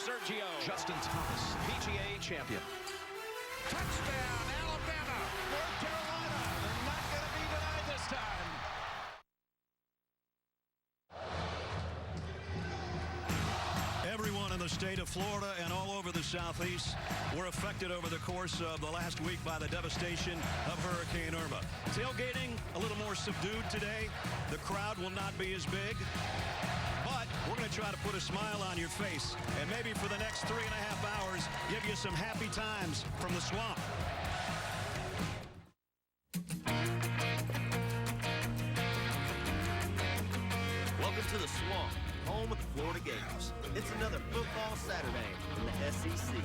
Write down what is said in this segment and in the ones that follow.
Sergio. Justin Thomas, PGA champion. Touchdown, Alabama. North Carolina. They're not going to be denied this time. Everyone in the state of Florida and all over the Southeast were affected over the course of the last week by the devastation of Hurricane Irma. Tailgating a little more subdued today. The crowd will not be as big, but we're going to try to put a smile on your face and maybe for the next 3.5 hours give you some happy times from the swamp. Welcome to the Swamp, home of the Florida Gators. It's another football Saturday in the SEC.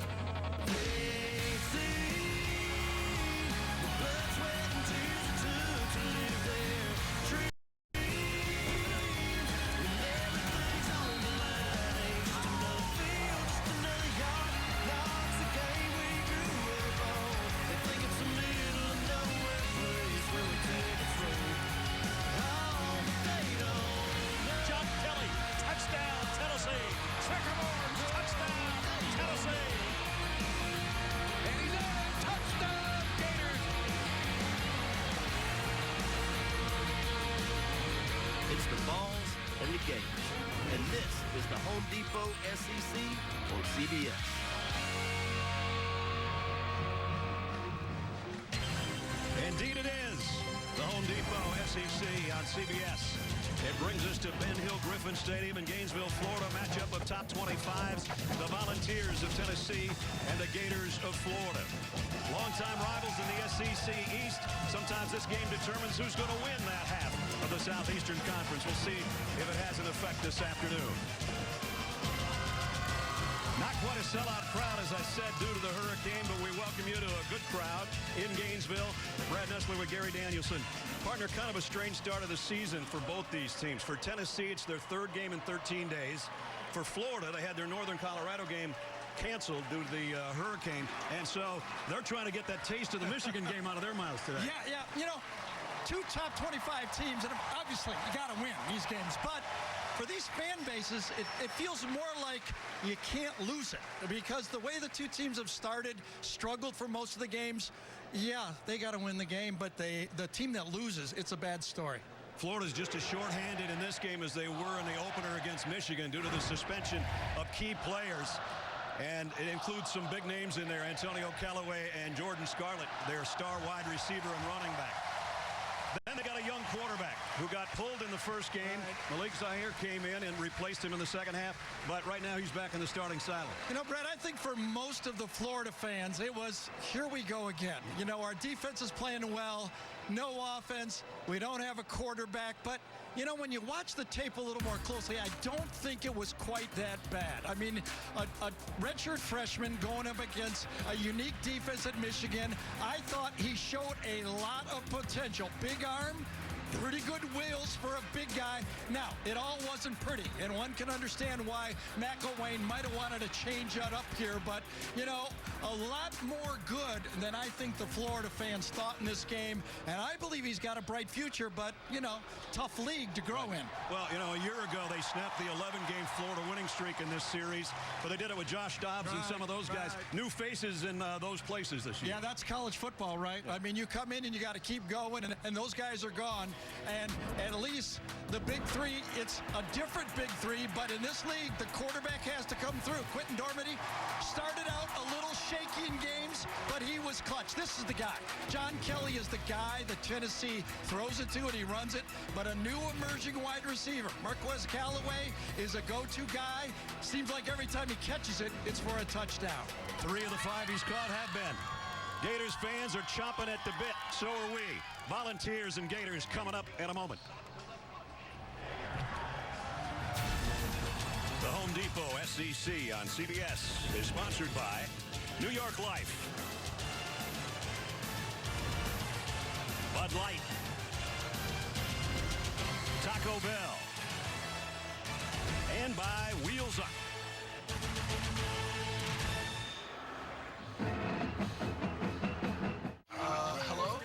It's the Vols and the Gators. And this is the Home Depot SEC on CBS. Indeed it is. The Home Depot SEC on CBS. It brings us to Ben Hill Griffin Stadium in Gainesville, Florida. Matchup of top 25s, the Volunteers of Tennessee and the Gators of Florida. Longtime rivals in the SEC East. Sometimes this game determines who's going to win that half of the Southeastern Conference. We'll see if it has an effect this afternoon. Not quite a sellout crowd, as I said, due to the hurricane, but we welcome you to a good crowd in Gainesville. Brad Nessler with Gary Danielson. Partner, kind of a strange start of the season for both these teams. For Tennessee, it's their third game in 13 days. For Florida, they had their Northern Colorado game canceled due to the hurricane, and so they're trying to get that taste of the Michigan game out of their mouths today. Yeah, you know, two top 25 teams, and obviously you got to win these games, but for these fan bases, it feels more like you can't lose it, because the way the two teams have started, struggled for most of the games. Yeah, they got to win the game, but the team that loses, it's a bad story. Florida's just as shorthanded in this game as they were in the opener against Michigan due to the suspension of key players. And it includes some big names in there, Antonio Callaway and Jordan Scarlett, their star wide receiver and running back. Then they got a young quarterback who got pulled in the first game. Malik Zaire came in and replaced him in the second half, but right now he's back in the starting sideline. You know, Brett, I think for most of the Florida fans, it was, here we go again. You know, our defense is playing well, no offense, we don't have a quarterback, but you know, when you watch the tape a little more closely, I don't think it was quite that bad. I mean, a redshirt freshman going up against a unique defense at Michigan. I thought he showed a lot of potential. Big arm, pretty good wheels for a big guy. Now, it all wasn't pretty, and one can understand why McElwain might have wanted to change that up here, but, you know, a lot more good than I think the Florida fans thought in this game, and I believe he's got a bright future, but, you know, tough league to grow in. Well, you know, a year ago they snapped the 11-game Florida winning streak in this series, but they did it with Josh Dobbs and some of those guys. New faces in those places this year. Yeah, that's college football, right? I mean, you come in and you got to keep going, and those guys are gone. And at least the big three, it's a different big three, but in this league, the quarterback has to come through. Quentin Dormady started out a little shaky in games, but he was clutch. This is the guy. John Kelly is the guy that Tennessee throws it to, and he runs it. But a new emerging wide receiver, Marquez Callaway, is a go-to guy. Seems like every time he catches it, it's for a touchdown. 3 of the 5 he's caught have been. Gators fans are chomping at the bit. So are we. Volunteers and Gators coming up in a moment. The Home Depot SEC on CBS is sponsored by New York Life, Bud Light, Taco Bell, and by Wheels Up. Hello?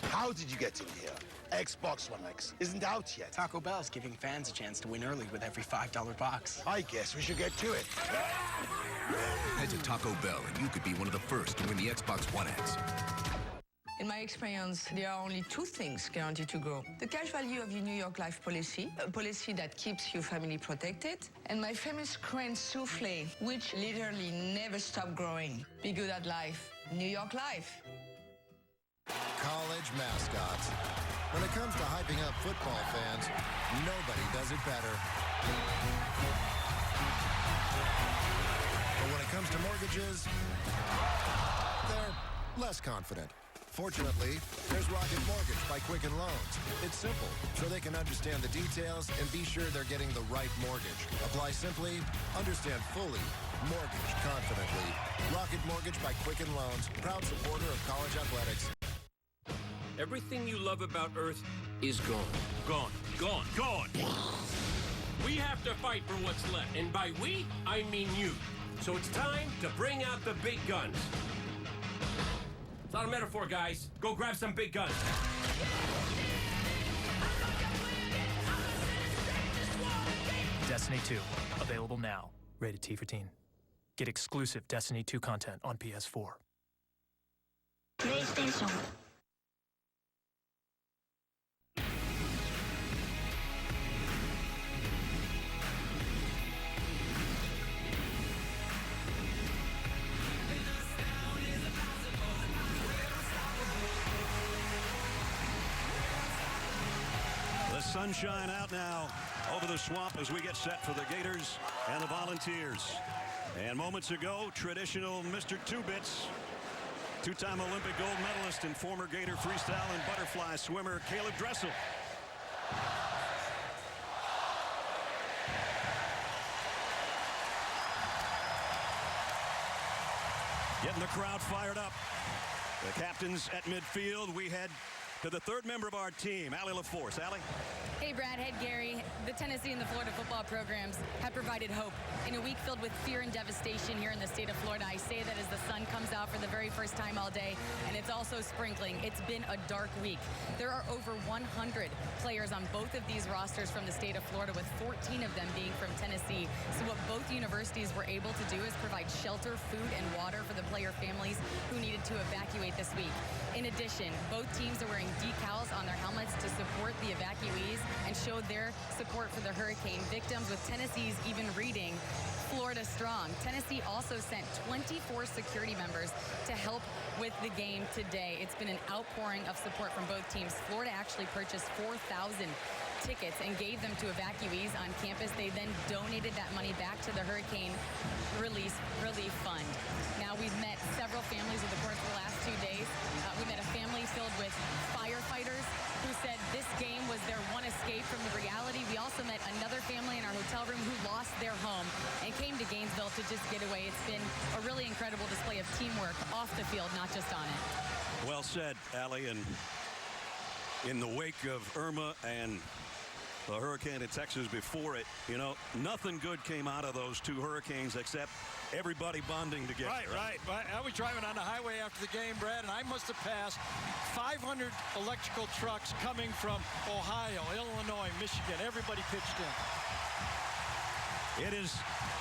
How did you get in here? Xbox One X isn't out yet. Taco Bell's giving fans a chance to win early with every $5 box. I guess we should get to it. Head to Taco Bell and you could be one of the first to win the Xbox One X. In my experience, there are only two things guaranteed to grow. The cash value of your New York Life policy, a policy that keeps your family protected, and my famous Crane souffle, which literally never stops growing. Be good at life. New York Life. College mascots. When it comes to hyping up football fans, nobody does it better. But when it comes to mortgages, they're less confident. Fortunately, there's Rocket Mortgage by Quicken Loans. It's simple, so they can understand the details and be sure they're getting the right mortgage. Apply simply, understand fully, mortgage confidently. Rocket Mortgage by Quicken Loans, proud supporter of college athletics. Everything you love about Earth is gone. Gone. Gone. Gone. We have to fight for what's left. And by we, I mean you. So it's time to bring out the big guns. It's not a metaphor, guys. Go grab some big guns. Destiny 2, available now. Rated T for teen. Get exclusive Destiny 2 content on PS4. PlayStation. Sunshine out now over the swamp as we get set for the Gators and the Volunteers. And moments ago, traditional Mr. Two-Bits, two-time Olympic gold medalist and former Gator freestyle and butterfly swimmer Caleb Dressel. Getting the crowd fired up. The captains at midfield. We head to the third member of our team, Allie LaForce. Allie? Hey, Brad, Head Gary. The Tennessee and the Florida football programs have provided hope. In a week filled with fear and devastation here in the state of Florida, I say that as the sun comes out for the very first time all day, and it's also sprinkling. It's been a dark week. There are over 100 players on both of these rosters from the state of Florida, with 14 of them being from Tennessee. So what both universities were able to do is provide shelter, food, and water for the player families who needed to evacuate this week. In addition, both teams are wearing decals on their helmets to support the evacuees and show their support for the hurricane victims, with Tennessee's even reading Florida Strong. Tennessee also sent 24 security members to help with the game today. It's been an outpouring of support from both teams. Florida actually purchased 4,000 tickets and gave them to evacuees on campus. They then donated that money back to the Hurricane Relief Fund. Now, we've met several families over the course of the last 2 days. We met a family filled with firefighters who said this game was their one escape from the reality. We also met another family in our hotel room who lost their home and came to Gainesville to just get away. It's been a really incredible display of teamwork off the field, not just on it. Well said, Allie. And in the wake of Irma and the hurricane in Texas before it, you know, nothing good came out of those two hurricanes except everybody bonding together. Right. I was driving on the highway after the game, Brad, and I must have passed 500 electrical trucks coming from Ohio, Illinois, Michigan. Everybody pitched in. It is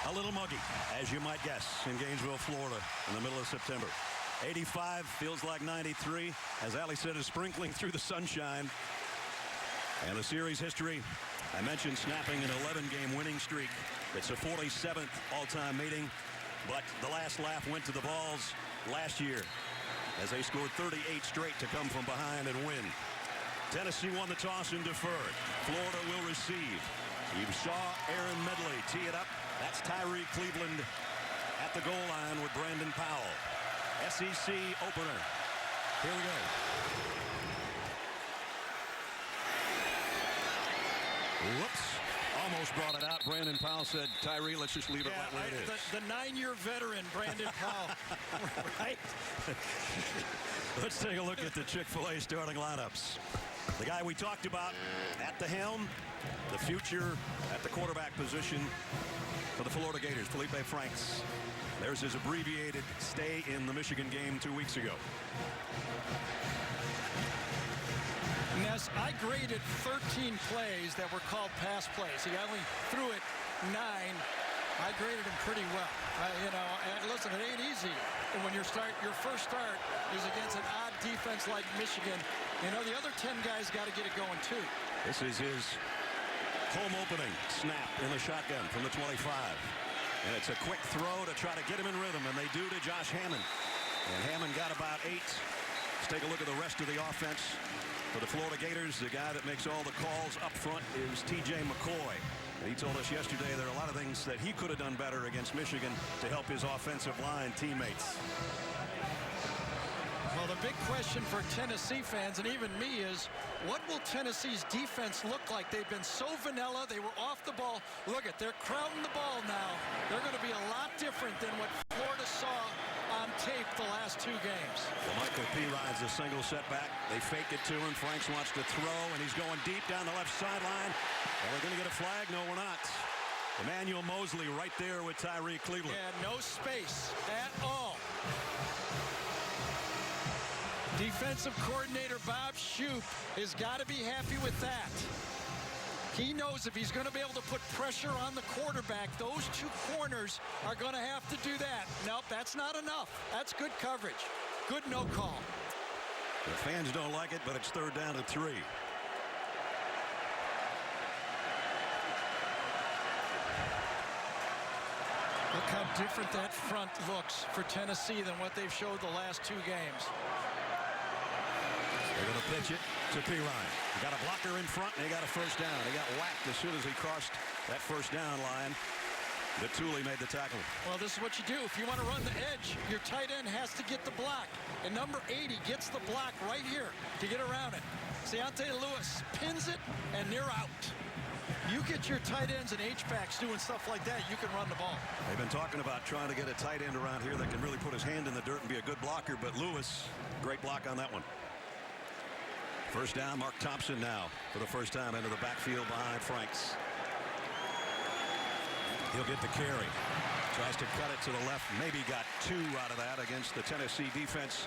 a little muggy, as you might guess, in Gainesville, Florida, in the middle of September. 85 feels like 93. As Allie said, is sprinkling through the sunshine. And the series history, I mentioned snapping an 11-game winning streak. It's a 47th all-time meeting, but the last laugh went to the Vols last year as they scored 38 straight to come from behind and win. Tennessee won the toss and deferred. Florida will receive. You saw Aaron Medley tee it up. That's Tyree Cleveland at the goal line with Brandon Powell. SEC opener. Here we go. Whoops. Almost brought it out. Brandon Powell said, Tyree, let's just leave it right where it is. The 9-year veteran, Brandon Powell. Right? Let's take a look at the Chick-fil-A starting lineups. The guy we talked about at the helm, the future at the quarterback position for the Florida Gators, Felipe Franks. There's his abbreviated stay in the Michigan game 2 weeks ago. And Russ, I graded 13 plays that were called pass plays. He only threw it 9. I graded him pretty well. Listen, it ain't easy. And when your first start is against an odd defense like Michigan, the other 10 guys got to get it going too. This is his home opening snap in the shotgun from the 25. And it's a quick throw to try to get him in rhythm, and they do to Josh Hammond. And Hammond got about 8. Let's take a look at the rest of the offense. For the Florida Gators, the guy that makes all the calls up front is T.J. McCoy. And he told us yesterday there are a lot of things that he could have done better against Michigan to help his offensive line teammates. Well, the big question for Tennessee fans, and even me, is what will Tennessee's defense look like? They've been so vanilla. They were off the ball. Look they're crowding the ball now. They're going to be a lot different than what Florida saw on tape the last 2 games. Well, Michael P. rides a single setback. They fake it to him. Franks wants to throw, and he's going deep down the left sideline. Are we going to get a flag? No, we're not. Emmanuel Mosley right there with Tyree Cleveland. Yeah, no space at all. Defensive coordinator Bob Shoop has got to be happy with that. He knows if he's going to be able to put pressure on the quarterback, those 2 corners are going to have to do that. Nope, that's not enough. That's good coverage. Good no call. The fans don't like it, but it's 3rd down to 3. Look how different that front looks for Tennessee than what they've showed the last 2 games. They're going to pitch it to P. Ryan. He got a blocker in front, and he got a first down. He got whacked as soon as he crossed that first down line. Vituli made the tackle. Well, this is what you do. If you want to run the edge, your tight end has to get the block. And number 80 gets the block right here to get around it. Deontay Lewis pins it, and they're out. You get your tight ends and H-backs doing stuff like that, you can run the ball. They've been talking about trying to get a tight end around here that can really put his hand in the dirt and be a good blocker, but Lewis, great block on that one. First down, Mark Thompson now for the first time into the backfield behind Franks. He'll get the carry. Tries to cut it to the left. Maybe got 2 out of that against the Tennessee defense.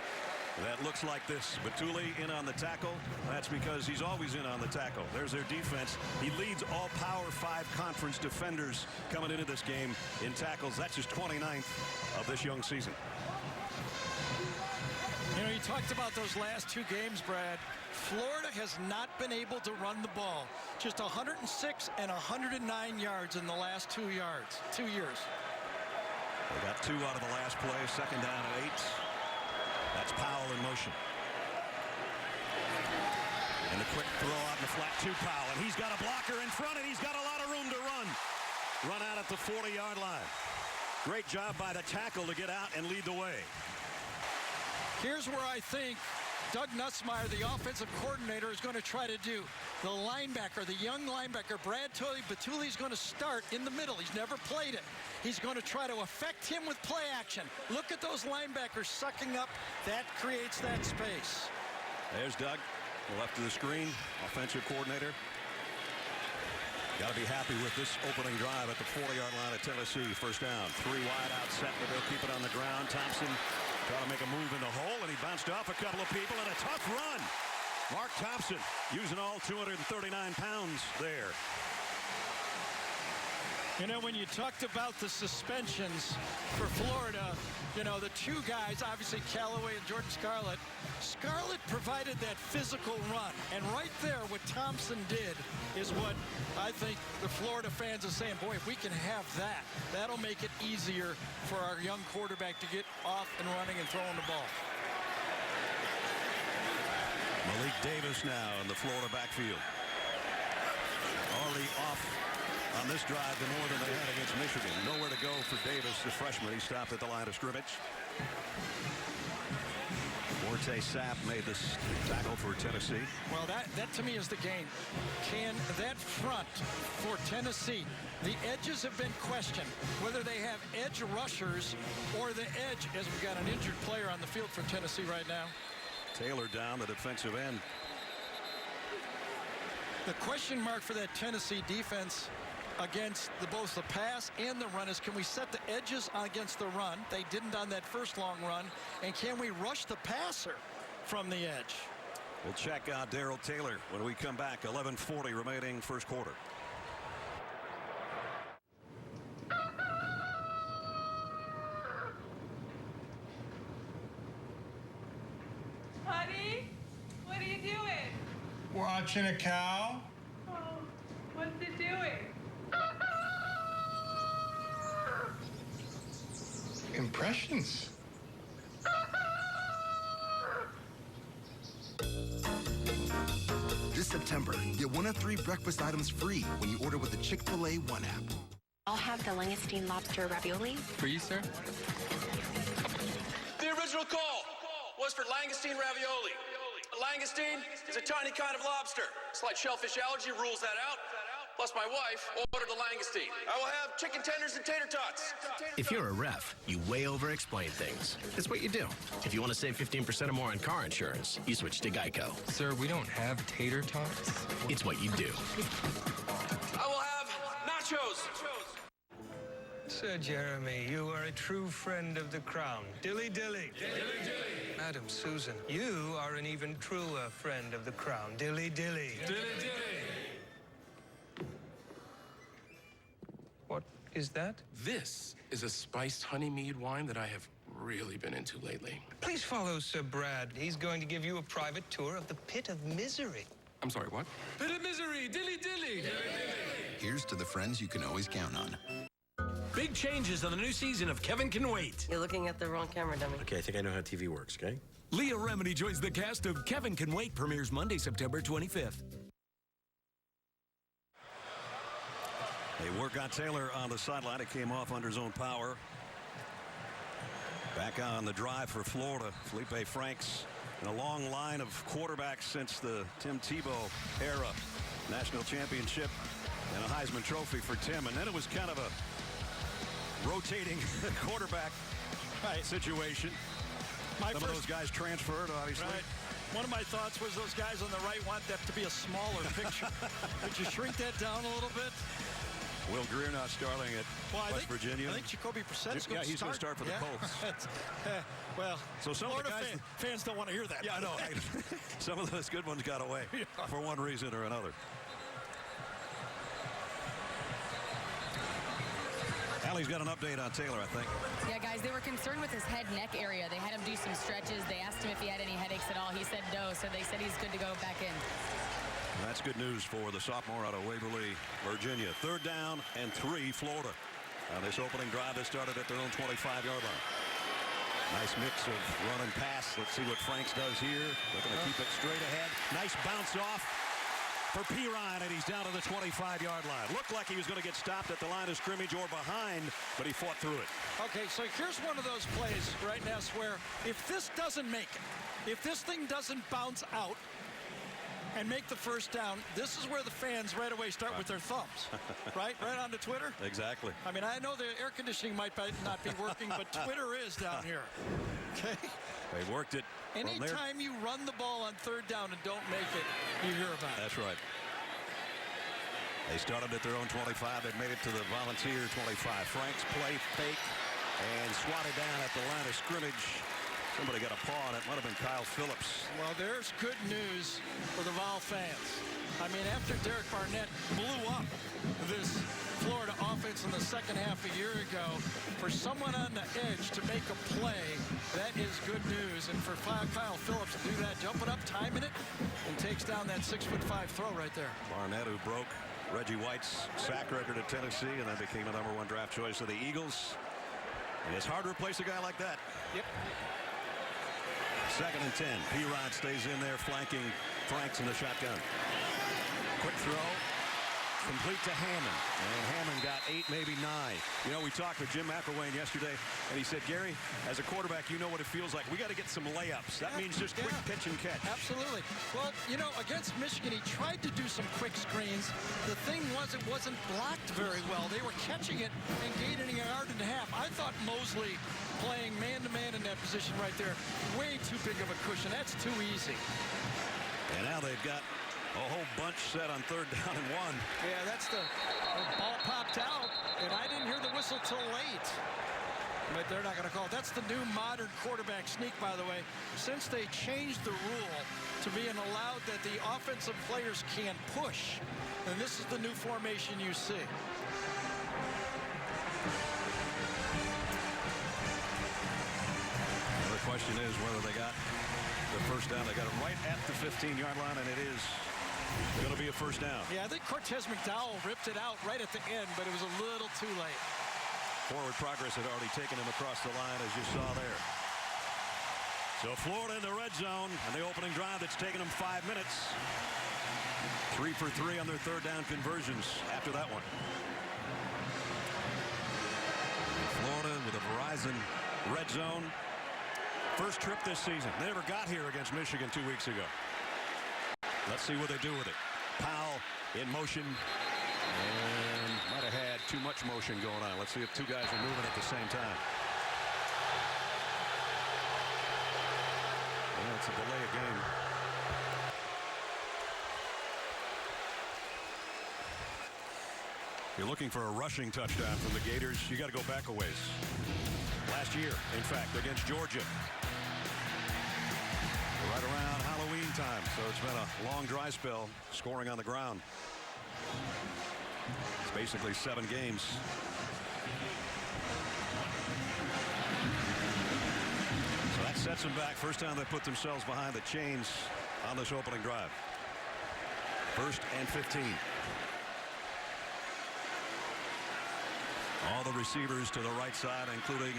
That looks like this. Vituli in on the tackle. That's because he's always in on the tackle. There's their defense. He leads all Power 5 conference defenders coming into this game in tackles. That's his 29th of this young season. You talked about those last 2 games, Brad. Florida has not been able to run the ball. Just 106 and 109 yards in the last 2 years. They got 2 out of the last play. Second down and 8. That's Powell in motion. And the quick throw out in the flat to Powell. And he's got a blocker in front, and he's got a lot of room to run. Run out at the 40-yard line. Great job by the tackle to get out and lead the way. Here's where I think Doug Nussmeier, the offensive coordinator, is going to try to do. The linebacker, the young linebacker, Brad Vituli, is going to start in the middle. He's never played it. He's going to try to affect him with play action. Look at those linebackers sucking up. That creates that space. There's Doug, left of the screen, offensive coordinator. Got to be happy with this opening drive at the 40-yard line of Tennessee. First down, 3 wide out set, but they'll keep it on the ground. Thompson trying to make a move in the hole, and he bounced off a couple of people, and a tough run. Mark Thompson using all 239 pounds there. When you talked about the suspensions for Florida, the 2 guys, obviously Callaway and Jordan Scarlett. Scarlett provided that physical run. And right there, what Thompson did is what I think the Florida fans are saying, boy, if we can have that, that'll make it easier for our young quarterback to get off and running and throwing the ball. Malik Davis now in the Florida backfield. Already off on this drive the more than they had against Michigan. Nowhere to go for Davis, the freshman. He stopped at the line of scrimmage. Forte Sapp made this tackle for Tennessee. Well, that to me is the game. Can that front for Tennessee, the edges have been questioned, whether they have edge rushers or the edge, as we've got an injured player on the field for Tennessee right now. Taylor down, the defensive end. The question mark for that Tennessee defense against both the pass and the run is, can we set the edges against the run? They didn't on that first long run. And can we rush the passer from the edge? We'll check out Darrell Taylor when we come back. 11:40 remaining first quarter. Honey, what are you doing? Watching a cow. Oh, what's it doing? Impressions. This September, get 1 of 3 breakfast items free when you order with the Chick-fil-A One app. I'll have the langoustine lobster ravioli. For you, sir? The original call was for langoustine ravioli. Langoustine is a tiny kind of lobster. Slight shellfish allergy rules that out. Plus, my wife ordered the langoustine. I will have chicken tenders and tater tots. If you're a ref, you way over-explain things. It's what you do. If you want to save 15% or more on car insurance, you switch to Geico. Sir, we don't have tater tots. It's what you do. I will have nachos. Sir Jeremy, you are a true friend of the crown. Dilly dilly. Dilly dilly. Madam Susan, you are an even truer friend of the crown. Dilly dilly. Dilly dilly. What is that? This is a spiced honey mead wine that I have really been into lately. Please follow Sir Brad. He's going to give you a private tour of the pit of misery. I'm sorry, what? Pit of misery. Dilly dilly. Dilly dilly. Here's to the friends you can always count on. Big changes on the new season of Kevin Can Wait. You're looking at the wrong camera, dummy. Okay, I think I know how TV works, okay? Leah Remini joins the cast of Kevin Can Wait, premieres Monday, September 25th. They work on Taylor on the sideline. It came off under his own power. Back on the drive for Florida. Felipe Franks in a long line of quarterbacks since the Tim Tebow era. National championship and a Heisman Trophy for Tim. And then it was kind of a rotating quarterback situation. Some of those guys transferred, obviously. Right. One of my thoughts was those guys on the right want that to be a smaller picture. Could you shrink that down a little bit? Will Greer not starting at West Virginia. I think Jacoby Brissett is going to start. He's going to start for the Colts. Well, so some Florida of the guys, fans don't want to hear that. Yeah, I know. Some of those good ones got away for one reason or another. Allie's got an update on Taylor, I think. Yeah, guys, they were concerned with his head-neck area. They had him do some stretches. They asked him if he had any headaches at all. He said no, so they said he's good to go back in. That's good news for the sophomore out of Waverly, Virginia. 3rd down and 3, Florida. On this opening drive, they started at their own 25-yard line. Nice mix of run and pass. Let's see what Franks does here. Looking to keep it straight ahead. Nice bounce off for Perine, and he's down to the 25-yard line. Looked like he was going to get stopped at the line of scrimmage or behind, but he fought through it. Okay, so here's one of those plays right now where if this doesn't make it, if this thing doesn't bounce out and make the first down, this is where the fans right away start with their thumbs, right? Right onto Twitter? Exactly. I mean, I know the air conditioning might not be working, but Twitter is down here. Okay? They worked it. Anytime you run the ball on 3rd down and don't make it, you hear about it. That's right. They started at their own 25. They made it to the Volunteer 25. Franks play fake and swatted down at the line of scrimmage. Somebody got a paw on it. Might have been Kyle Phillips. Well, there's good news for the Vol fans. I mean, after Derek Barnett blew up this Florida offense in the second half a year ago, for someone on the edge to make a play, that is good news. And for Kyle Phillips to do that, jumping up, timing it, and takes down that 6'5" throw right there. Barnett, who broke Reggie White's sack record at Tennessee and then became a #1 draft choice of the Eagles. And it's hard to replace a guy like that. Yep. 2nd and 10. Perine stays in there, flanking Franks in the shotgun. Quick throw. Complete to Hammond. And Hammond got 8, maybe 9. You know, we talked with Jim McElwain yesterday, and he said, Gary, as a quarterback, you know what it feels like. We got to get some layups. That means just quick pitch and catch. Absolutely. Well, you know, against Michigan, he tried to do some quick screens. The thing was, it wasn't blocked very well. They were catching it and gaining a yard and a half. I thought Mosley playing man-to-man in that position right there, way too big of a cushion. That's too easy. And now they've got a whole bunch set on 3rd down and 1. Yeah, that's the ball popped out, and I didn't hear the whistle till late. But they're not going to call it. That's the new modern quarterback sneak, by the way. Since they changed the rule to being allowed that the offensive players can push. And this is the new formation you see. The question is whether they got the first down. They got it right at the 15-yard line, and it is going to be a first down. Yeah, I think Cortez McDowell ripped it out right at the end, but it was a little too late. Forward progress had already taken him across the line, as you saw there. So Florida in the red zone, and the opening drive that's taken them 5 minutes. 3 for 3 on their third down conversions after that one. Florida with a Verizon red zone. First trip this season. They never got here against Michigan 2 weeks ago. Let's see what they do with it. Powell in motion. And might have had too much motion going on. Let's see if two guys are moving at the same time. Well, it's a delay of game. If you're looking for a rushing touchdown from the Gators, you got to go back a ways. Last year, in fact, against Georgia. Right around Halloween time, so it's been a long dry spell scoring on the ground. It's basically 7 games. So that sets them back. First time they put themselves behind the chains on this opening drive. 1st and 15. All the receivers to the right side, including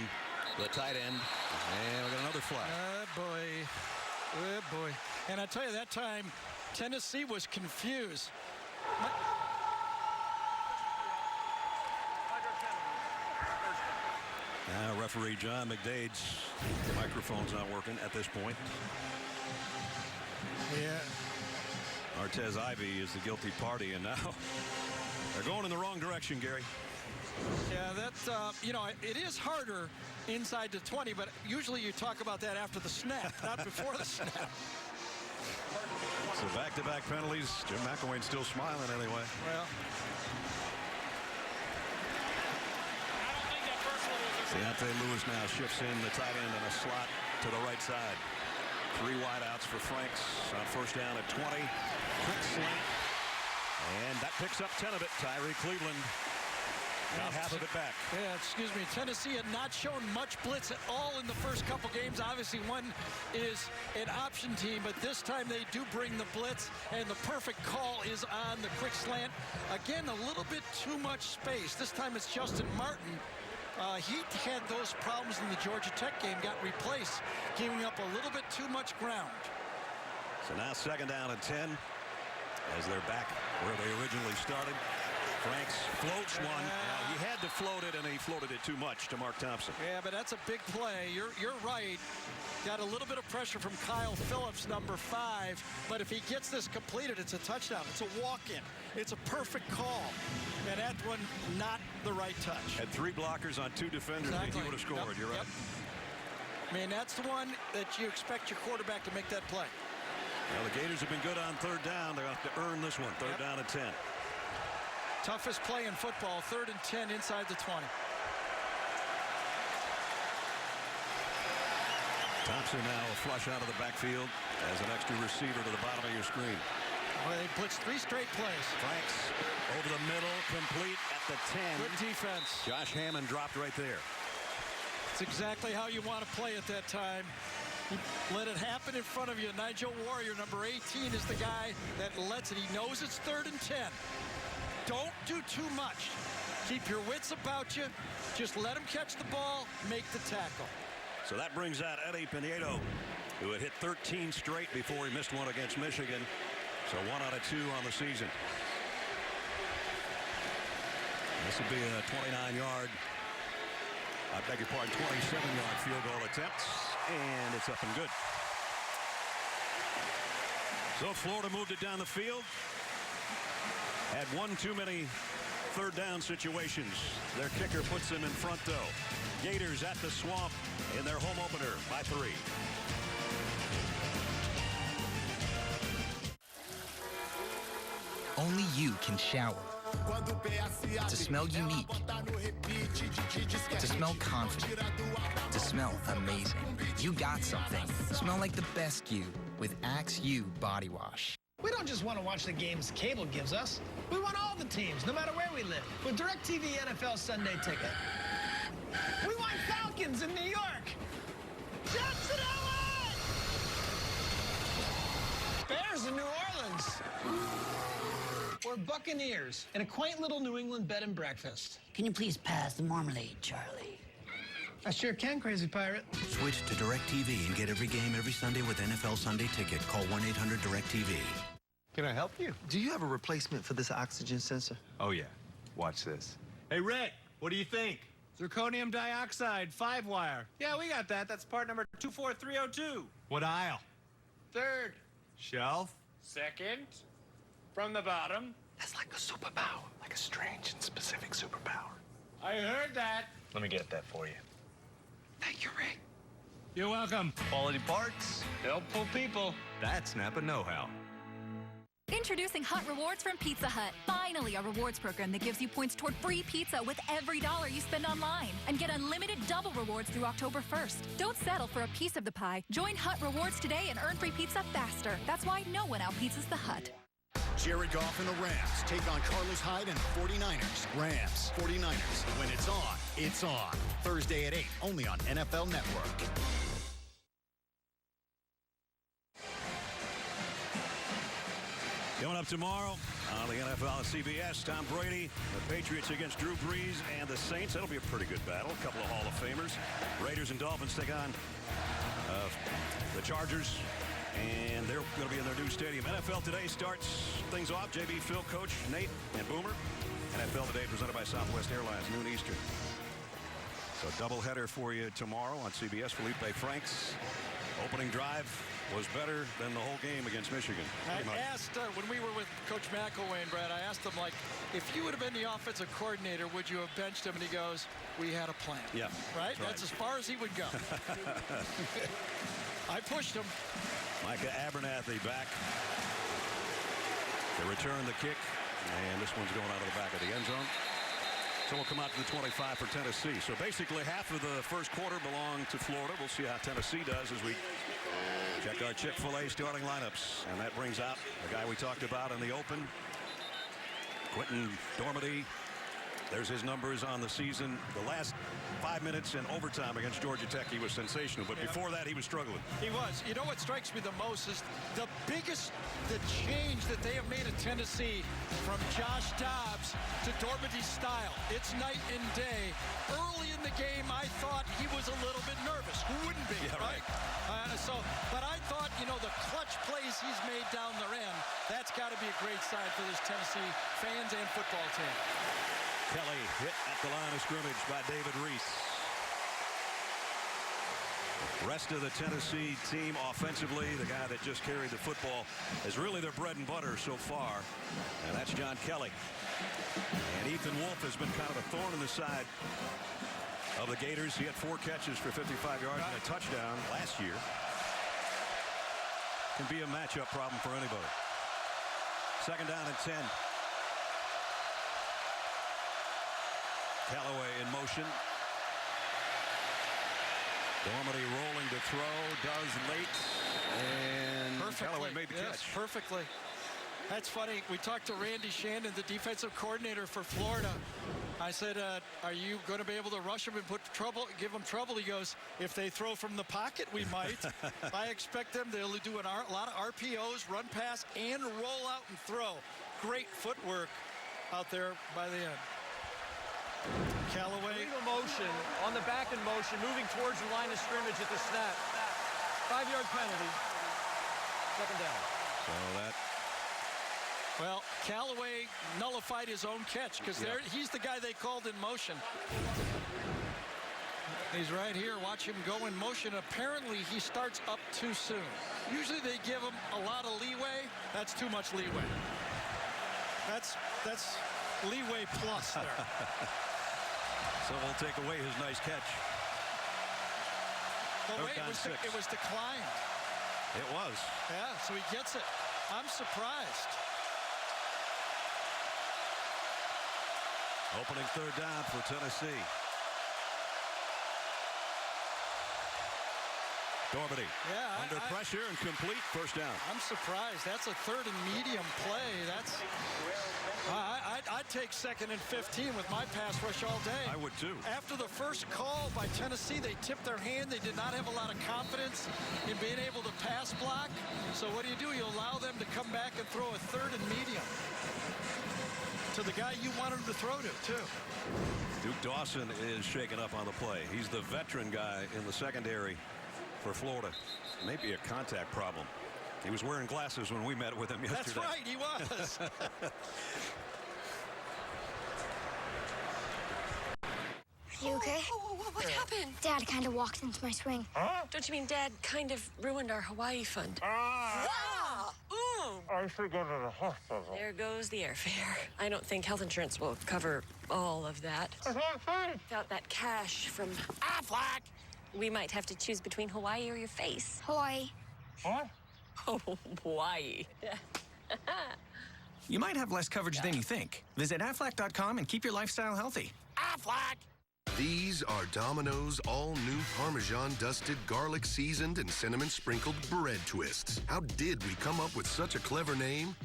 the tight end. And we got another flag. Oh, boy. Oh, boy. And I tell you, that time, Tennessee was confused. Now, referee John McDade's microphone's not working at this point. Yeah. Artez Ivy is the guilty party, and now they're going in the wrong direction, Gary. Yeah, that's, you know, it is harder inside the 20, but usually you talk about that after the snap, not before the snap. So back-to-back penalties. Jim McElwain's still smiling anyway. Well. Deontay Lewis now shifts in the tight end in a slot to the right side. 3 wideouts for Franks on first down at 20. Quick slant. And that picks up 10 of it. Tyree Cleveland. About half of it back. Yeah, excuse me. Tennessee had not shown much blitz at all in the first couple games. Obviously, one is an option team, but this time they do bring the blitz, and the perfect call is on the quick slant. Again, a little bit too much space. This time it's Justin Martin. He had those problems in the Georgia Tech game, got replaced, giving up a little bit too much ground. So now 2nd down and 10 as they're back where they originally started. Franks floats one. He had to float it, and he floated it too much to Mark Thompson. Yeah, but that's a big play. You're right. Got a little bit of pressure from Kyle Phillips, number 5. But if he gets this completed, it's a touchdown. It's a walk-in. It's a perfect call. And that one, not the right touch. Had 3 blockers on 2 defenders, and he would have scored. Yep. You're right. Yep. I mean, that's the one that you expect your quarterback to make that play. Well, the Gators have been good on 3rd down. They're going to have to earn this one. 3rd down and 10. Toughest play in football, 3rd and 10 inside the 20. Thompson now a flush out of the backfield as an extra receiver to the bottom of your screen. Well, they blitzed 3 straight plays. Franks over the middle, complete at the 10. Good defense. Josh Hammond dropped right there. It's exactly how you want to play at that time. You let it happen in front of you. Nigel Warrior, number 18, is the guy that lets it. He knows it's 3rd and 10. Don't do too much. Keep your wits about you. Just let him catch the ball, make the tackle. So that brings out Eddie Pinedo, who had hit 13 straight before he missed one against Michigan. So 1 out of 2 on the season. This would be a 29-yard, I beg your pardon, 27-yard field goal attempt. And it's up and good. So Florida moved it down the field. Had one too many 3rd down situations. Their kicker puts them in front, though. Gators at the Swamp in their home opener by 3. Only you can shower, To smell unique. To smell confident. To smell amazing. You got something. Smell like the best you with Axe U Body Wash. We don't just want to watch the games cable gives us. We want all the teams, no matter where we live. With DirecTV NFL Sunday Ticket. We want Falcons in New York. Jets in LA. Bears in New Orleans. Or Buccaneers in a quaint little New England bed and breakfast. Can you please pass the marmalade, Charlie? I sure can, Crazy Pirate. Switch to DirecTV and get every game every Sunday with NFL Sunday Ticket. Call 1-800-DirecTV. Can I help you? Do you have a replacement for this oxygen sensor? Oh, yeah. Watch this. Hey, Rick, what do you think? Zirconium dioxide, 5-wire. Yeah, we got that. That's part number 24302. What aisle? Third. Shelf? Second. From the bottom. That's like a superpower. Like a strange and specific superpower. I heard that. Let me get that for you. Thank you, Rick. You're welcome. Quality parts. Helpful people. That's Napa know-how. Introducing Hut Rewards from Pizza Hut. Finally, a rewards program that gives you points toward free pizza with every dollar you spend online. And get unlimited double rewards through October 1st. Don't settle for a piece of the pie. Join Hut Rewards today and earn free pizza faster. That's why no one outpizzas the Hut. Jared Goff and the Rams take on Carlos Hyde and 49ers. Rams, 49ers. When it's on, it's on. Thursday at 8, only on NFL Network. Coming up tomorrow on the NFL on CBS, Tom Brady, the Patriots against Drew Brees and the Saints. That'll be a pretty good battle. A couple of Hall of Famers. Raiders and Dolphins take on the Chargers, and they're going to be in their new stadium. NFL Today starts things off. JB, Phil, Coach, Nate, and Boomer. NFL Today presented by Southwest Airlines, noon Eastern. So doubleheader for you tomorrow on CBS. Felipe Franks' opening drive was better than the whole game against Michigan. I asked, when we were with Coach McElwain, Brad, I asked him, like, if you would have been the offensive coordinator, would you have benched him? And he goes, we had a plan. Yeah. Right? That's as far as he would go. I pushed him. Micah Abernathy back to return the kick. And this one's going out of the back of the end zone. So we'll come out to the 25 for Tennessee. So basically half of the first quarter belonged to Florida. We'll see how Tennessee does as we check our Chick-fil-A starting lineups. And that brings out the guy we talked about in the open, Quentin Dormady. There's his numbers on the season. The last 5 minutes in overtime against Georgia Tech, he was sensational. But before that, he was struggling. He was. You know what strikes me the most is the change that they have made at Tennessee from Josh Dobbs to Dormady's style. It's night and day. Early in the game, I thought he was a little bit nervous. Who wouldn't be, yeah, right? But I thought, you know, the clutch plays he's made down the end, that's got to be a great sign for this Tennessee fans and football team. Kelly hit at the line of scrimmage by David Reese. The rest of the Tennessee team offensively, the guy that just carried the football, is really their bread and butter so far. And that's John Kelly. And Ethan Wolf has been kind of a thorn in the side of the Gators. He had 4 catches for 55 yards and a touchdown last year. Can be a matchup problem for anybody. Second down and 10. Callaway in motion. Dormady rolling to throw, does late, and Callaway made the catch. Perfectly. That's funny. We talked to Randy Shannon, the defensive coordinator for Florida. I said, are you going to be able to rush them and give them trouble? He goes, if they throw from the pocket, we might. I expect them to do a lot of RPOs, run pass, and roll out and throw. Great footwork out there by the end. Callaway. Illegal motion on the back in motion, moving towards the line of scrimmage at the snap. 5-yard penalty. Second down. So that. Well, Callaway nullified his own catch because he's the guy they called in motion. He's right here. Watch him go in motion. Apparently, he starts up too soon. Usually, they give him a lot of leeway. That's too much leeway. That's leeway plus there. So we'll take away his nice catch. But wait, it was declined. It was. Yeah, so he gets it. I'm surprised. Opening third down for Tennessee. Dormady under pressure and complete, first down. I'm surprised. That's a third and medium play. That's I'd take 2nd and 15 with my pass rush all day. I would too. After the first call by Tennessee, they tipped their hand. They did not have a lot of confidence in being able to pass block. So what do? You allow them to come back and throw a third and medium to the guy you wanted him to throw to, too. Duke Dawson is shaken up on the play. He's the veteran guy in the secondary for Florida. Maybe a contact problem. He was wearing glasses when we met with him yesterday. That's right, he was. You okay? What happened? Dad kind of walked into my swing. Don't you mean Dad kind of ruined our Hawaii fund? I should go to the hospital. There goes the airfare. I don't think health insurance will cover all of that. Without that cash from Aflac, we might have to choose between Hawaii or your face. Hawaii. What? Oh, Hawaii. You might have less coverage than you think. Visit Aflac.com and keep your lifestyle healthy. Aflac! These are Domino's all-new Parmesan-dusted, garlic-seasoned, and cinnamon-sprinkled bread twists. How did we come up with such a clever name?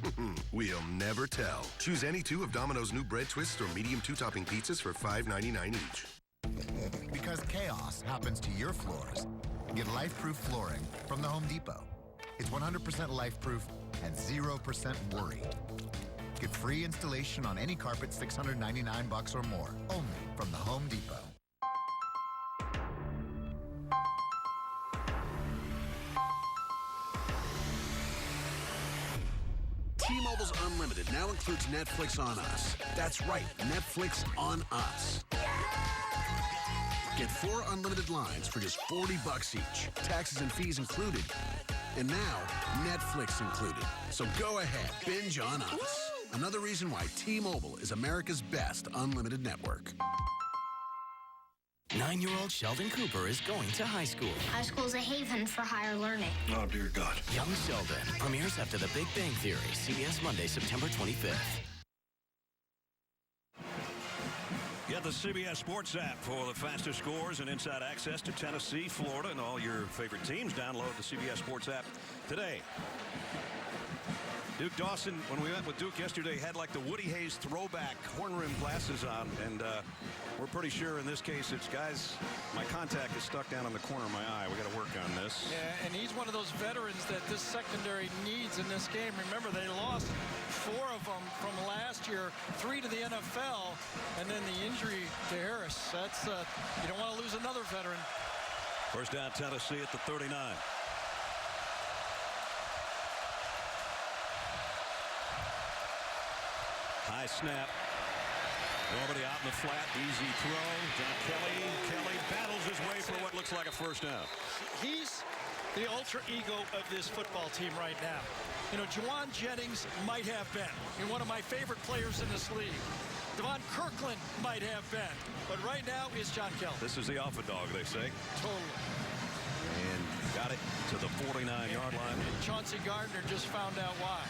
We'll never tell. Choose any 2 of Domino's new bread twists or medium 2-topping pizzas for $5.99 each. Because chaos happens to your floors, get life-proof flooring from the Home Depot. It's 100% life-proof and 0% worry. Get free installation on any carpet $699 or more, only from the Home Depot. T-Mobile's Unlimited now includes Netflix on Us. That's right, Netflix on Us. Get 4 unlimited lines for just $40 each. Taxes and fees included. And now, Netflix included. So go ahead, binge on Us. Another reason why T-Mobile is America's best unlimited network. 9-year-old Sheldon Cooper is going to high school. High school's a haven for higher learning. Oh, dear God. Young Sheldon premieres after The Big Bang Theory, CBS Monday, September 25th. Get the CBS Sports app for the fastest scores and inside access to Tennessee, Florida, and all your favorite teams. Download the CBS Sports app today. Duke Dawson, when we went with Duke yesterday, had like the Woody Hayes throwback horn-rimmed glasses on, and we're pretty sure in this case it's, guys, my contact is stuck down on the corner of my eye. We got to work on this. Yeah, and he's one of those veterans that this secondary needs in this game. Remember, they lost 4 of them from last year, 3 to the NFL, and then the injury to Harris. That's you don't want to lose another veteran. First down, Tennessee at the 39. High snap. Nobody out in the flat. Easy throw. John Kelly. Kelly battles his way for what looks like a first down. He's the ultra ego of this football team right now. You know, Juwan Jennings might have been one of my favorite players in this league. Devon Kirkland might have been. But right now is John Kelly. This is the alpha dog, they say. Totally. And got it to the 49-yard line. And Chauncey Gardner just found out why.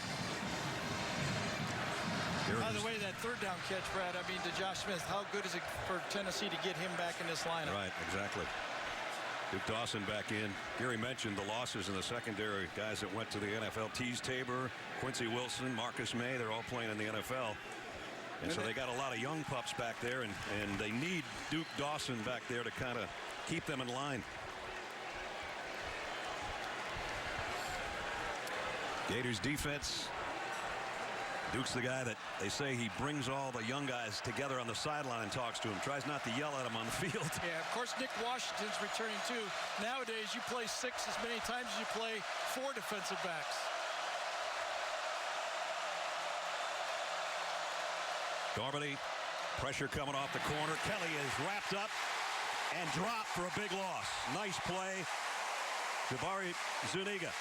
By the way, that third down catch, Brad, I mean, to Josh Smith, how good is it for Tennessee to get him back in this lineup? Right, exactly. Duke Dawson back in. Gary mentioned the losses in the secondary. Guys that went to the NFL. Tease Tabor, Quincy Wilson, Marcus May, they're all playing in the NFL. And so they got a lot of young pups back there, and they need Duke Dawson back there to kind of keep them in line. Gators defense. Duke's the guy that they say he brings all the young guys together on the sideline and talks to them. Tries not to yell at them on the field. Yeah, of course, Nick Washington's returning too. Nowadays, you play 6 as many times as you play 4 defensive backs. Dormady, pressure coming off the corner. Kelly is wrapped up and dropped for a big loss. Nice play. Jabari Zuniga.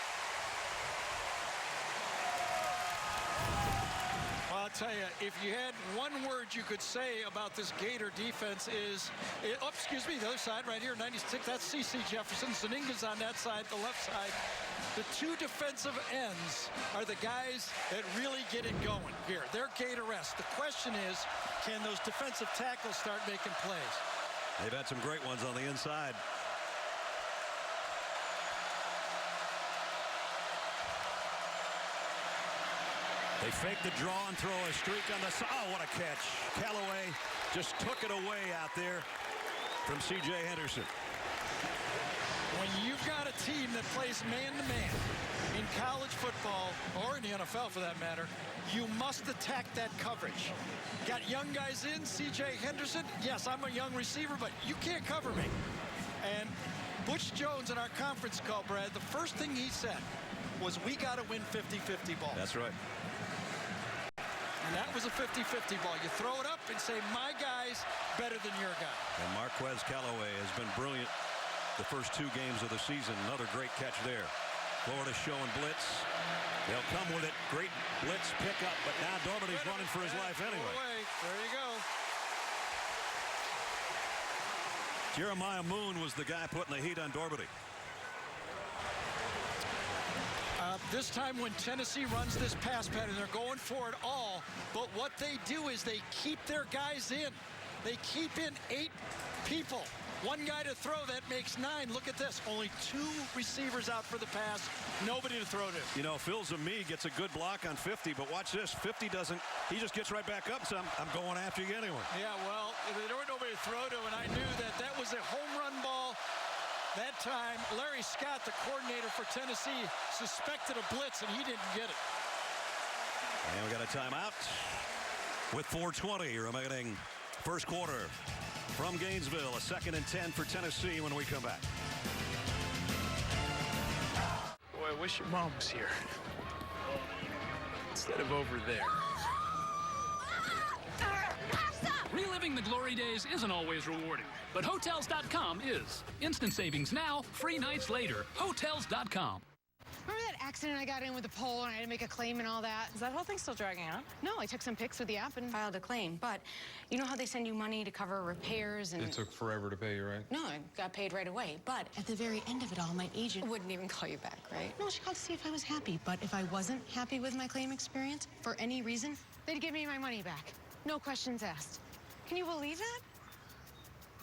Well, I'll tell you, if you had one word you could say about this Gator defense is, the other side right here, 96, that's C.C. Jefferson. Zuniga's on that side, the left side. The 2 defensive ends are the guys that really get it going here. They're Gator-esque. The question is, can those defensive tackles start making plays? They've had some great ones on the inside. They fake the draw and throw a streak on the side. Oh, what a catch. Callaway just took it away out there from C.J. Henderson. When you've got a team that plays man-to-man in college football, or in the NFL for that matter, you must attack that coverage. Got young guys in, C.J. Henderson. Yes, I'm a young receiver, but you can't cover me. And Butch Jones in our conference call, Brad, the first thing he said was, we got to win 50-50 balls. That's right. And that was a 50-50 ball. You throw it up and say, my guy's better than your guy. And Marquez Callaway has been brilliant the first 2 games of the season. Another great catch there. Florida showing blitz. They'll come with it. Great blitz pickup, but now Dorbity's running for his life anyway. There you go. Jeremiah Moon was the guy putting the heat on Dorbity. This time when Tennessee runs this pass pattern, they're going for it all. But what they do is they keep their guys in. They keep in 8 people. One guy to throw, that makes 9. Look at this. Only 2 receivers out for the pass. Nobody to throw to. You know, Phil Zami gets a good block on 50, but watch this. 50 doesn't. He just gets right back up. So I'm going after you anyway. Yeah, well, there were nobody to throw to, and I knew that was a home run ball. That time, Larry Scott, the coordinator for Tennessee, suspected a blitz, and he didn't get it. And we got a timeout with 4:20 remaining first quarter from Gainesville. A 2nd and 10 for Tennessee when we come back. Boy, I wish your mom was here instead of over there. Reliving the glory days isn't always rewarding, but Hotels.com is. Instant savings now, free nights later. Hotels.com. Remember that accident I got in with the pole and I had to make a claim and all that? Is that whole thing still dragging on? No, I took some pics with the app and filed a claim. But you know how they send you money to cover repairs and... It took forever to pay you, right? No, I got paid right away. But at the very end of it all, my agent wouldn't even call you back, right? No, she called to see if I was happy. But if I wasn't happy with my claim experience, for any reason, they'd give me my money back. No questions asked. Can you believe that?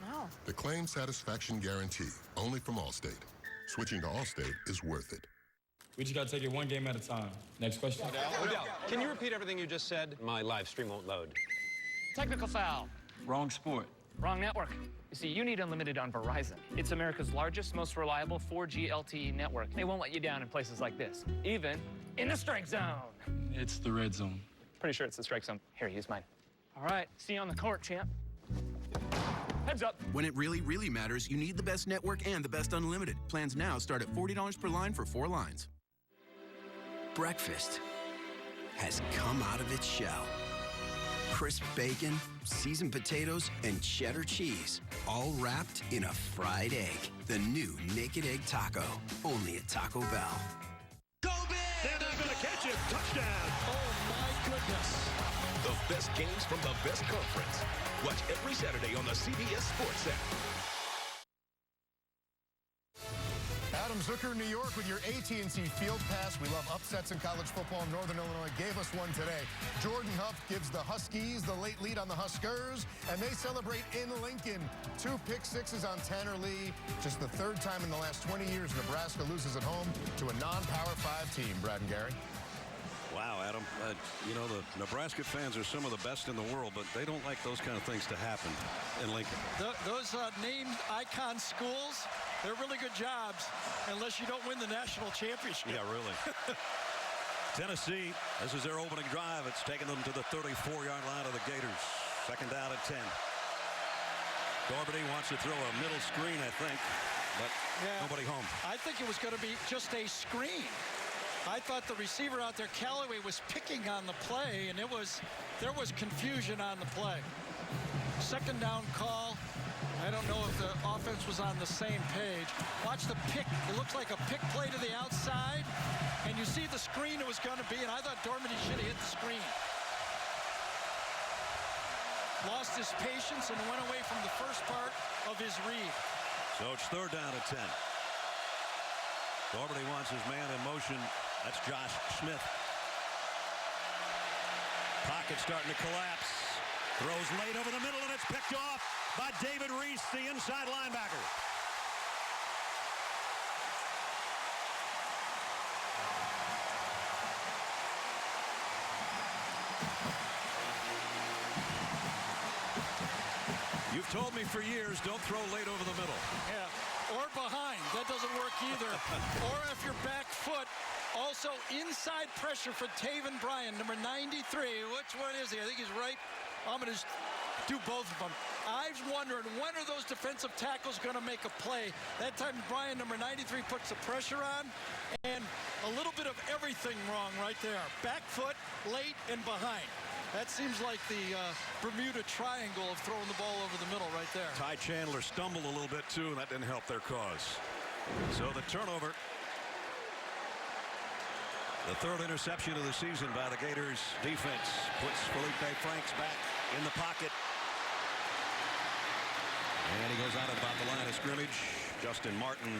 No. The claim satisfaction guarantee, only from Allstate. Switching to Allstate is worth it. We just gotta take it one game at a time. Next question. Odell, can you repeat everything you just said? My live stream won't load. Technical foul. Wrong sport. Wrong network. You see, you need unlimited on Verizon. It's America's largest, most reliable 4G LTE network. They won't let you down in places like this, even in the strike zone. It's the red zone. Pretty sure it's the strike zone. Here, use mine. All right, see you on the court, champ. Heads up. When it really, really matters, you need the best network and the best unlimited. Plans now start at $40 per line for 4 lines. Breakfast has come out of its shell. Crisp bacon, seasoned potatoes, and cheddar cheese, all wrapped in a fried egg. The new Naked Egg Taco, only at Taco Bell. Go big! They're not going to catch him. Touchdown. Oh, my goodness. The best games from the best conference. Watch every Saturday on the CBS Sports app. Adam Zucker, New York, with your AT&T Field Pass. We love upsets in college football. Northern Illinois gave us one today. Jordan Huff gives the Huskies the late lead on the Huskers, and they celebrate in Lincoln. 2 pick-sixes on Tanner Lee. Just the 3rd time in the last 20 years Nebraska loses at home to a non-Power 5 team. Brad and Gary. Wow, Adam. You know, the Nebraska fans are some of the best in the world, but they don't like those kind of things to happen in Lincoln. Those named icon schools, they're really good jobs, unless you don't win the national championship. Yeah, really. Tennessee, this is their opening drive. It's taking them to the 34-yard line of the Gators. 2nd down and 10. Dorbity wants to throw a middle screen, I think, but nobody home. I think it was going to be just a screen. I thought the receiver out there, Callaway, was picking on the play, and there was confusion on the play. 2nd down call. I don't know if the offense was on the same page. Watch the pick. It looks like a pick play to the outside, and you see the screen it was going to be, and I thought Dormady should have hit the screen. Lost his patience and went away from the first part of his read. So it's 3rd down and 10. Dorbity wants his man in motion. That's Josh Smith. Pocket starting to collapse. Throws late over the middle, and it's picked off by David Reese, the inside linebacker. You've told me for years, don't throw late over the middle. Yeah, or behind. That doesn't work either. Or if your back foot. Also inside pressure for Taven Bryan, number 93. Which one is he? I think he's right. I'm going to do both of them. I was wondering, when are those defensive tackles going to make a play? That time, Bryan, number 93, puts the pressure on, and a little bit of everything wrong right there. Back foot, late, and behind. That seems like the Bermuda Triangle of throwing the ball over the middle right there. Ty Chandler stumbled a little bit, too, and that didn't help their cause. So the turnover. The third interception of the season by the Gators defense puts Felipe Franks back in the pocket. And he goes out at about the line of scrimmage. Justin Martin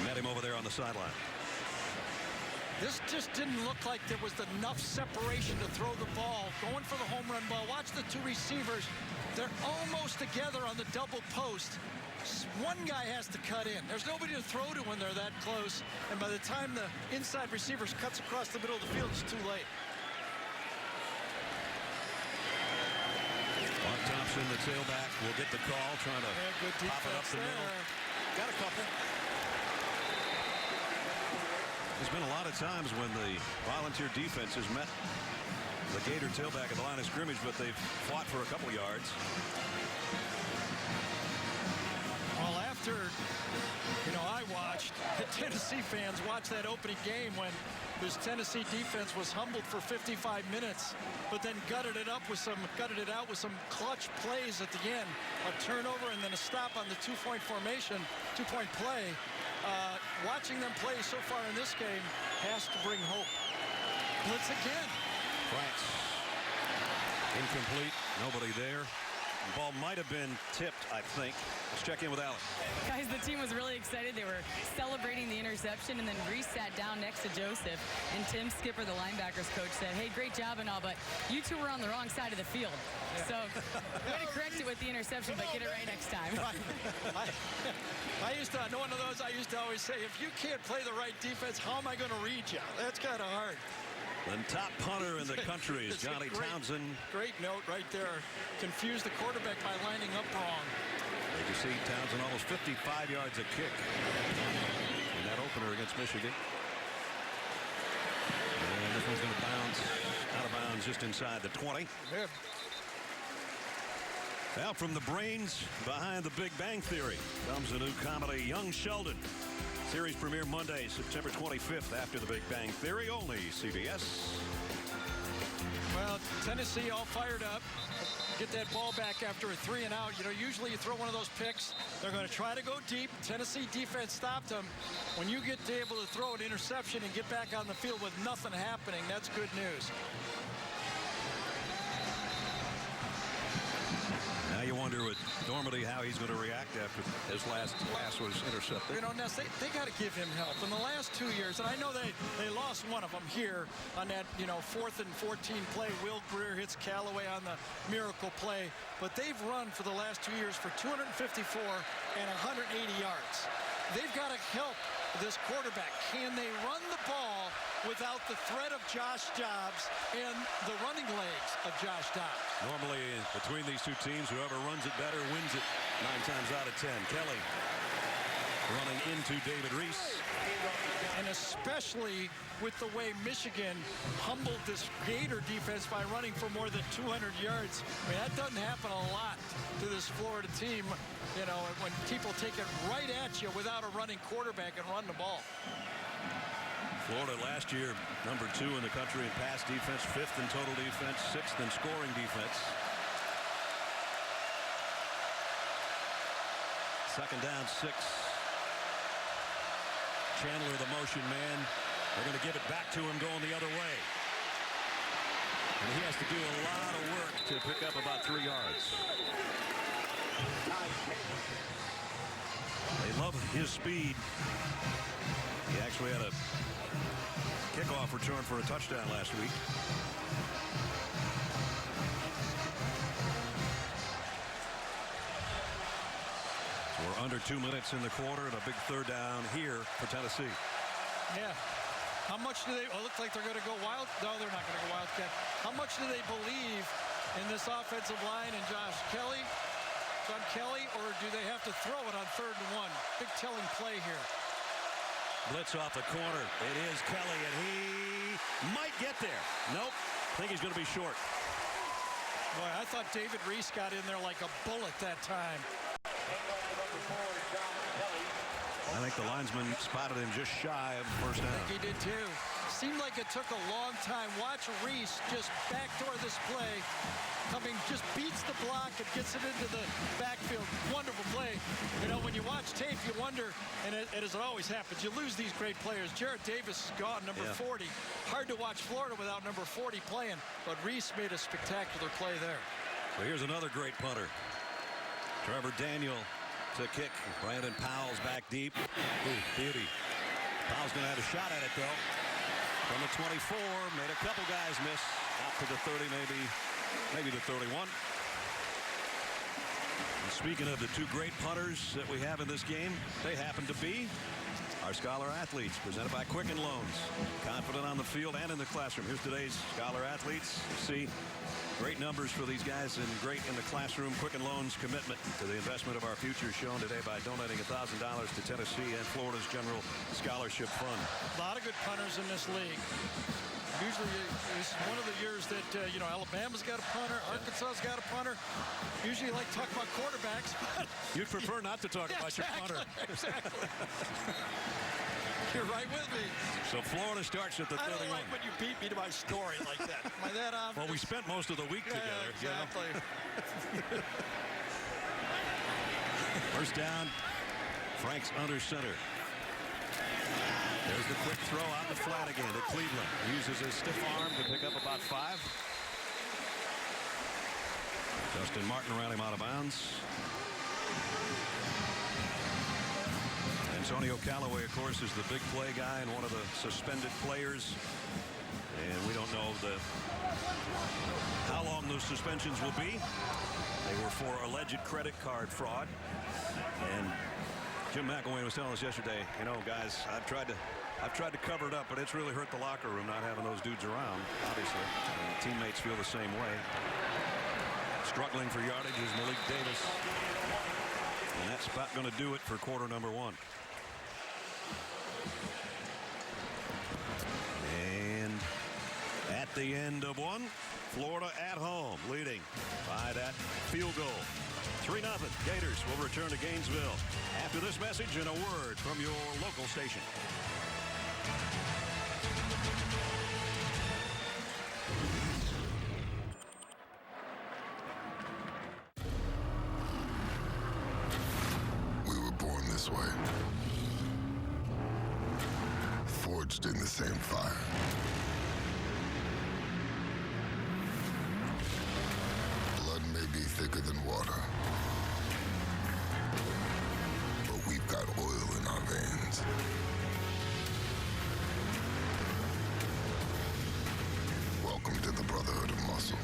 met him over there on the sideline. This just didn't look like there was enough separation to throw the ball. Going for the home run ball. Watch the two receivers. They're almost together on the double post. One guy has to cut in. There's nobody to throw to when they're that close. And by the time the inside receivers cuts across the middle of the field, it's too late. Mark Thompson, the tailback, will get the call, trying to good pop it up the middle. Got a couple. There's been a lot of times when the Volunteer defense has met the Gator tailback at the line of scrimmage, but they've fought for a couple yards. Well, after, I watched, the Tennessee fans watched that opening game when this Tennessee defense was humbled for 55 minutes, but then gutted it out with some clutch plays at the end. A turnover and then a stop on the two-point formation, two-point play. Watching them play so far in this game has to bring hope. Blitz again. Franks. Incomplete. Nobody there. The ball might have been tipped, I think. Let's check in with Allen. Guys, the team was really excited. They were celebrating the interception, and then Reese sat down next to Joseph, and Tim Skipper, the linebackers coach, said, hey, great job and all, but you two were on the wrong side of the field. Yeah. So way to correct it with the interception, but get it right next time. I used to, one of those I used to always say, if you can't play the right defense, how am I going to read you? That's kind of hard. The top punter in the country is Johnny Townsend. Great note right there. Confused the quarterback by lining up wrong. As you see, Townsend almost 55 yards a kick in that opener against Michigan. And this one's going to bounce out of bounds just inside the 20. Yeah. Now from the brains behind The Big Bang Theory comes the new comedy Young Sheldon. Series premiere Monday, September 25th after The Big Bang Theory, only CBS. Well, Tennessee all fired up. Get that ball back after a 3-and-out. Usually you throw one of those picks, they're going to try to go deep. Tennessee defense stopped them. When you get able to throw an interception and get back on the field with nothing happening, that's good news. Now you wonder with Normandy how he's going to react after his last pass was intercepted. Ness, they got to give him help. In the last 2 years, and I know they lost one of them here on that 4th and 14 play. Will Greer hits Callaway on the miracle play. But they've run for the last 2 years for 254 and 180 yards. They've got to help this quarterback. Can they run the ball without the threat of Josh Dobbs and the running legs of Josh Dobbs? Normally, between these two teams, whoever runs it better wins it 9 times out of 10. Kelly running into David Reese. And especially with the way Michigan humbled this Gator defense by running for more than 200 yards. I mean, that doesn't happen a lot to this Florida team, when people take it right at you without a running quarterback and run the ball. Florida last year, number 2 in the country in pass defense, 5th in total defense, 6th in scoring defense. Second down, 6. Chandler, the motion man. They're going to give it back to him going the other way. And he has to do a lot of work to pick up about 3 yards. They love his speed. He actually had a kickoff return for a touchdown last week. We're under 2 minutes in the quarter and a big third down here for Tennessee. Yeah. How much do they, it looks like they're going to go wild. No, they're not going to go Wildcat. How much do they believe in this offensive line and John Kelly, or do they have to throw it on 3rd and 1? Big telling play here. Blitz off the corner. It is Kelly, and he might get there. Nope. I think he's going to be short. Boy, I thought David Reese got in there like a bullet that time. I think the linesman spotted him just shy of the first down. I think he did too. Seemed like it took a long time. Watch Reese just backdoor this play. Just beats the block and gets it into the backfield. Wonderful play. You know, when you watch tape, you wonder, and as it always happens, you lose these great players. Jarrett Davis is gone, number 40. Hard to watch Florida without number 40 playing, but Reese made a spectacular play there. So here's another great punter. Trevor Daniel to kick. Brandon Powell's back deep. Ooh, beauty. Powell's going to have a shot at it, though. From the 24, made a couple guys miss. Out to the 30, maybe the 31. And speaking of the two great punters that we have in this game, they happen to be our Scholar Athletes, presented by Quicken Loans. Confident on the field and in the classroom. Here's today's Scholar Athletes. See great numbers for these guys and great in the classroom. Quicken Loans commitment to the investment of our future shown today by donating $1,000 to Tennessee and Florida's General Scholarship Fund. A lot of good punters in this league. Usually it's one of the years that, you know, Alabama's got a punter, Arkansas's got a punter. Usually you like to talk about quarterbacks, but... You'd prefer not to talk about your punter. Exactly. You're right with me. So Florida starts at the 31. I don't like when you beat me to my story like that. Am I that obvious? Well, we spent most of the week together. Exactly. You know? First down, Frank's under center. There's the quick throw out the flat again to Cleveland. He uses his stiff arm to pick up about 5. Justin Martin ran him out of bounds. Antonio Callaway, of course, is the big play guy and one of the suspended players. And we don't know how long those suspensions will be. They were for alleged credit card fraud. And Jim McElwain was telling us yesterday, you know, guys, I've tried to cover it up, but it's really hurt the locker room not having those dudes around, obviously. And teammates feel the same way. Struggling for yardage is Malik Davis. And that's about going to do it for quarter number 1. And at the end of 1, Florida at home leading by that field goal. 3-0. Gators will return to Gainesville after this message and a word from your local station. We were born this way. Forged in the same fire. Blood may be thicker than water. But we've got oil in our veins. Welcome to the Brotherhood of Muscle.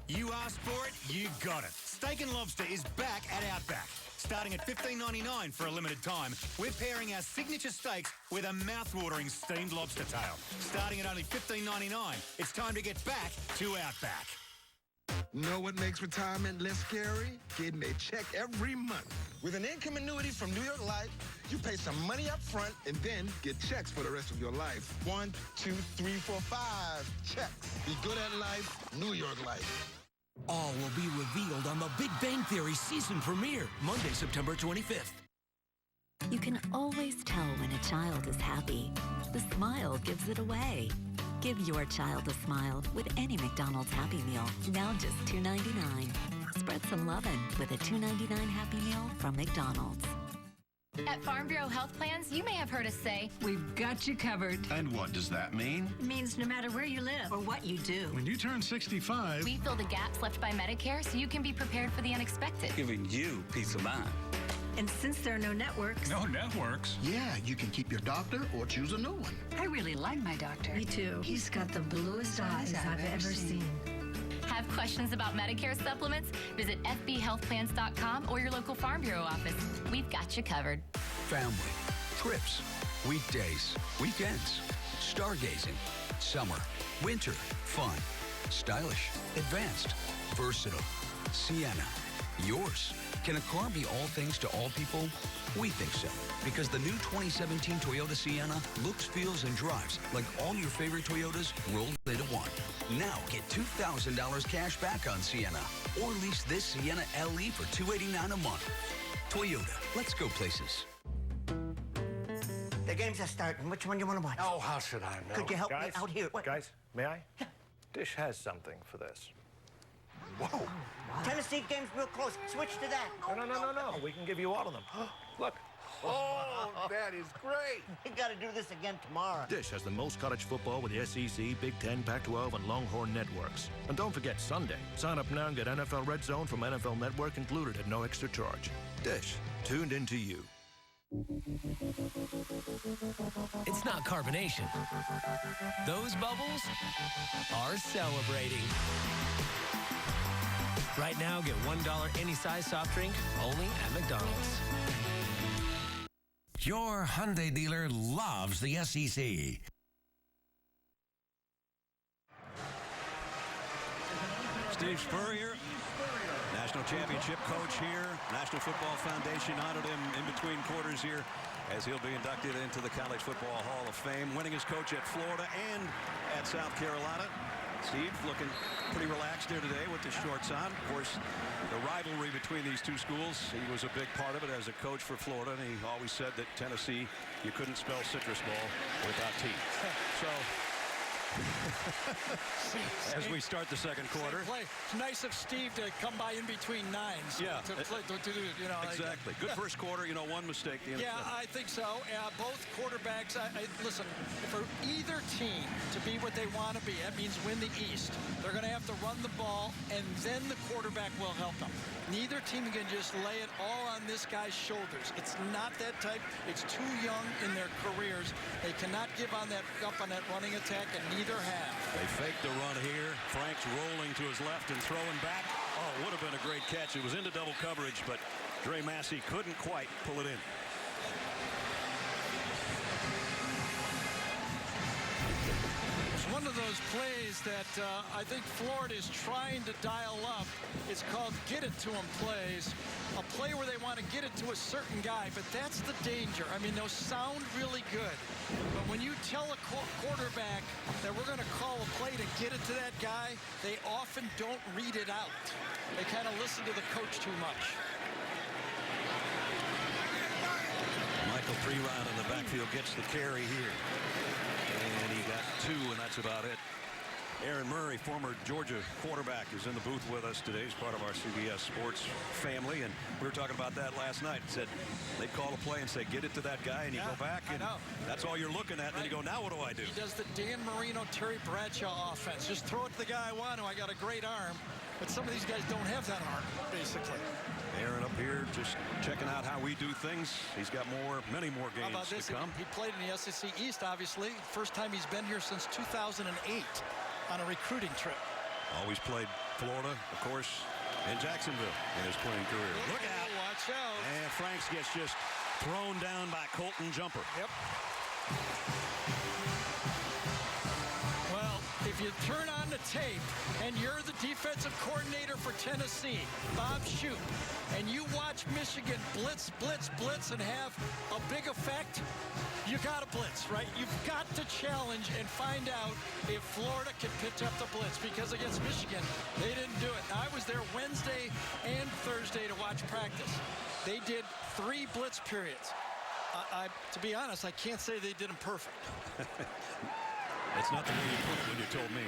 You asked for it, you got it. Steak and Lobster is back at Outback. Starting at $15.99 for a limited time, we're pairing our signature steaks with a mouth-watering steamed lobster tail. Starting at only $15.99, it's time to get back to Outback. Know what makes retirement less scary? Getting a check every month. With an income annuity from New York Life, you pay some money up front and then get checks for the rest of your life. 1, 2, 3, 4, 5 checks. Be good at life, New York Life. All will be revealed on The Big Bang Theory season premiere, Monday, September 25th. You can always tell when a child is happy. The smile gives it away. Give your child a smile with any McDonald's Happy Meal, now just $2.99. Spread some lovin' with a $2.99 Happy Meal from McDonald's. At Farm Bureau Health Plans, you may have heard us say, we've got you covered. And what does that mean? It means no matter where you live or what you do. When you turn 65... We fill the gaps left by Medicare so you can be prepared for the unexpected. Giving you peace of mind. And since there are no networks... No networks? Yeah, you can keep your doctor or choose a new one. I really like my doctor. Me too. He's got the bluest eyes I've ever seen. Have questions about Medicare supplements? Visit fbhealthplans.com or your local Farm Bureau office. We've got you covered. Family, trips, weekdays, weekends, stargazing, summer, winter, fun, stylish, advanced, versatile. Sienna, yours. Can a car be all things to all people? We think so, because the new 2017 Toyota Sienna looks, feels, and drives like all your favorite Toyotas rolled into one. Now get $2,000 cash back on Sienna, or lease this Sienna LE for $289 a month. Toyota, let's go places. The games are starting. Which one do you want to watch? Oh, how should I know? Could you help guys, me out here? What? Guys, may I? Yeah. Dish has something for this. Whoa. Wow. Tennessee game's real close. Switch to that. No. We can give you all of them. Look. Oh, that is great. We got to do this again tomorrow. Dish has the most college football with the SEC, Big Ten, Pac-12, and Longhorn networks. And don't forget Sunday. Sign up now and get NFL Red Zone from NFL Network included at no extra charge. Dish, tuned into you. It's not carbonation. Those bubbles are celebrating. Right now, get $1 any size soft drink only at McDonald's. Your Hyundai dealer loves the SEC. Steve Spurrier, National Championship coach here. National Football Foundation honored him in between quarters here as he'll be inducted into the College Football Hall of Fame, winning as coach at Florida and at South Carolina. Steve looking pretty relaxed here today with the shorts on. Of course, the rivalry between these two schools, he was a big part of it as a coach for Florida, and he always said that Tennessee, you couldn't spell citrus ball without T. So, as we start the second quarter. It's nice of Steve to come by in between nines. Yeah. To play, you know, exactly. Good first quarter, one mistake. Yeah, I think so. Both quarterbacks, listen, for either team to be what they want to be, that means win the East. They're going to have to run the ball, and then the quarterback will help them. Neither team can just lay it all on this guy's shoulders. It's not that type. It's too young in their careers. They cannot give up on that running attack, and neither have. They faked the run here. Frank's rolling to his left and throwing back. Oh, would have been a great catch. It was into double coverage, but Dre Massey couldn't quite pull it in. One of those plays that I think Florida is trying to dial up. It's called get it to him plays. A play where they want to get it to a certain guy, but that's the danger. I mean, those sound really good. But when you tell a quarterback that we're going to call a play to get it to that guy, they often don't read it out. They kind of listen to the coach too much. Michael Prerod in the backfield gets the carry here. And he got 2, and that's about it. Aaron Murray, former Georgia quarterback, is in the booth with us today. He's part of our CBS Sports family, and we were talking about that last night. Said they call a play and say, get it to that guy, and you go back, and that's all you're looking at. And then you go, now what do I do? He does the Dan Marino, Terry Bradshaw offense. Just throw it to the guy I want to. I got a great arm. But some of these guys don't have that arm, basically. Aaron up here just checking out how we do things. He's got many more games how about this? to come. He played in the SEC East, obviously. First time he's been here since 2008 on a recruiting trip. Always played Florida, of course, and Jacksonville in his playing career. Look out. Watch out. And Franks gets just thrown down by Colton Jumper. Yep. Well, if you turn on the tape and you're the defensive coordinator for Tennessee, Bob Shoop, and you watch Michigan blitz, blitz, blitz, and have a big effect, you got to blitz, right? You've got to challenge and find out if Florida can pitch up the blitz, because against Michigan, they didn't do it. Now, I was there Wednesday and Thursday to watch practice. They did 3 blitz periods. To be honest, I can't say they did them perfect. It's not the way you put it when you told me.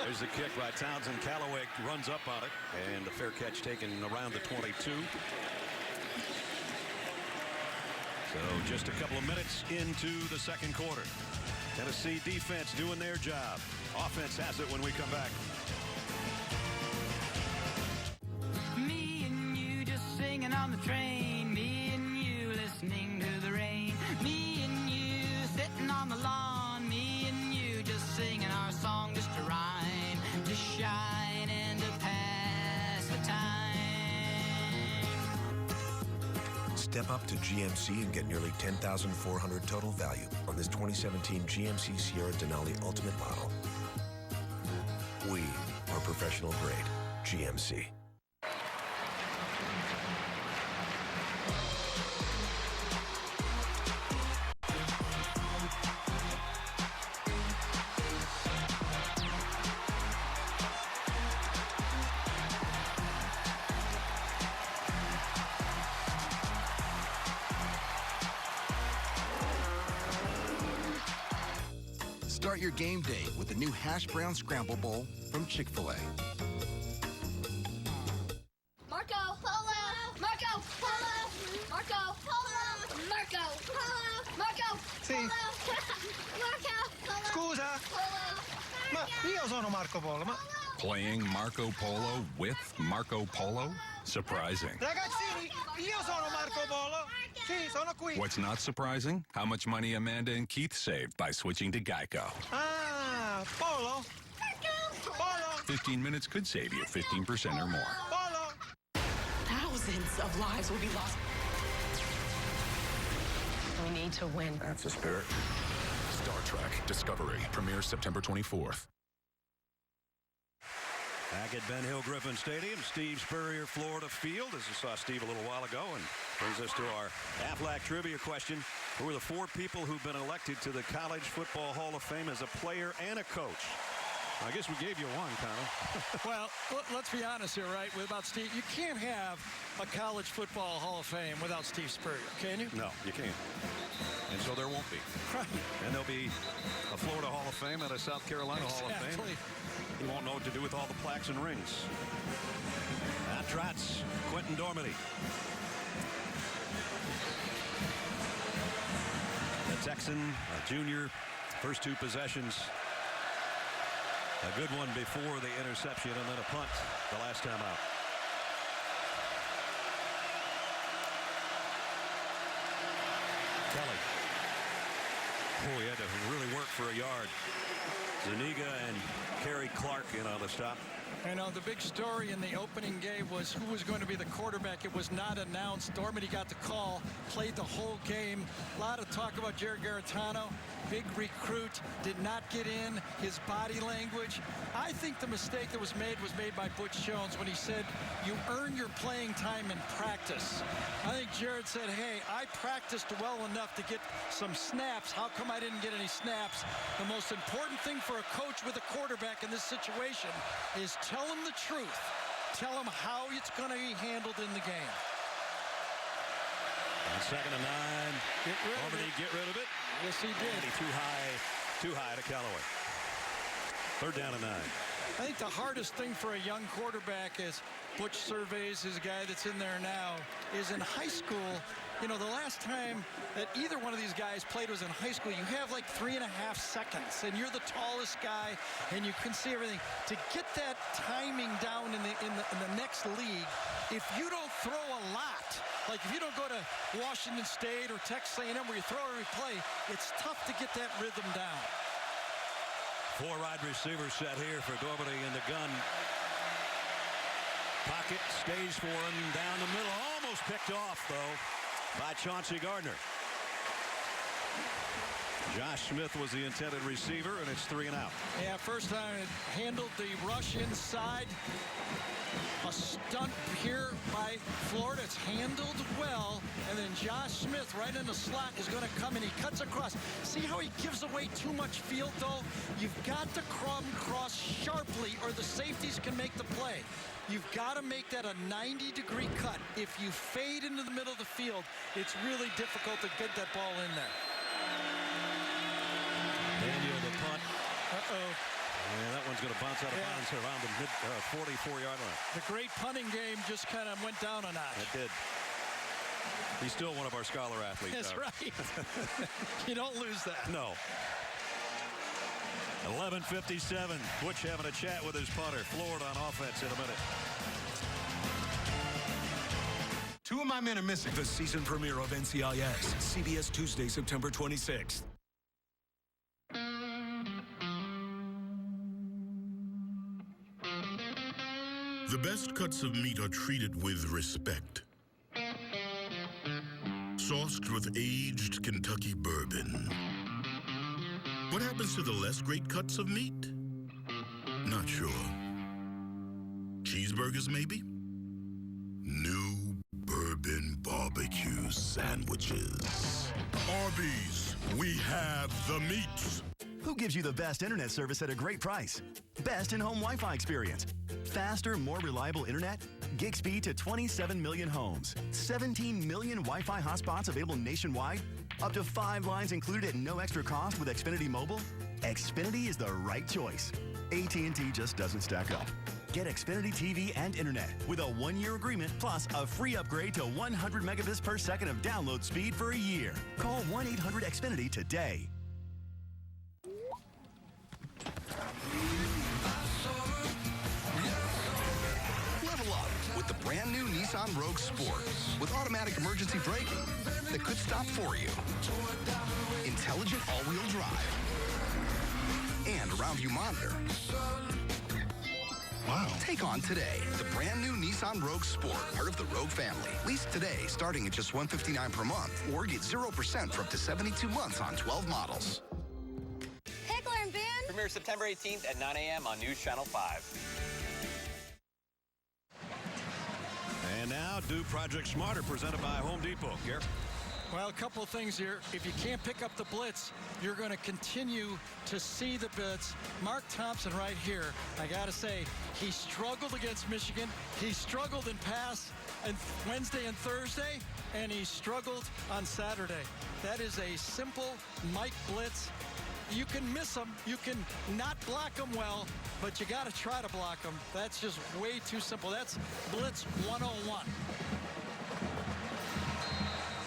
There's the kick by Townsend. Callaway runs up on it, and the fair catch taken around the 22. So just a couple of minutes into the second quarter. Tennessee defense doing their job. Offense has it when we come back. Me and you just singing on the train. Me and you listening to the rain. Me and you sitting on the lawn. Me and you just singing our song just to rhyme, to shine and Step up to GMC and get nearly $10,400 total value on this 2017 GMC Sierra Denali Ultimate model. We are professional grade GMC. Start your game day with the new Hash Brown Scramble Bowl from Chick-fil-A. Marco Polo! Marco Polo! Marco Polo! Marco Polo! Marco Sì. Marco Polo! Scusa. Ma io sono Marco Polo, ma... Playing Marco Polo with Marco Polo? Surprising. Ragazzini, io sono Marco Polo. Sì, sono qui. What's not surprising? How much money Amanda and Keith saved by switching to Geico. Ah, Polo? Polo? 15 minutes could save you 15% or more. Polo? Thousands of lives will be lost. We need to win. That's the spirit. Star Trek Discovery premieres September 24th. Back at Ben Hill Griffin Stadium, Steve Spurrier, Florida Field, as you saw Steve a little while ago, and brings us to our Aflac trivia question. Who are the 4 people who've been elected to the College Football Hall of Fame as a player and a coach? I guess we gave you one, Connor. Well, let's be honest here, right, about Steve. You can't have a College Football Hall of Fame without Steve Spurrier, can you? No, you can't. And so there won't be. Right. And there'll be a Florida Hall of Fame and a South Carolina Hall of Fame. He won't know what to do with all the plaques and rings. That trots Quentin Dormady. The Texan, a junior, first 2 possessions. A good one before the interception and then a punt the last time out. Kelly. Oh, he had to really work for a yard. Zuniga and Kerry Clark in on the stop. You know, the big story in the opening game was who was going to be the quarterback. It was not announced. Dormady got the call, played the whole game. A lot of talk about Jared Garantano. Big recruit, did not get in, his body language. I think the mistake that was made by Butch Jones when he said, you earn your playing time in practice. I think Jared said, hey, I practiced well enough to get some snaps. How come I didn't get any snaps? The most important thing for a coach with a quarterback in this situation is tell him the truth. Tell him how it's going to be handled in the game. On 2nd and 9. Get rid of it. Yes, he did. Too high to Callaway. 3rd down and 9. I think the hardest thing for a young quarterback, as Butch surveys his guy that's in there now, is in high school. You know, the last time that either one of these guys played was in high school. You have like 3.5 seconds, and you're the tallest guy, and you can see everything. To get that timing down in the next league, if you don't throw a lot, like if you don't go to Washington State or Texas A&M where you throw every play, it's tough to get that rhythm down. 4 wide receivers set here for Dormady in the gun. Pocket stays for him down the middle. Almost picked off, though, by Chauncey Gardner. Josh Smith was the intended receiver, and it's 3 and out. Yeah, first time it handled the rush inside. A stunt here by Florida. It's handled well. And then Josh Smith right in the slot is going to come and he cuts across. See how he gives away too much field, though? You've got to come across sharply or the safeties can make the play. You've got to make that a 90-degree cut. If you fade into the middle of the field, it's really difficult to get that ball in there. Daniel, the punt. Uh-oh. Yeah, that one's going to bounce out of bounds around the mid 44-yard line. The great punting game just kind of went down a notch. It did. He's still one of our scholar athletes. That's right. You don't lose that. No. 11:57. Butch having a chat with his punter. Florida on offense in a minute. 2 of my men are missing. The season premiere of NCIS, CBS Tuesday, September 26th. The best cuts of meat are treated with respect. sauced with aged Kentucky bourbon. What happens to the less great cuts of meat? Not sure. Cheeseburgers, maybe? New bourbon barbecue sandwiches. Arby's, we have the meats. Who gives you the best internet service at a great price? Best in-home Wi-Fi experience. Faster, more reliable internet? Gig speed to 27 million homes. 17 million Wi-Fi hotspots available nationwide. Up to 5 lines included at no extra cost with Xfinity Mobile. Xfinity is the right choice. AT&T just doesn't stack up. Get Xfinity TV and internet with a 1-year agreement plus a free upgrade to 100 megabits per second of download speed for a year. Call 1-800-XFINITY today. Level up with the brand new Nissan Rogue Sport with automatic emergency braking that could stop for you. Intelligent all-wheel drive. And a round view monitor. Wow. Take on today the brand new Nissan Rogue Sport, part of the Rogue family. Lease today starting at just $159 per month or get 0% for up to 72 months on 12 models. Heckler and Ben. Premiere September 18th at 9 a.m. on News Channel 5. And now, Do Project Smarter, presented by Home Depot. Gary? Well, a couple of things here. If you can't pick up the blitz, you're going to continue to see the blitz. Mark Thompson right here, I got to say, he struggled against Michigan. He struggled in pass on Wednesday and Thursday, and he struggled on Saturday. That is a simple Mike blitz. You can miss him. You can not block him well, but you got to try to block him. That's just way too simple. That's blitz 101.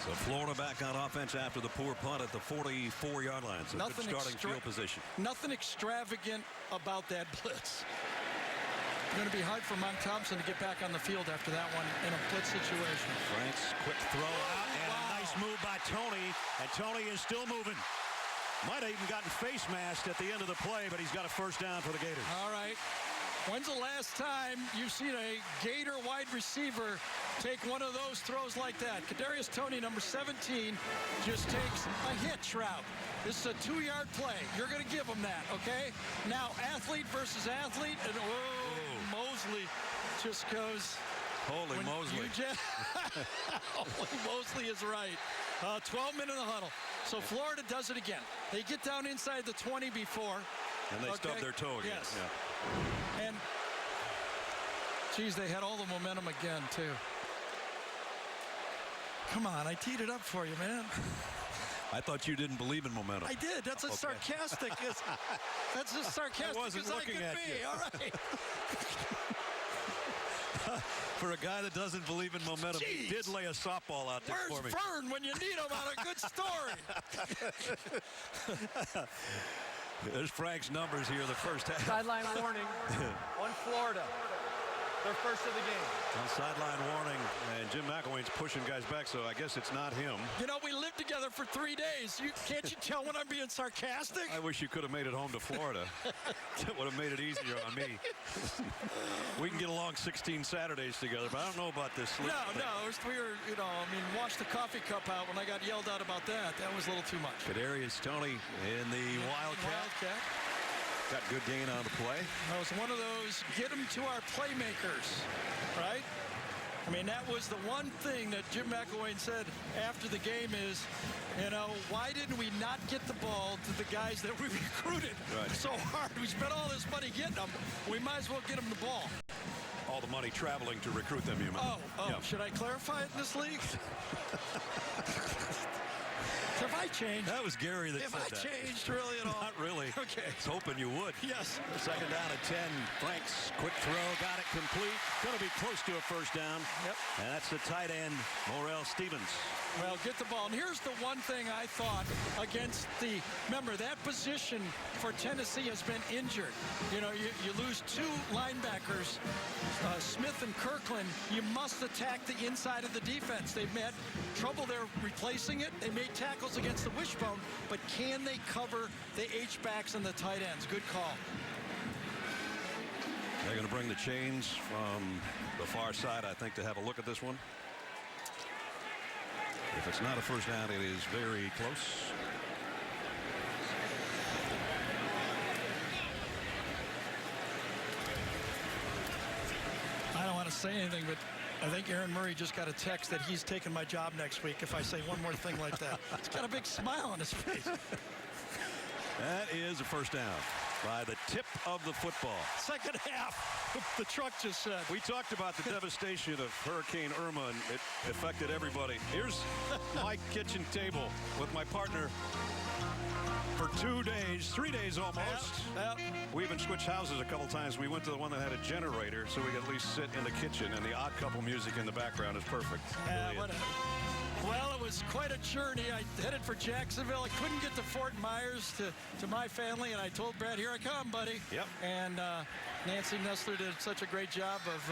So Florida back on offense after the poor punt at the 44-yard line. So good starting field position. Nothing extravagant about that blitz. It's going to be hard for Monk Thompson to get back on the field after that one in a blitz situation. Frank's quick throw out, and a nice move by Tony. And Tony is still moving. Might have even gotten face masked at the end of the play, but he's got a first down for the Gators. All right. When's the last time you've seen a Gator wide receiver take one of those throws like that? Kadarius Toney, number 17, just takes a hitch route. This is a 2-yard play. You're going to give him that, okay? Now, athlete versus athlete, and Mosley just goes. Holy Mosley. Holy Mosley is right. 12 minutes in the huddle. So Florida does it again. They get down inside the 20 before. And they stub their toe again. Yes. Yeah. And, geez, they had all the momentum again, too. Come on, I teed it up for you, man. I thought you didn't believe in momentum. I did. That's as sarcastic as that's as sarcastic as I could be. All right. For a guy that doesn't believe in momentum, he did lay a softball out there for me. Where's Vern when you need him on a good story? There's Frank's numbers here in the first half. Sideline warning on Florida. Their first of the game. On sideline warning, and Jim McElwain's pushing guys back, so I guess it's not him. You know, we lived together for 3 days. Can't you tell when I'm being sarcastic? I wish you could have made it home to Florida. It would have made it easier on me. We can get along 16 Saturdays together, but I don't know about this. No, we were, wash the coffee cup out when I got yelled out about that. That was a little too much. Kadarius Toney in the Wildcat. Got good gain on the play. That was one of those get them to our playmakers, right? I mean, that was the one thing that Jim McElwain said after the game is, why didn't we not get the ball to the guys that we recruited so hard? We spent all this money getting them. We might as well get them the ball. All the money traveling to recruit them, you mean? Yeah. Should I clarify it in this league? Have I changed? That was Gary that said that. Have I changed really at all? Not really. Okay. I was hoping you would. Yes. Second down at 10. Frank's quick throw, got it complete. Going to be close to a first down. Yep. And that's the tight end, Morrell Stevens. Well, get the ball. And here's the one thing I thought against remember, that position for Tennessee has been injured. You lose 2 linebackers, Smith and Kirkland. You must attack the inside of the defense. They've had trouble there replacing it. They made tackles against the wishbone, but can they cover the H-backs and the tight ends? Good call. They're going to bring the chains from the far side, I think, to have a look at this one. If it's not a first down, it is very close. I don't want to say anything, but I think Aaron Murray just got a text that he's taking my job next week if I say one more thing like that. He's got a big smile on his face. That is a first down by the tip of the football. Second half, the truck just said. We talked about the devastation of Hurricane Irma, and it affected everybody. Here's my kitchen table with my partner for 2 days, 3 days almost. Yep. We even switched houses a couple times. We went to the one that had a generator so we could at least sit in the kitchen, and the Odd Couple music in the background is perfect. Well, it was quite a journey. I headed for Jacksonville. I couldn't get to Fort Myers to my family, and I told Brad, here I come, buddy. Yep. And Nancy Nestler did such a great job of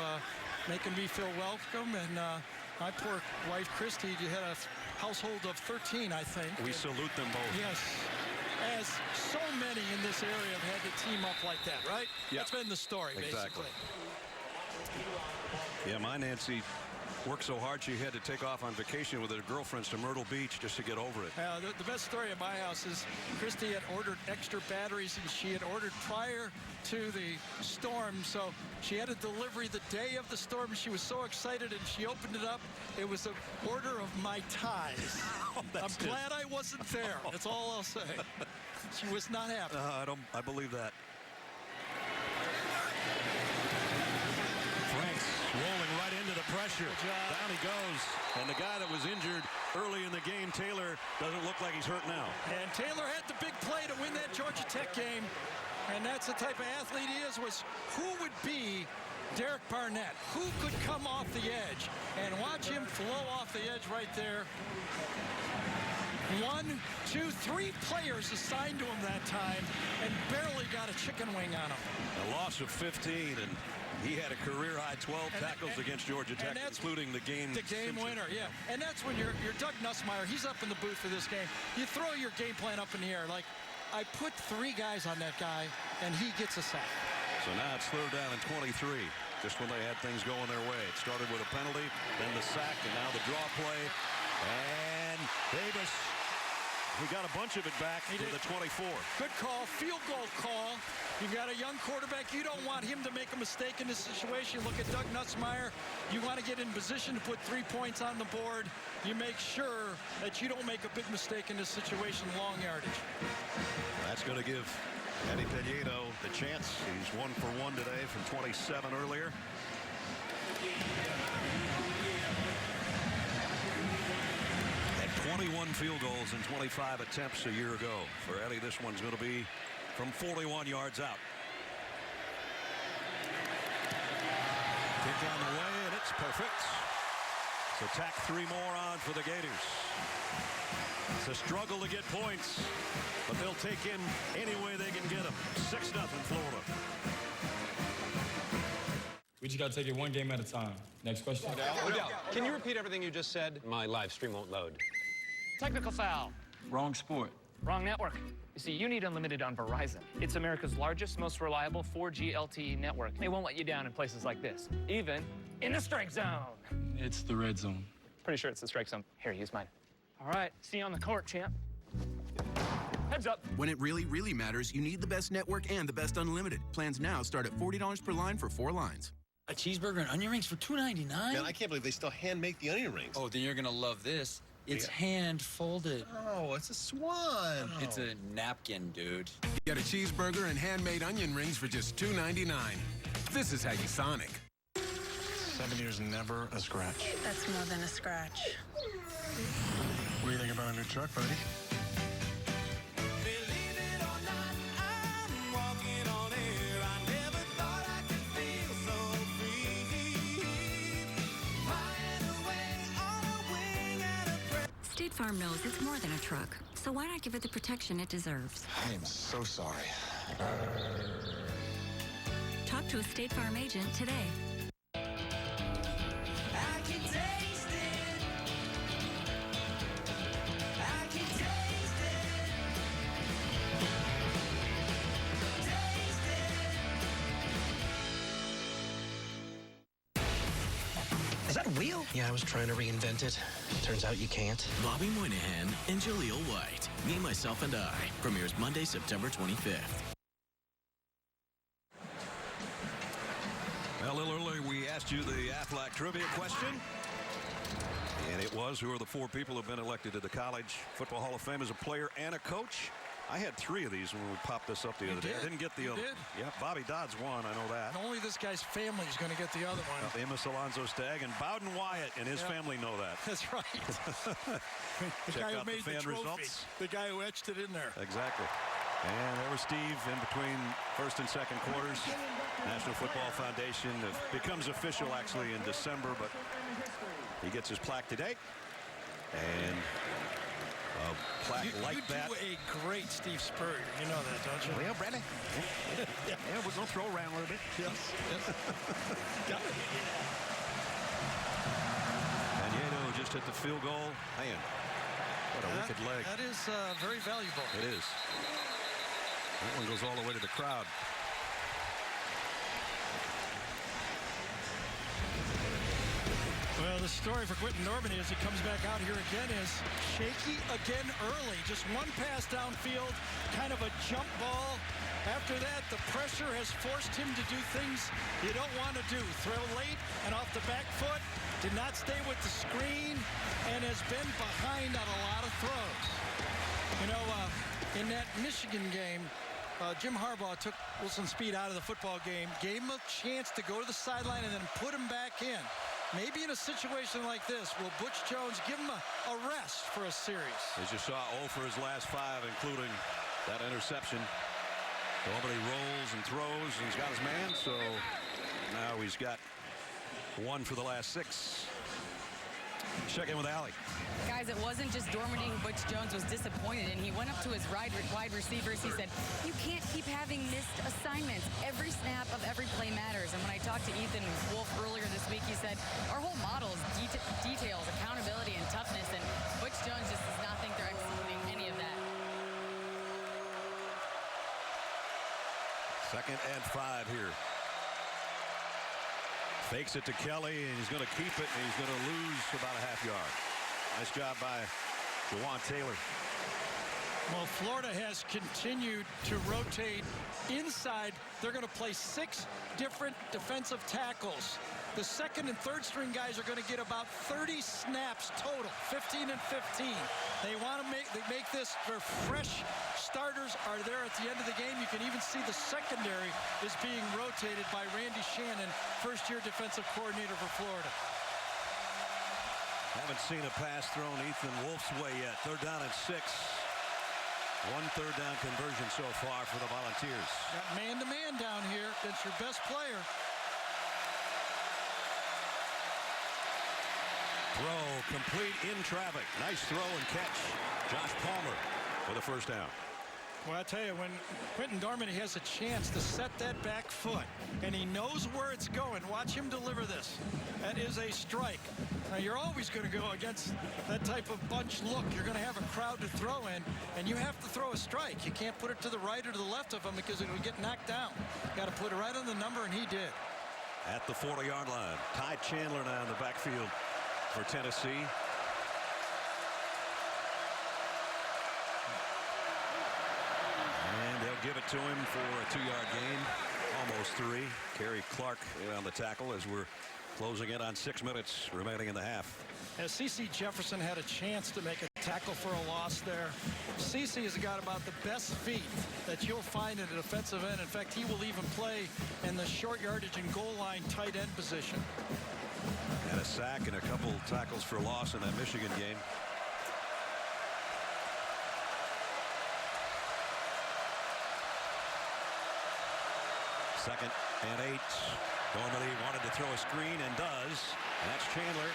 making me feel welcome. And my poor wife, Christy, had a household of 13, I think. We salute them both. Yes. As so many in this area have had to team up like that, right? Yeah. That's been the story, Exactly. basically. Yeah, my Nancy worked so hard she had to take off on vacation with her girlfriends to Myrtle Beach just to get over it. The best story at my house is Christy had ordered extra batteries, and she had ordered prior to the storm, so she had a delivery the day of the storm. She was so excited, and she opened it up. It was an order of my ties. I'm glad I wasn't there. That's all I'll say. She was not happy. I believe that. Franks rolling right into the pressure. Down he goes. And the guy that was injured early in the game, Taylor, doesn't look like he's hurt now. And Taylor had the big play to win that Georgia Tech game. And that's the type of athlete he is, was who would be Derek Barnett? Who could come off the edge? And watch him flow off the edge right there. 1, 2, 3 players assigned to him that time and barely got a chicken wing on him. A loss of 15, and he had a career-high 12 tackles against Georgia Tech, including the game winner, yeah. And that's when you're Doug Nussmeier. He's up in the booth for this game. You throw your game plan up in the air. Like, I put 3 guys on that guy, and he gets a sack. So now it's third down and 23, just when they had things going their way. It started with a penalty, then the sack, and now the draw play. And Davis, he got a bunch of it back to the 24. Good call, field goal call. You've got a young quarterback. You don't want him to make a mistake in this situation. Look at Doug Nussmeier. You want to get in position to put 3 points on the board. You make sure that you don't make a big mistake in this situation, long yardage. That's going to give Eddie Pinedo the chance. He's 1 for 1 today from 27 earlier. Had 21 field goals and 25 attempts a year ago. For Eddie, this one's going to be from 41 yards out. Kick on the way, and it's perfect. So tack 3 more on for the Gators. It's a struggle to get points, but they'll take in any way they can get them. 6-0 Florida. We just got to take it one game at a time. Next question. Odell, can you repeat everything you just said? My live stream won't load. Technical foul. Wrong sport. Wrong network. You see, you need unlimited on Verizon. It's America's largest, most reliable 4G LTE network. They won't let you down in places like this, even in the strike zone. It's the red zone. Pretty sure it's the strike zone. Here, use mine. All right, see you on the court, champ. Heads up. When it really, really matters, you need the best network and the best unlimited. Plans now start at $40 per line for 4 lines. A cheeseburger and onion rings for $2.99? Man, I can't believe they still hand make the onion rings. Oh, then you're gonna love this. It's hand folded. Oh, it's a swan. Oh. It's a napkin, dude. Get a cheeseburger and handmade onion rings for just $2.99. This is how you Sonic. 7 years, never a scratch. That's more than a scratch. What do you think about a new truck, buddy? State Farm knows it's more than a truck, so why not give it the protection it deserves? I am so sorry. Talk to a State Farm agent today. that a wheel? Yeah, I was trying to reinvent it. Turns out you can't. Bobby Moynihan and Jaleel White. Me, Myself, and I. Premieres Monday, September 25th. Well, a little earlier, we asked you the Aflac trivia question. And it was, who are the 4 people who have been elected to the College Football Hall of Fame as a player and a coach? I had 3 of these when we popped this up the other day. I didn't get the other. Yeah, Bobby Dodd's one. I know that. And only this guy's family is going to get the other one. Amos Alonzo Stagg and Bowden Wyatt and his family know that. That's right. The Check guy who out made the fan trophy. results. The guy who etched it in there. Exactly. And there was Steve in between first and second quarters. National Football Foundation becomes official actually in December, but he gets his plaque today. And a plaque like that. You do a great Steve Spurrier. You know that, don't you? Well, Brandon. Yeah, we're going to throw around a little bit. Yes. Got it. And Yedo just hit the field goal. Man, what a wicked leg. That is very valuable. It is. That one goes all the way to the crowd. Well, the story for Quinton Normandy as he comes back out here again is shaky again early. Just one pass downfield, kind of a jump ball. After that, the pressure has forced him to do things you don't want to do. Throw late and off the back foot. Did not stay with the screen and has been behind on a lot of throws. You know, in that Michigan game, Jim Harbaugh took Wilson Speed out of the football game, gave him a chance to go to the sideline and then put him back in. Maybe in a situation like this, will Butch Jones give him a rest for a series? As you saw, 0 for his last 5, including that interception. Nobody rolls and throws, and he's got his man, so now he's got 1 for the last 6. Check in with Allie. Guys, it wasn't just Dormady who Butch Jones was disappointed in. He went up to his wide receivers. He said, you can't keep having missed assignments. Every snap of every play matters. And when I talked to Ethan Wolf earlier this week, he said, our whole model is details, accountability, and toughness. And Butch Jones just does not think they're executing any of that. 2nd and 5 here. Fakes it to Kelly, and he's going to keep it, and he's going to lose about a half yard. Nice job by Jawan Taylor. Well, Florida has continued to rotate inside. They're going to play 6 different defensive tackles. The 2nd and 3rd string guys are going to get about 30 snaps total, 15 and 15. They want to make this their fresh starters are there at the end of the game. You can even see the secondary is being rotated by Randy Shannon, first-year defensive coordinator for Florida. Haven't seen a pass thrown Ethan Wolf's way yet. 3rd down and 6. 1 3rd down conversion so far for the Volunteers. Got man-to-man down here. That's your best player. Throw complete in traffic. Nice throw and catch. Josh Palmer for the 1st down. Well, I tell you, when Quinton Dormady has a chance to set that back foot, and he knows where it's going, watch him deliver this. That is a strike. Now, you're always going to go against that type of bunch look. You're going to have a crowd to throw in, and you have to throw a strike. You can't put it to the right or to the left of him because it will get knocked down. You got to put it right on the number, and he did. At the 40-yard line, Ty Chandler now in the backfield for Tennessee. Give it to him for a 2-yard gain, almost 3. Kerry Clark on the tackle as we're closing in on 6 minutes remaining in the half. As C.C. Jefferson had a chance to make a tackle for a loss there. C.C. has got about the best feet that you'll find at a defensive end. In fact, he will even play in the short yardage and goal line tight end position. Had a sack and a couple tackles for loss in that Michigan game. Second and 8. Dormady wanted to throw a screen and does. And that's Chandler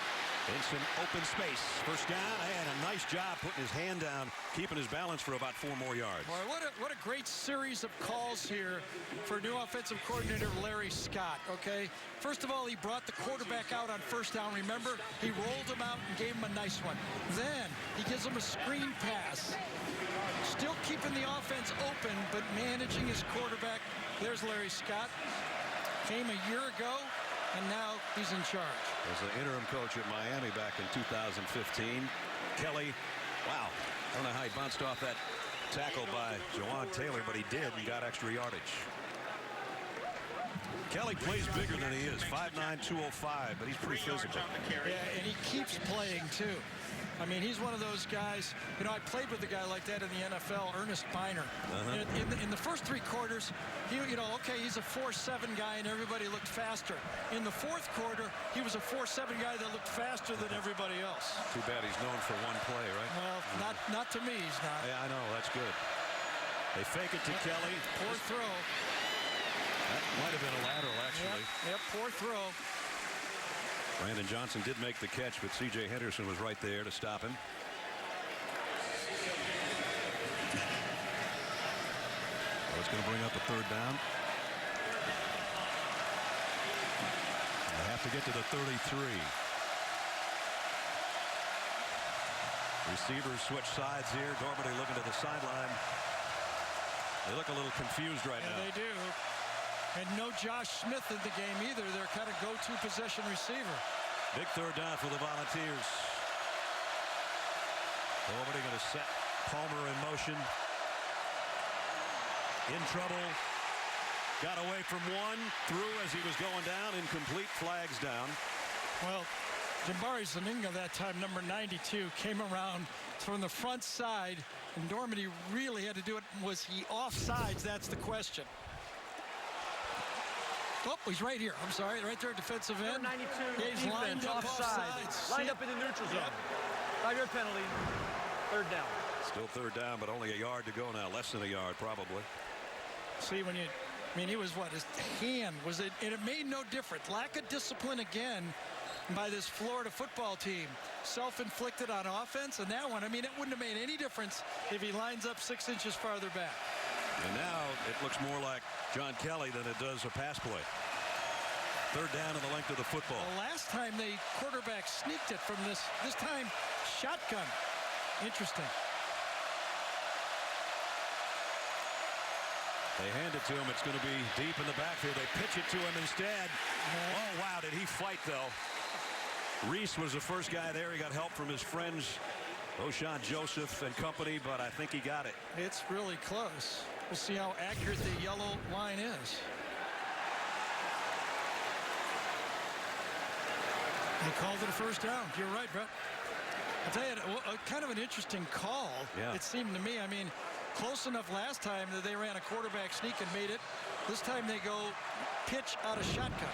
in some open space. 1st down, and a nice job putting his hand down, keeping his balance for about 4 more yards. Boy, what a great series of calls here for new offensive coordinator Larry Scott, okay? First of all, he brought the quarterback out on 1st down. Remember, he rolled him out and gave him a nice one. Then he gives him a screen pass. Still keeping the offense open, but managing his quarterback. There's Larry Scott. Came a year ago and now he's in charge. As the interim coach at Miami back in 2015. Kelly, wow, I don't know how he bounced off that tackle by Jawan Taylor, but he did and got extra yardage. Kelly plays bigger than he is, 5'9", 205, but he's pretty physical. Yeah, and he keeps playing, too. I mean, he's one of those guys. You know, I played with a guy like that in the NFL, Ernest Biner. In the first 3 quarters, okay, he's a 4'7" guy, and everybody looked faster. In the fourth quarter, he was a 4'7" guy that looked faster than everybody else. Too bad he's known for one play, right? Well, not to me, he's not. Yeah, I know. That's good. They fake it to Kelly. Poor throw. That might have been a lateral, actually. Yep, poor throw. Brandon Johnson did make the catch, but C.J. Henderson was right there to stop him. Well, it's going to bring up a 3rd down. They have to get to the 33. Receivers switch sides here. Dormady looking to the sideline. They look a little confused right now. They do. And no Josh Smith in the game either. They're kind of go-to possession receiver. Big 3rd down for the Volunteers. Dormady going to set Palmer in motion. In trouble. Got away from one. Threw as he was going down. Incomplete. Flags down. Well, Jambari Zaninga that time, number 92, came around from the front side, and Dormady really had to do it. Was he offsides? That's the question. Oh, he's right here. I'm sorry, right there, defensive end. 92. Yeah, he's lined up offsides. Lined up in the neutral zone. 5-yard penalty. 3rd down. Still 3rd down, but only a yard to go now. Less than a yard, probably. See, when you, I mean, he was what? His hand was it, and it made no difference. Lack of discipline again by this Florida football team. Self-inflicted on offense, and that one, I mean, it wouldn't have made any difference if he lines up 6 inches farther back. And now it looks more like John Kelly than it does a pass play. 3rd down and the length of the football. Well, last time the quarterback sneaked it from this time shotgun. Interesting. They hand it to him. It's going to be deep in the backfield. They pitch it to him instead. Oh, wow, did he fight, though. Reese was the first guy there. He got help from his friends, O'Shawn Joseph and company, but I think he got it. It's really close. We'll see how accurate the yellow line is. They called it a 1st down. You're right, Brett. I'll tell you, kind of an interesting call, it seemed to me. I mean, close enough last time that they ran a quarterback sneak and made it. This time they go pitch out of shotgun.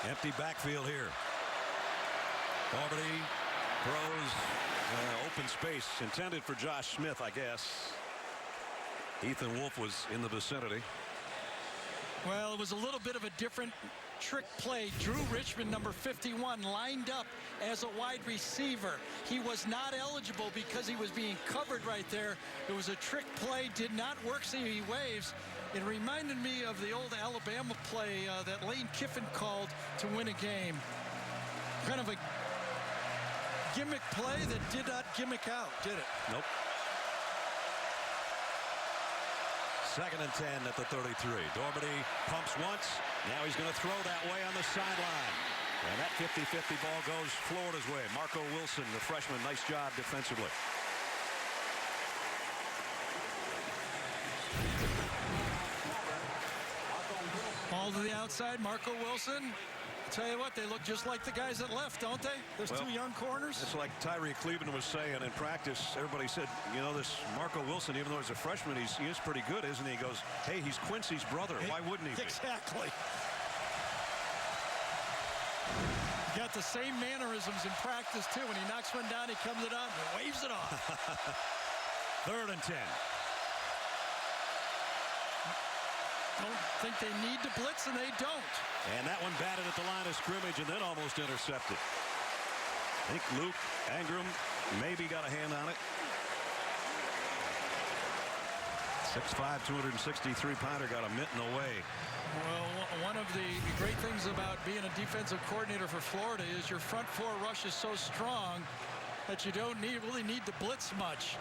Empty backfield here. Dormady throws open space intended for Josh Smith, I guess. Ethan Wolf was in the vicinity. Well, it was a little bit of a different trick play. Drew Richmond, number 51, lined up as a wide receiver. He was not eligible because he was being covered right there. It was a trick play, did not work. See, he waves. It reminded me of the old Alabama play that Lane Kiffin called to win a game. Kind of a gimmick play that did not gimmick out, did it? Nope. 2nd and 10 at the 33. Dormady pumps once. Now he's going to throw that way on the sideline. And that 50-50 ball goes Florida's way. Marco Wilson, the freshman, nice job defensively. Ball to the outside, Marco Wilson. Tell you what, they look just like the guys that left, don't they? There's 2 young corners. It's like Tyree Cleveland was saying in practice. Everybody said, you know, this Marco Wilson, even though he's a freshman, he is pretty good, isn't he? He goes, hey, he's Quincy's brother. Why wouldn't he be? Exactly. Got the same mannerisms in practice, too. When he knocks one down, he comes it up and waves it off. 3rd and 10. Don't think they need to blitz, and they don't. And that one batted at the line of scrimmage and then almost intercepted. I think Luke Ingram maybe got a hand on it. 6'5", 263-pounder got a mitten away. Well, one of the great things about being a defensive coordinator for Florida is your front 4 rush is so strong that you don't really need to blitz much.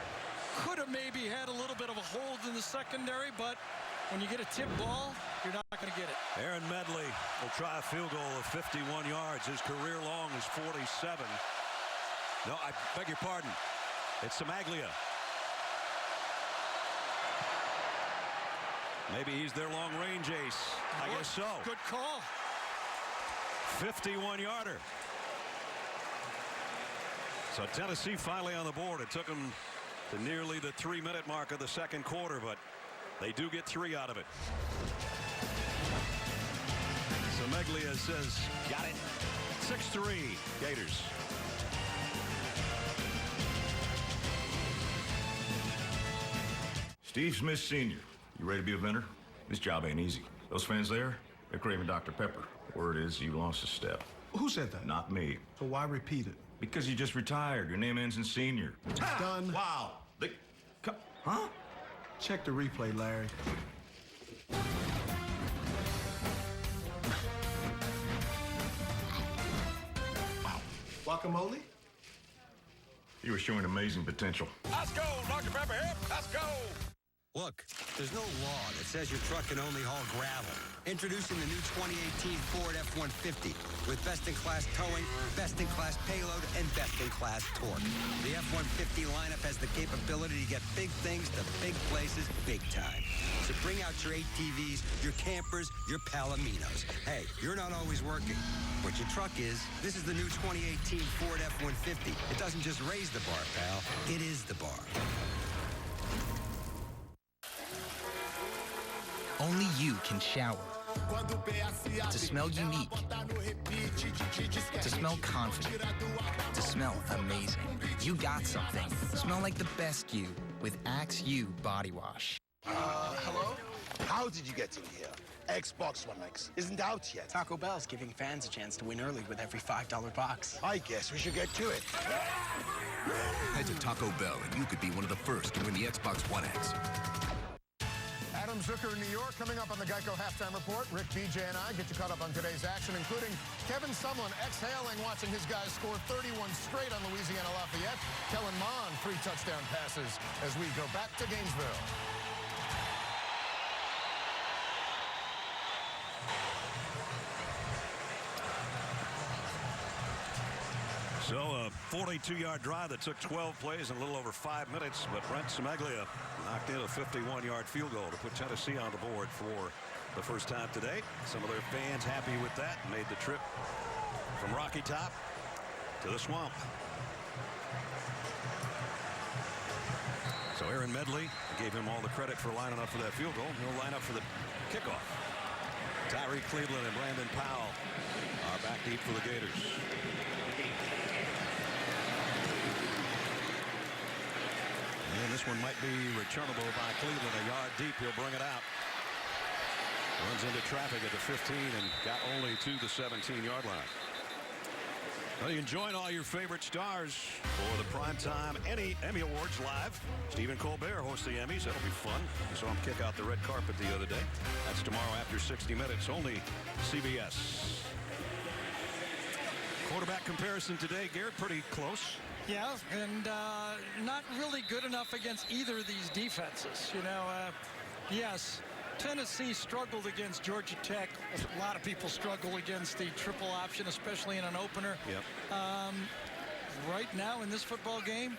Could have maybe had a little bit of a hold in the secondary, but when you get a tip ball, you're not not going to get it. Aaron Medley will try a field goal of 51 yards. His career long is 47. No, I beg your pardon. It's Samaglia. Maybe he's their long-range ace. I guess so. Good call. 51-yarder. So Tennessee finally on the board. It took them to nearly the 3-minute mark of the second quarter, but they do get 3 out of it. Samaglia says, got it. 6-3, Gators. Steve Smith Sr., you ready to be a vendor? This job ain't easy. Those fans there, they're craving Dr. Pepper. Word is you lost a step. Who said that? Not me. So why repeat it? Because you just retired. Your name ends in Senior. Done. Wow. Huh? Check the replay, Larry. Wow. Guacamole? You were showing amazing potential. Let's go, Dr. Pepper. Let's go. Look, there's no law that says your truck can only haul gravel. Introducing the new 2018 Ford F-150 with best-in-class towing, best-in-class payload, and best-in-class torque. The F-150 lineup has the capability to get big things to big places big time. So bring out your ATVs, your campers, your Palominos. Hey, you're not always working. What your truck is, this is the new 2018 Ford F-150. It doesn't just raise the bar, pal. It is the bar. Only you can shower. To smell unique. To smell confident. To smell amazing. You got something. Smell like the best you with Axe U Body Wash. Hello? How did you get in here? Xbox One X isn't out yet. Taco Bell's giving fans a chance to win early with every $5 box. I guess we should get to it. Head to Taco Bell and you could be one of the first to win the Xbox One X. Adam Zucker in New York coming up on the Geico Halftime Report. Rick, BJ, and I get you caught up on today's action, including Kevin Sumlin exhaling watching his guys score 31 straight on Louisiana Lafayette. Kellen Mond, 3 touchdown passes as we go back to Gainesville. So a 42-yard drive that took 12 plays in a little over 5 minutes, but Brent Samaglia knocked in a 51-yard field goal to put Tennessee on the board for the first time today. Some of their fans happy with that, made the trip from Rocky Top to the Swamp. So Aaron Medley, gave him all the credit for lining up for that field goal. He'll line up for the kickoff. Tyree Cleveland and Brandon Powell are back deep for the Gators. And this one might be returnable by Cleveland. A yard deep, he'll bring it out. Runs into traffic at the 15 and got only to the 17-yard line. Well, you can join all your favorite stars for the primetime Emmy Awards live. Stephen Colbert hosts the Emmys. That'll be fun. I saw him kick out the red carpet the other day. That's tomorrow after 60 minutes, only CBS. Quarterback comparison today, Garrett, pretty close. Yeah, and not really good enough against either of these defenses. You know, yes, Tennessee struggled against Georgia Tech. A lot of people struggle against the triple option, especially in an opener. Yep. Right now in this football game,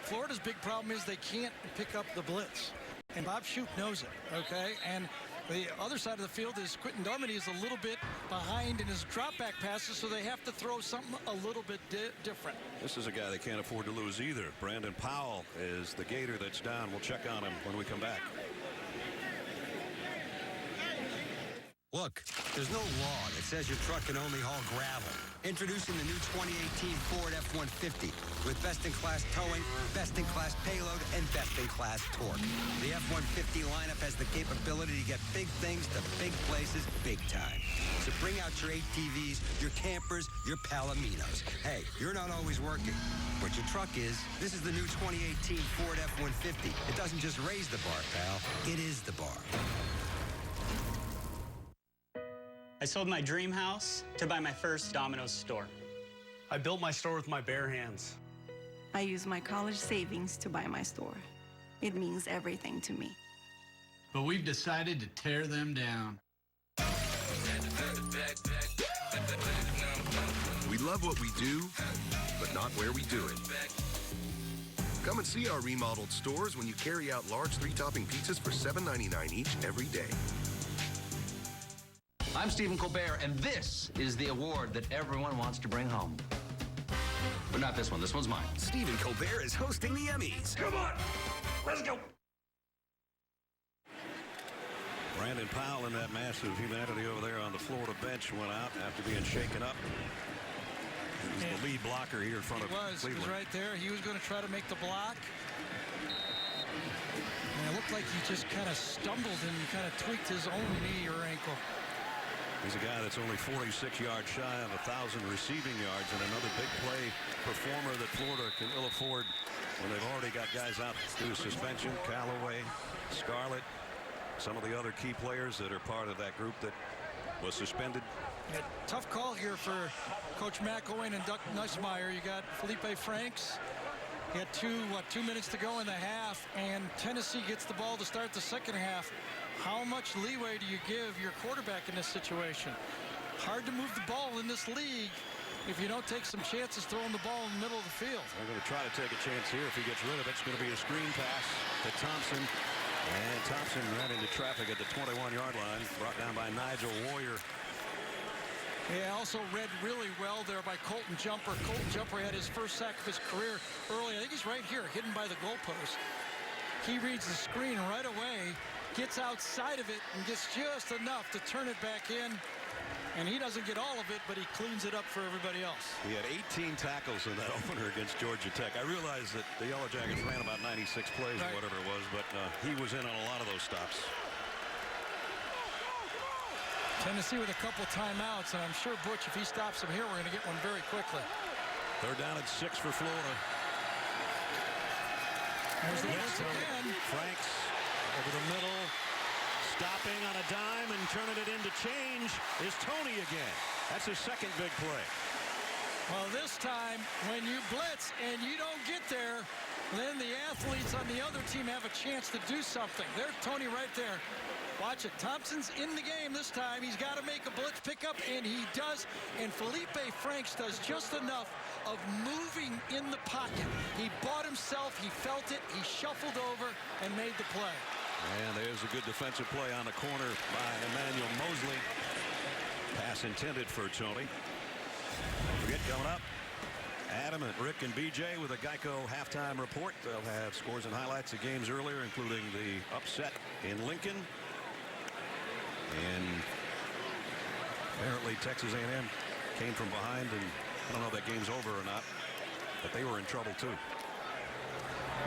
Florida's big problem is they can't pick up the blitz. And Bob Shoop knows it, okay? And the other side of the field is Quentin Dunmody is a little bit behind in his drop-back passes, so they have to throw something a little bit different. This is a guy they can't afford to lose either. Brandon Powell is the Gator that's down. We'll check on him when we come back. Look, there's no law that says your truck can only haul gravel. Introducing the new 2018 Ford F-150 with best-in-class towing, best-in-class payload, and best-in-class torque. The F-150 lineup has the capability to get big things to big places big time. So bring out your ATVs, your campers, your Palominos. Hey, you're not always working. What your truck is, this is the new 2018 Ford F-150. It doesn't just raise the bar, pal. It is the bar. I sold my dream house to buy my first Domino's store. I built my store with my bare hands. I used my college savings to buy my store. It means everything to me. But we've decided to tear them down. We love what we do, but not where we do it. Come and see our remodeled stores when you carry out large 3-topping pizzas for $7.99 each every day. I'm Stephen Colbert, and this is the award that everyone wants to bring home. But not this one. This one's mine. Stephen Colbert is hosting the Emmys. Come on, let's go. Brandon Powell in that massive humanity over there on the Florida bench went out after being shaken up. He's the lead blocker here in front of Cleveland. He was right there. He was going to try to make the block. And it looked like he just kind of stumbled and kind of tweaked his own knee or ankle. He's a guy that's only 46 yards shy of 1,000 receiving yards, and another big play performer that Florida can ill afford when they've already got guys out due to suspension. Callaway, Scarlett, some of the other key players that are part of that group that was suspended. Yeah, tough call here for Coach McElwain and Duck Nussmeier. You got Felipe Franks. He had 2 minutes to go in the half, and Tennessee gets the ball to start the second half. How much leeway do you give your quarterback in this situation? Hard to move the ball in this league if you don't take some chances throwing the ball in the middle of the field. They're going to try to take a chance here. If he gets rid of it, it's going to be a screen pass to Thompson. And Thompson ran into traffic at the 21-yard line, brought down by Nigel Warrior. Yeah, also read really well there by Colton Jumper. Colton Jumper had his first sack of his career early. I think he's right here, hidden by the goalpost. He reads the screen right away, gets outside of it, and gets just enough to turn it back in. And he doesn't get all of it, but he cleans it up for everybody else. He had 18 tackles in that opener against Georgia Tech. I realize that the Yellow Jackets ran about 96 plays or whatever it was, but he was in on a lot of those stops. Tennessee with a couple timeouts, and I'm sure Butch, if he stops him here, we're going to get one very quickly. They're down at 6 for Florida. There's the blitz again. Franks over the middle, stopping on a dime and turning it into change is Tony again. That's his second big play. Well, this time, when you blitz and you don't get there, then the athletes on the other team have a chance to do something. There's Tony right there. Watch it. Thompson's in the game this time. He's got to make a blitz pickup, and he does. And Felipe Franks does just enough of moving in the pocket. He bought himself. He felt it. He shuffled over and made the play. And there's a good defensive play on the corner by Emmanuel Mosley. Pass intended for Tony. Don't forget, coming up, Adam and Rick and BJ with a Geico halftime report. They'll have scores and highlights of games earlier, including the upset in Lincoln. And apparently Texas A&M came from behind, and I don't know if that game's over or not, but they were in trouble too.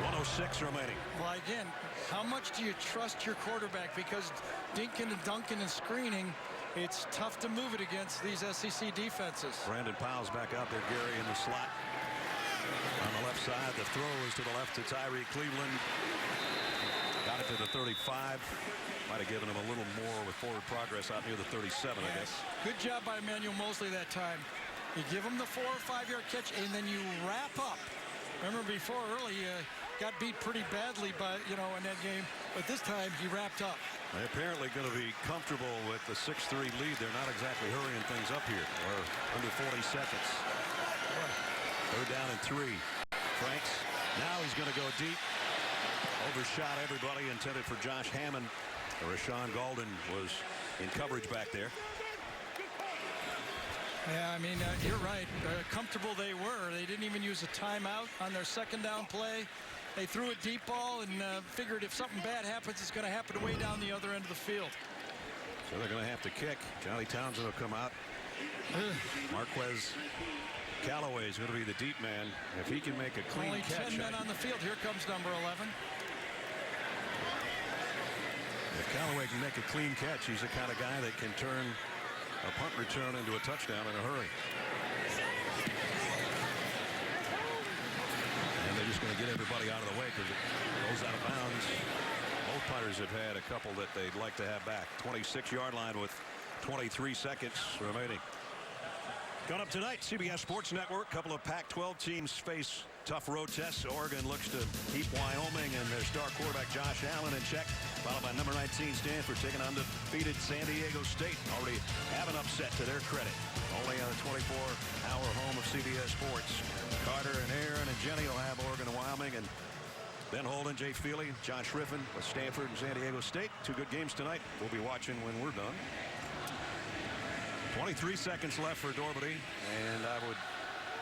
1:06 remaining. Well, again, how much do you trust your quarterback? Because dinking and dunking and screening, it's tough to move it against these SEC defenses. Brandon Powell's back out there, Gary, in the slot. On the left side, the throw is to the left to Tyree Cleveland. Got it to the 35. Might have given him a little more with forward progress out near the 37, I guess. Good job by Emmanuel Mosley that time. You give him the 4 or 5 yard catch, and then you wrap up. Remember before early, got beat pretty badly by, in that game, but this time he wrapped up. They're apparently going to be comfortable with the 6-3 lead. They're not exactly hurrying things up here. We're under 40 seconds. Third down and 3. Franks, now he's going to go deep. Overshot everybody, intended for Josh Hammond. Rashawn Golden was in coverage back there. Yeah, I mean, you're right. Comfortable they were. They didn't even use a timeout on their second down play. They threw a deep ball and figured if something bad happens, it's going to happen way down the other end of the field. So they're going to have to kick. Johnny Townsend will come out. Marquez Callaway is going to be the deep man. If he can make a clean Only catch. 10 men on the field. Here comes number 11. If Callaway can make a clean catch, he's the kind of guy that can turn a punt return into a touchdown in a hurry. And they're just going to get everybody out of the way because it goes out of bounds. Both punters have had a couple that they'd like to have back. 26-yard line with 23 seconds remaining. Coming up tonight, CBS Sports Network. A couple of Pac-12 teams face tough road tests. Oregon looks to keep Wyoming and their star quarterback Josh Allen in check, followed by number 19 Stanford taking on undefeated San Diego State. Already have an upset to their credit. Only on the 24-hour home of CBS Sports. Carter and Aaron and Jenny will have Oregon and Wyoming, and Ben Holden, Jay Feely, John Schriffen with Stanford and San Diego State. Two good games tonight. We'll be watching when we're done. 23 seconds left for Dorbity, and I would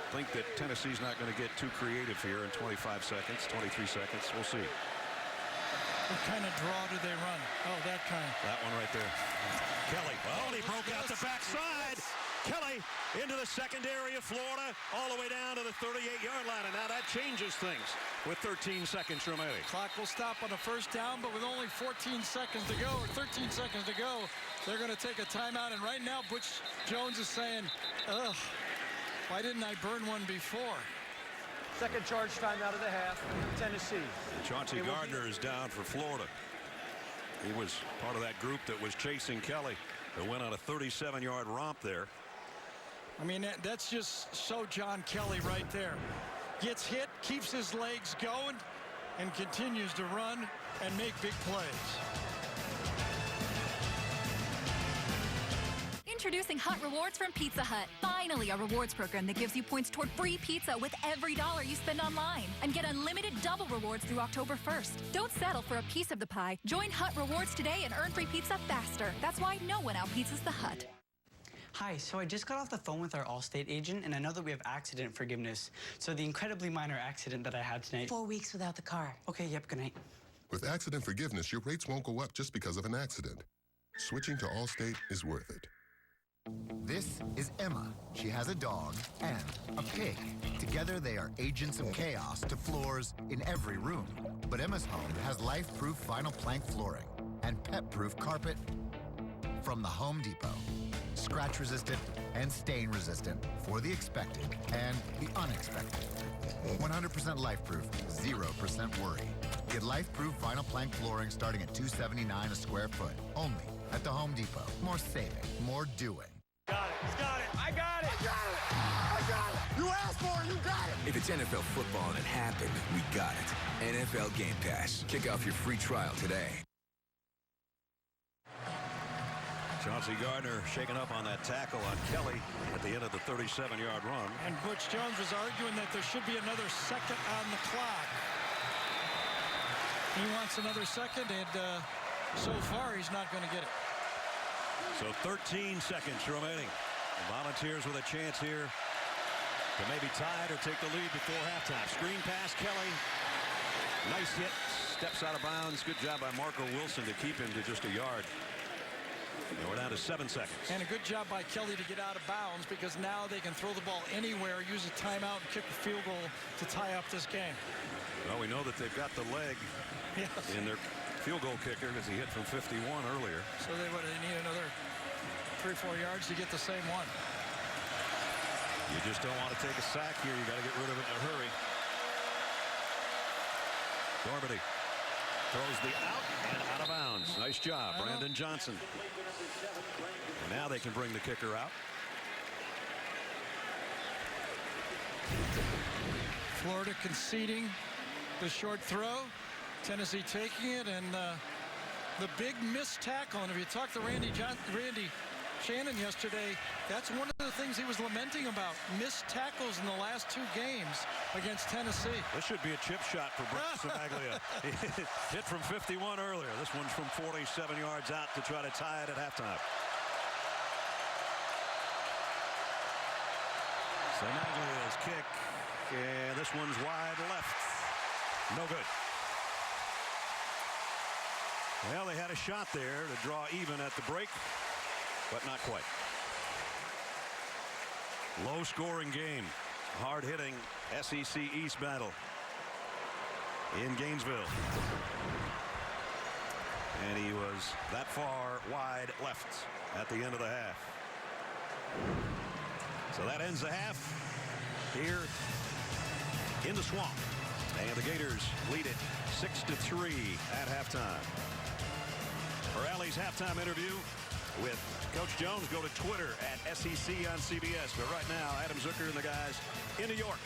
think that Tennessee's not going to get too creative here in 25 seconds, 23 seconds. We'll see. What kind of draw do they run? Oh, that kind. That one right there. Kelly. Oh, and he broke out the backside. Kelly into the secondary of Florida, all the way down to the 38-yard line. And now that changes things with 13 seconds remaining. Clock will stop on a first down, but with only 14 seconds to go, or 13 seconds to go, they're going to take a timeout. And right now, Butch Jones is saying, ugh, why didn't I burn one before? Second charge timeout of the half, Tennessee. Chauncey Gardner is down for Florida. He was part of that group that was chasing Kelly. They went on a 37-yard romp there. I mean, that's just so John Kelly right there. Gets hit, keeps his legs going, and continues to run and make big plays. Introducing Hut Rewards from Pizza Hut. Finally, a rewards program that gives you points toward free pizza with every $1 you spend online. And get unlimited double rewards through October 1st. Don't settle for a piece of the pie. Join Hut Rewards today and earn free pizza faster. That's why no one outpizzas the Hut. Hi, so I just got off the phone with our Allstate agent, and I know that we have accident forgiveness. So the incredibly minor accident that I had tonight. 4 weeks without the car. Okay, yep, good night. With accident forgiveness, your rates won't go up just because of an accident. Switching to Allstate is worth it. This is Emma. She has a dog and a pig. Together, they are agents of chaos to floors in every room. But Emma's home has life-proof vinyl plank flooring and pet-proof carpet from the Home Depot. Scratch-resistant and stain-resistant for the expected and the unexpected. 100% life-proof, 0% worry. Get life-proof vinyl plank flooring starting at $279 a square foot. Only at the Home Depot. More saving, more doing. Got it. He's got it. I got it. I got it. I got it. You asked for it. You got it. If it's NFL football and it happened, we got it. NFL Game Pass. Kick off your free trial today. Chauncey Gardner shaking up on that tackle on Kelly at the end of the 37-yard run. And Butch Jones was arguing that there should be another second on the clock. He wants another second, and so far he's not going to get it. So 13 seconds remaining. The Volunteers with a chance here to maybe tie it or take the lead before halftime. Screen pass, Kelly. Nice hit. Steps out of bounds. Good job by Marco Wilson to keep him to just a yard. And we're down to 7 seconds. And a good job by Kelly to get out of bounds, because now they can throw the ball anywhere, use a timeout, and kick a field goal to tie up this game. Well, we know that they've got the leg in their field goal kicker because he hit from 51 earlier. So they need another 3-4 yards to get the same one. You just don't want to take a sack here. You got to get rid of it in a hurry. Dorbity throws the out and out of bounds. Nice job, Brandon Johnson. And now they can bring the kicker out. Florida conceding the short throw. Tennessee taking it, and the big missed tackle. And if you talk to Randy Shannon yesterday, that's one of the things he was lamenting about. Missed tackles in the last 2 games against Tennessee. This should be a chip shot for Brett Cimaglia. Hit from 51 earlier. This one's from 47 yards out to try to tie it at halftime. Cimaglia's kick, and this one's wide left. No good. Well, they had a shot there to draw even at the break, but not quite. Low-scoring game. Hard-hitting SEC East battle in Gainesville. And he was that far wide left at the end of the half. So that ends the half here in the Swamp. And the Gators lead it 6-3 at halftime. For Allie's halftime interview with Coach Jones, go to Twitter at SEC on CBS. But right now, Adam Zucker and the guys in New York.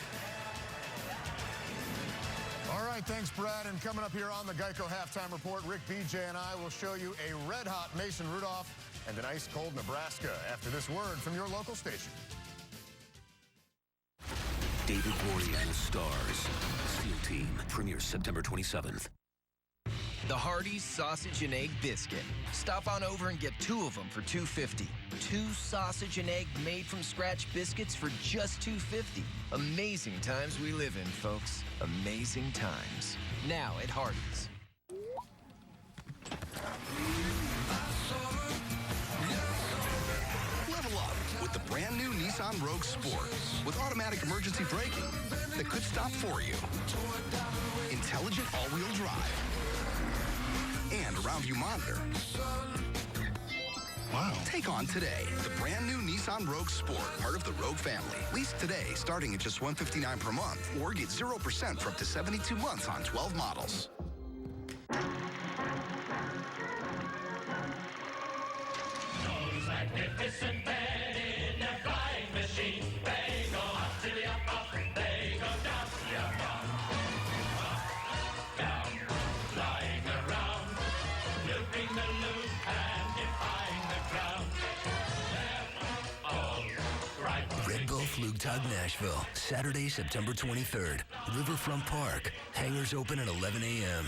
All right, thanks, Brad. And coming up here on the Geico Halftime Report, Rick, BJ, and I will show you a red-hot Mason Rudolph and an ice-cold Nebraska after this word from your local station. David Boreanaz stars. SEAL Team premieres September 27th. The Hardee's Sausage and Egg Biscuit. Stop on over and get 2 of them for $2.50. 2 sausage and egg made from scratch biscuits for just $2.50. Amazing times we live in, folks. Amazing times. Now at Hardee's. Level up with the brand new Nissan Rogue Sport with automatic emergency braking that could stop for you. Intelligent all-wheel drive. And a round view monitor. Wow. Take on today the brand new Nissan Rogue Sport, part of the Rogue family. Lease today starting at just $159 per month or get 0% for up to 72 months on 12 models. Magnificent men in their flying machine. They go up to the up, they go down to the up, down, flying around, looping the loop and defying the ground. They're all right. Red Bull Flugtag Nashville, Saturday, September 23rd. Riverfront Park. Hangars open at 11 a.m.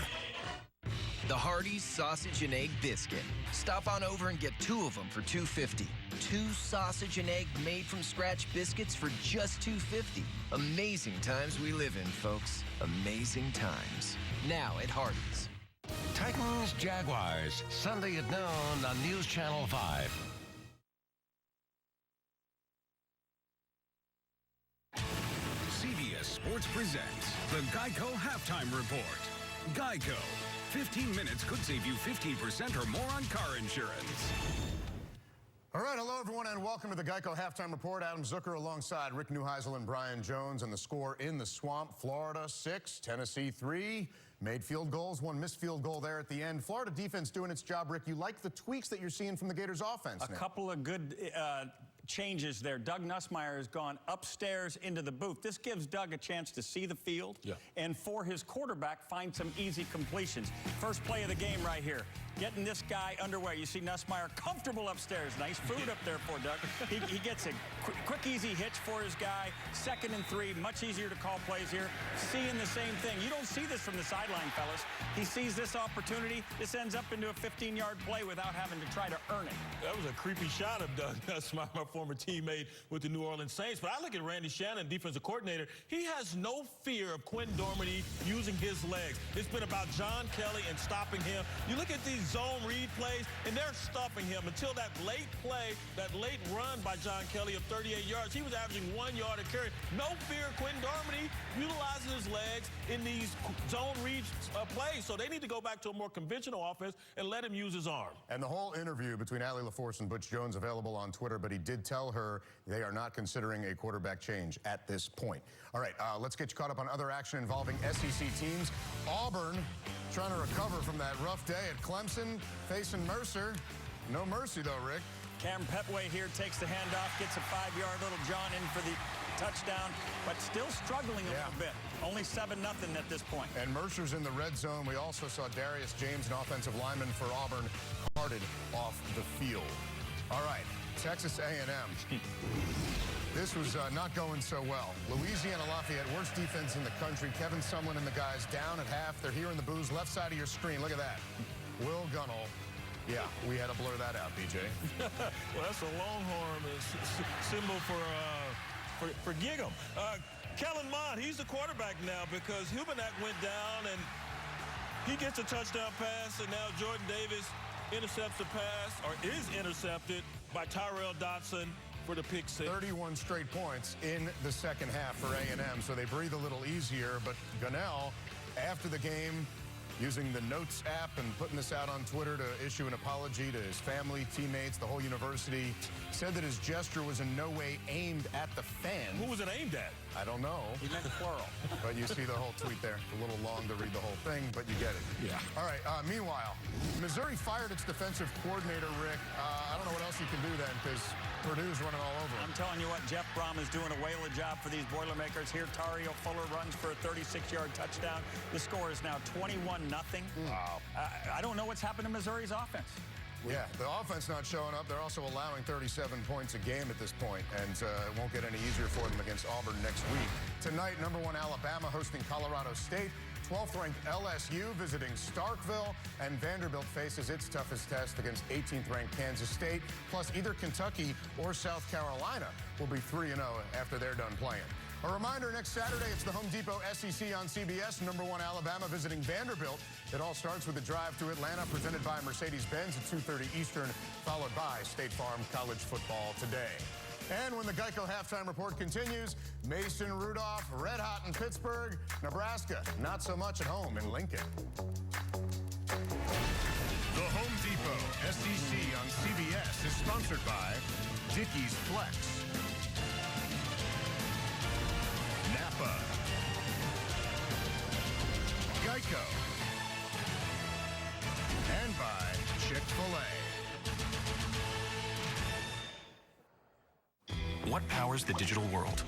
The Hardee's Sausage and Egg Biscuit. Stop on over and get 2 of them for $2.50. 2 sausage and egg made from scratch biscuits for just $2.50. Amazing times we live in, folks. Amazing times. Now at Hardee's. Titans Jaguars, Sunday at noon on News Channel 5. CBS Sports presents the Geico Halftime Report. Geico. 15 minutes could save you 15% or more on car insurance. All right, hello, everyone, and welcome to the Geico Halftime Report. Adam Zucker alongside Rick Neuheisel and Brian Jones. And the score in the Swamp, Florida 6, Tennessee 3. Made field goals, 1 missed field goal there at the end. Florida defense doing its job, Rick. You like the tweaks that you're seeing from the Gators offense now? A couple of good changes there. Doug Nussmeier has gone upstairs into the booth. This gives Doug a chance to see the field and for his quarterback find some easy completions. First play of the game right here. Getting this guy underway. You see Nussmeier comfortable upstairs. Nice food up there for Doug. He gets a quick, easy hitch for his guy. 2nd and 3. Much easier to call plays here. Seeing the same thing. You don't see this from the sideline, fellas. He sees this opportunity. This ends up into a 15-yard play without having to try to earn it. That was a creepy shot of Doug Nussmeier, my former teammate with the New Orleans Saints. But I look at Randy Shannon, defensive coordinator. He has no fear of Quinn Dormady using his legs. It's been about John Kelly and stopping him. You look at these zone read plays, and they're stuffing him until that late play, that late run by John Kelly of 38 yards. He was averaging 1 yard a carry. No fear, Quinn Dormady utilizing his legs in these zone read plays. So they need to go back to a more conventional offense and let him use his arm. And the whole interview between Allie LaForce and Butch Jones available on Twitter, but he did tell her they are not considering a quarterback change at this point. All right, let's get you caught up on other action involving SEC teams. Auburn trying to recover from that rough day at Clemson, facing Mercer. No mercy, though, Rick. Cam Petway here takes the handoff, gets a 5-yard little John in for the touchdown, but still struggling a little bit. Only 7-0 at this point. And Mercer's in the red zone. We also saw Darius James, an offensive lineman for Auburn, carted off the field. All right, Texas A&M. This was not going so well. Louisiana Lafayette, worst defense in the country. Kevin Sumlin and the guys down at half. They're here in the booze, left side of your screen. Look at that. Will Gunnell. Yeah, we had to blur that out, BJ. Well, that's a Longhorn symbol for Gig'em. Kellen Mond, he's the quarterback now because Hubenak went down and he gets a touchdown pass, and now Jordan Davis intercepts the pass, or is intercepted by Tyrell Dodson for the pick six. 31 straight points in the second half for A&M, so they breathe a little easier. But Gunnell, after the game, using the Notes app and putting this out on Twitter to issue an apology to his family, teammates, the whole university. Said that his gesture was in no way aimed at the fans. Who was it aimed at? I don't know. He meant plural. But you see the whole tweet there. A little long to read the whole thing, but you get it. Yeah. All right, meanwhile, Missouri fired its defensive coordinator, Rick. I don't know what else you can do then, because Purdue's running all over him. I'm telling you what, Jeff Brom is doing a whale of a job for these Boilermakers. Here, Tario Fuller runs for a 36-yard touchdown. The score is now 21-0. Wow. I don't know what's happened to Missouri's offense. Yeah, the offense not showing up. They're also allowing 37 points a game at this point, and it won't get any easier for them against Auburn next week. Tonight, #1 Alabama hosting Colorado State. 12th-ranked LSU visiting Starkville, and Vanderbilt faces its toughest test against 18th-ranked Kansas State. Plus, either Kentucky or South Carolina will be 3-0 after they're done playing. A reminder, next Saturday, it's the Home Depot SEC on CBS. #1 Alabama visiting Vanderbilt. It all starts with a drive to Atlanta presented by Mercedes-Benz at 2:30 Eastern, followed by State Farm College Football Today. And when the Geico Halftime Report continues, Mason Rudolph, red hot in Pittsburgh, Nebraska, not so much at home in Lincoln. The Home Depot SEC on CBS is sponsored by Dickies Flex, Napa, Geico, and by Chick-fil-A. What powers the digital world?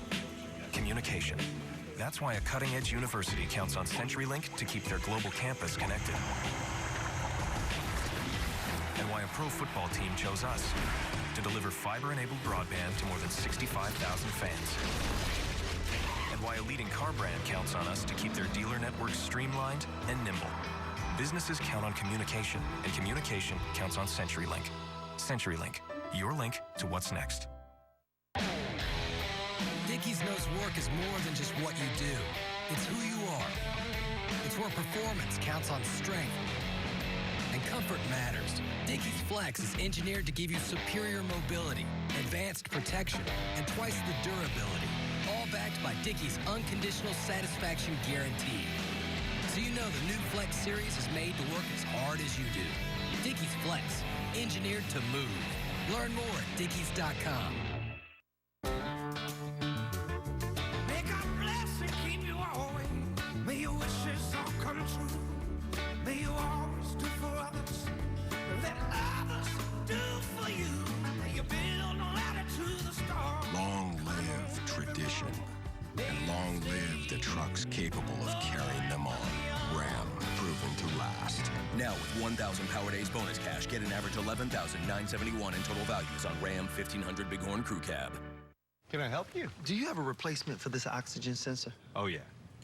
Communication. That's why a cutting-edge university counts on CenturyLink to keep their global campus connected. And why a pro football team chose us to deliver fiber-enabled broadband to more than 65,000 fans. And why a leading car brand counts on us to keep their dealer networks streamlined and nimble. Businesses count on communication, and communication counts on CenturyLink. CenturyLink, your link to what's next. Dickies knows work is more than just what you do. It's who you are. It's where performance counts on strength. And comfort matters. Dickies Flex is engineered to give you superior mobility, advanced protection, and twice the durability. All backed by Dickies' unconditional satisfaction guarantee. So you know the new Flex series is made to work as hard as you do. Dickies Flex, engineered to move. Learn more at dickies.com. May God bless and keep you always. May your wishes all come true. May you always do for others. Let others do for you. May you build a ladder to the stars. Long live tradition. And long live the trucks capable of carrying them on. Ram, proven to last. Now with 1,000 Power Days bonus cash, get an average $11,971 in total values on Ram 1500 Bighorn Crew Cab. Can I help you? Do you have a replacement for this oxygen sensor? Oh, yeah.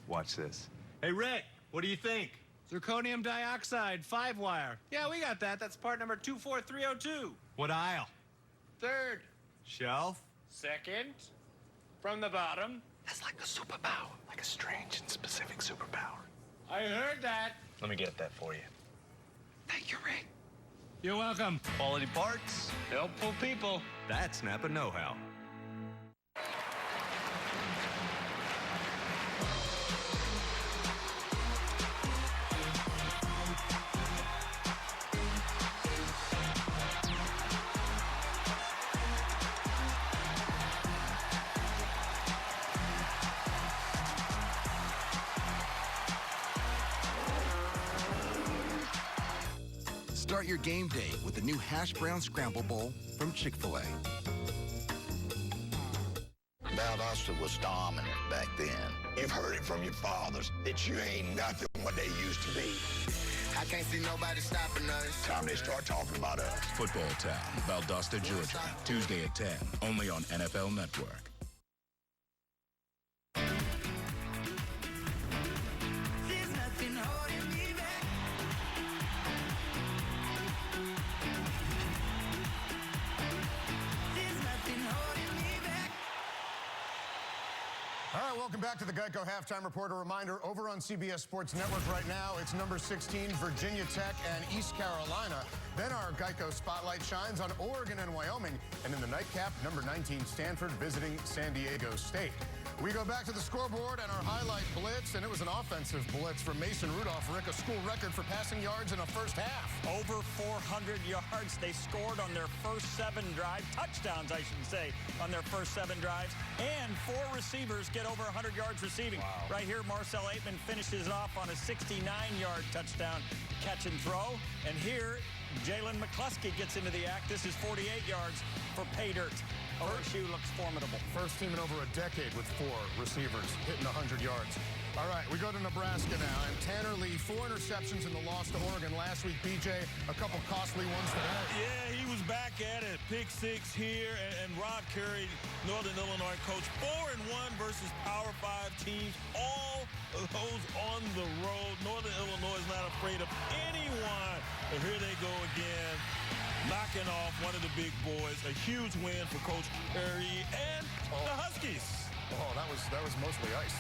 Watch this. Hey, Rick, what do you think? Zirconium dioxide, 5-wire. Yeah, we got that. That's part number 24302. What aisle? Third. Shelf? Second. From the bottom. That's like a superpower. Like a strange and specific superpower. I heard that. Let me get that for you. Thank you, Rick. You're welcome. Quality parts, helpful people. That's Napa know-how. Start your game day with the new Hash Brown Scramble Bowl from Chick-fil-A. Valdosta was dominant back then. You've heard it from your fathers that you ain't nothing what they used to be. I can't see nobody stopping us. Time they start talking about us. Football Town, Valdosta, Georgia. Tuesday at 10, only on NFL Network. welcome back to the Geico Halftime Report. A reminder, over on CBS Sports Network right now, it's number 16, Virginia Tech and East Carolina. Then our Geico Spotlight shines on Oregon and Wyoming. And in the nightcap, number 19, Stanford visiting San Diego State. We go back to the scoreboard and our highlight blitz, and it was an offensive blitz from Mason Rudolph. Rick, a school record for passing yards in a first half. Over 400 yards. They scored on their first 7 drives, touchdowns, I should say, on their first 7 drives. And 4 receivers get over 100 yards receiving. Wow. Right here, Marcel Aitman finishes off on a 69-yard touchdown catch and throw. And here, Jalen McCluskey gets into the act. This is 48 yards for pay dirt. OSU looks formidable. First team in over a decade with 4 receivers hitting 100 yards. All right, we go to Nebraska now, and Tanner Lee, 4 interceptions in the loss to Oregon last week. BJ, a couple costly ones today. Yeah, he was back at it. Pick 6 here, and Rod Curry, Northern Illinois coach, 4-1 versus Power 5 teams. All of those on the road. Northern Illinois is not afraid of anyone. But here they go again, knocking off one of the big boys. A huge win for Coach Curry and the Huskies. Oh, that was mostly ice.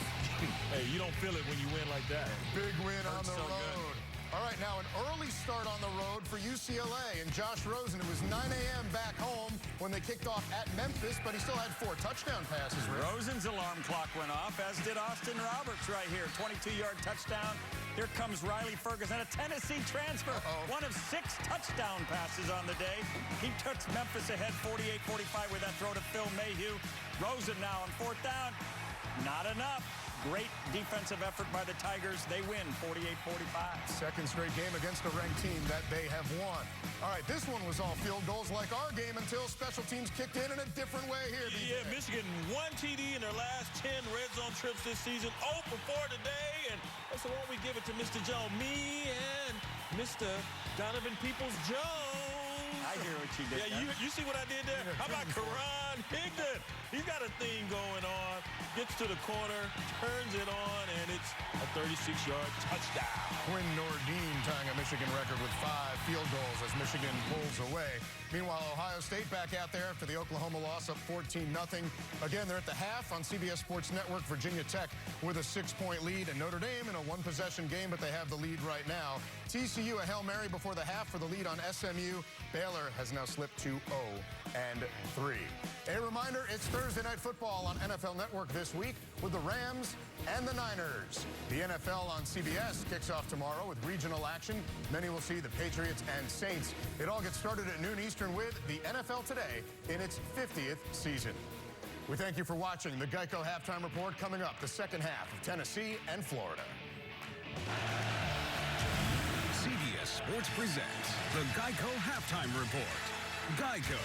Hey, you don't feel it when you win like that. Big win on the so road. Good. All right, now an early start on the road for UCLA and Josh Rosen. It was 9 a.m. back home when they kicked off at Memphis, but he still had 4 touchdown passes. Rick. Rosen's alarm clock went off, as did Austin Roberts right here. 22-yard touchdown. Here comes Riley Ferguson, a Tennessee transfer. One of 6 touchdown passes on the day. He took Memphis ahead 48-45 with that throw to Phil Mayhew. Rosen now on 4th down. Not enough. Great defensive effort by the Tigers. They win 48-45. Second straight game against a ranked team that they have won. All right, this one was all field goals like our game until special teams kicked in a different way here. Yeah, Michigan 1 TD in their last 10 red zone trips this season. 0 for 4 today, and so why don't we give it to Mr. Jones? Me and Mr. Donovan Peoples-Jones. I hear what you did. Yeah, you see what I did there? How about Karan Higdon? He's got a thing going on. Gets to the corner, turns it on, and it's a 36-yard touchdown. Quinn Nordine tying a Michigan record with 5 field goals as Michigan pulls away. Meanwhile, Ohio State back out there after the Oklahoma loss, up 14-0. Again, they're at the half on CBS Sports Network. Virginia Tech with a 6-point lead, and Notre Dame in a 1-possession game, but they have the lead right now. TCU a Hail Mary before the half for the lead on SMU. Baylor has now slipped to 0-3. A reminder, it's Thursday Night Football on NFL Network this week with the Rams and the Niners. The NFL on CBS kicks off tomorrow with regional action. Many will see the Patriots and Saints. It all gets started at noon Eastern with the NFL Today in its 50th season. We thank you for watching the Geico Halftime Report. Coming up, the second half of Tennessee and Florida. CBS Sports presents the Geico Halftime Report. Geico.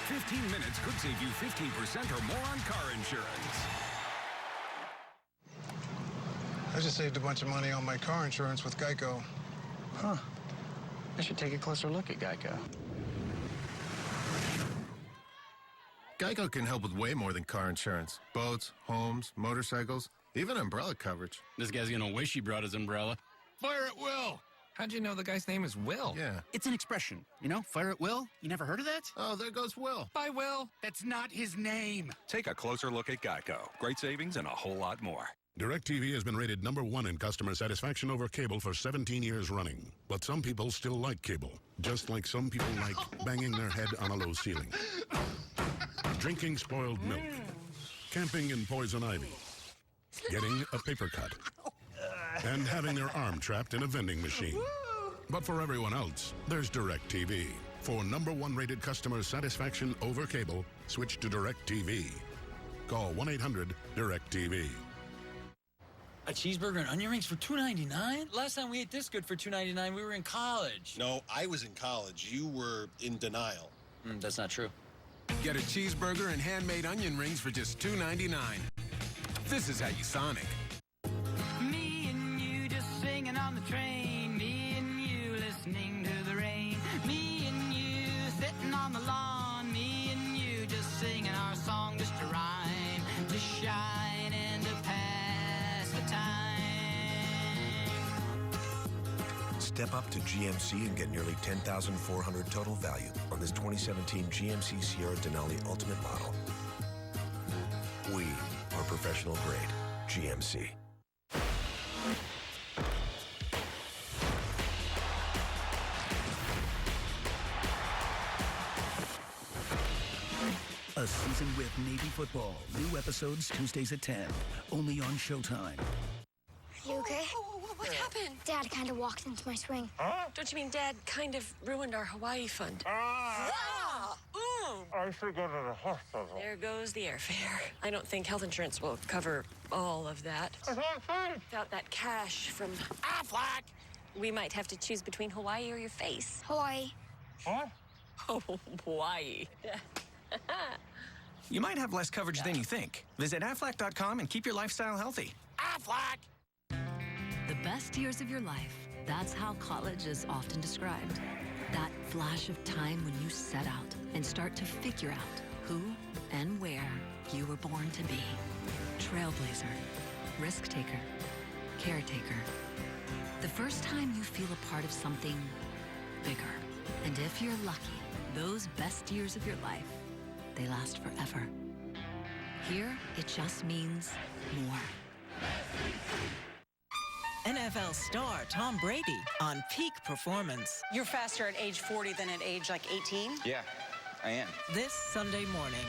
15 minutes could save you 15% or more on car insurance. I just saved a bunch of money on my car insurance with Geico. Huh. I should take a closer look at Geico. Geico can help with way more than car insurance. Boats, homes, motorcycles, even umbrella coverage. This guy's gonna wish he brought his umbrella. Fire at will! How'd you know the guy's name is Will? Yeah. It's an expression, you know? Fire at will? You never heard of that? Oh, there goes Will. Bye, Will. That's not his name. Take a closer look at Geico. Great savings and a whole lot more. DirecTV has been rated #1 in customer satisfaction over cable for 17 years running. But some people still like cable, just like some people like banging their head on a low ceiling, drinking spoiled milk, camping in poison ivy, getting a paper cut, and having their arm trapped in a vending machine. But for everyone else, there's DirecTV. For #1 rated customer satisfaction over cable, switch to DirecTV. Call 1-800-DirecTV. A cheeseburger and onion rings for $2.99? Last time we ate this good for $2.99, we were in college. No, I was in college. You were in denial. That's not true. Get a cheeseburger and handmade onion rings for just $2.99. This is how you Sonic. Me and you just singing on the train. Me and you listening to the rain. Me and you sitting on the lawn. Me and you just singing our song just to rhyme, to shine and to pass the time. Step up to GMC and get nearly $10,400 total value on this 2017 GMC Sierra Denali Ultimate model. We are professional grade. GMC. A season with Navy football. New episodes Tuesdays at 10. Only on Showtime. You okay? What happened? Dad kind of walked into my swing. Don't you mean Dad kind of ruined our Hawaii fund? I should go to the hospital. There goes the airfare. I don't think health insurance will cover all of that. Without that cash from Aflac, we might have to choose between Hawaii or your face. Hawaii. What? Oh, Hawaii. You might have less coverage than you think. Visit Aflac.com and keep your lifestyle healthy. Aflac! The best years of your life. That's how college is often described. That flash of time when you set out and start to figure out who and where you were born to be. Trailblazer, risk taker, caretaker. The first time you feel a part of something bigger. And if you're lucky, those best years of your life, they last forever. Here, it just means more. NFL star Tom Brady on peak performance. You're faster at age 40 than at age like 18? Yeah, I am. This Sunday morning.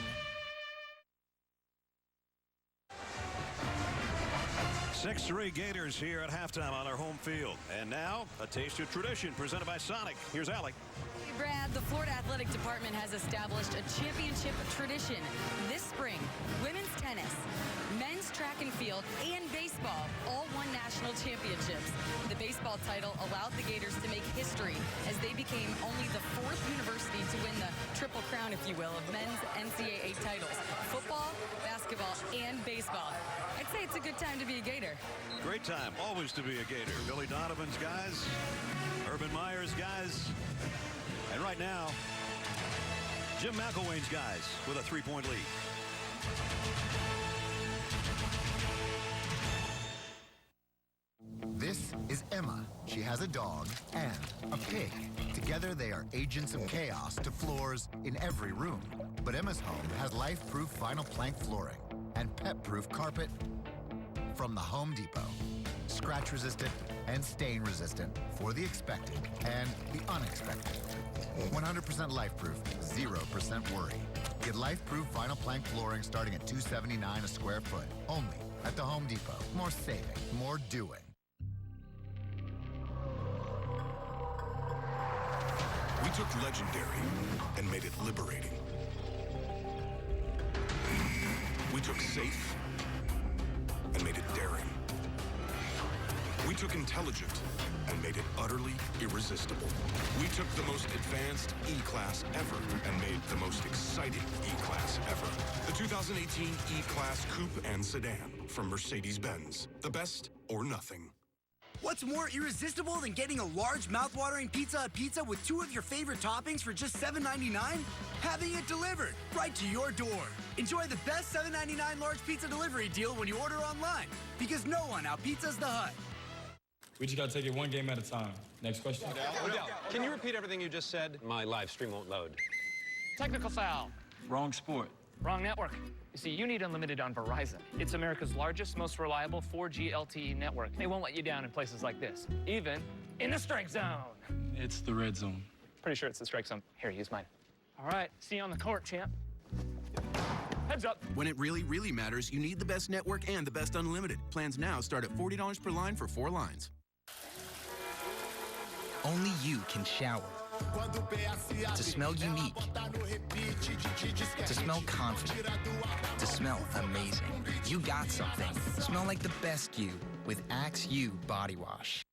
6-3 Gators here at halftime on our home field. And now, a taste of tradition presented by Sonic. Here's Alec. Brad, the Florida Athletic Department has established a championship tradition this spring. Women's tennis, men's track and field, and baseball all won national championships. The baseball title allowed the Gators to make history as they became only the 4th university to win the Triple Crown, if you will, of men's NCAA titles. Football, basketball, and baseball. I'd say it's a good time to be a Gator. Great time, always to be a Gator. Billy Donovan's guys, Urban Meyer's guys. And right now, Jim McElwain's guys with a 3-point lead. This is Emma. She has a dog and a pig. Together they are agents of chaos to floors in every room. But Emma's home has life-proof vinyl plank flooring and pet-proof carpet from the Home Depot. Scratch-resistant and stain-resistant for the expected and the unexpected. 100% life-proof, 0% worry. Get life-proof vinyl plank flooring starting at $279 a square foot. Only at the Home Depot. More saving, more doing. We took legendary and made it liberating. We took safe and made it daring. We took intelligent and made it utterly irresistible. We took the most advanced E-Class ever and made the most exciting E-Class ever. The 2018 E-Class Coupe and Sedan from Mercedes-Benz. The best or nothing. What's more irresistible than getting a large mouth-watering Pizza Hut pizza with 2 of your favorite toppings for just $7.99? Having it delivered right to your door. Enjoy the best $7.99 large pizza delivery deal when you order online, because no one out-pizzas the Hut. We just got to take it one game at a time. Next question. Odell, can you repeat everything you just said? My live stream won't load. Technical foul. Wrong sport. Wrong network. You see, you need unlimited on Verizon. It's America's largest, most reliable 4G LTE network. They won't let you down in places like this, even in the strike zone. It's the red zone. Pretty sure it's the strike zone. Here, use mine. All right, see you on the court, champ. Heads up. When it really, really matters, you need the best network and the best unlimited. Plans now start at $40 per line for 4 lines. Only you can shower. To smell unique. To smell confident. To smell amazing. You got something. Smell like the best you with Axe U Body Wash.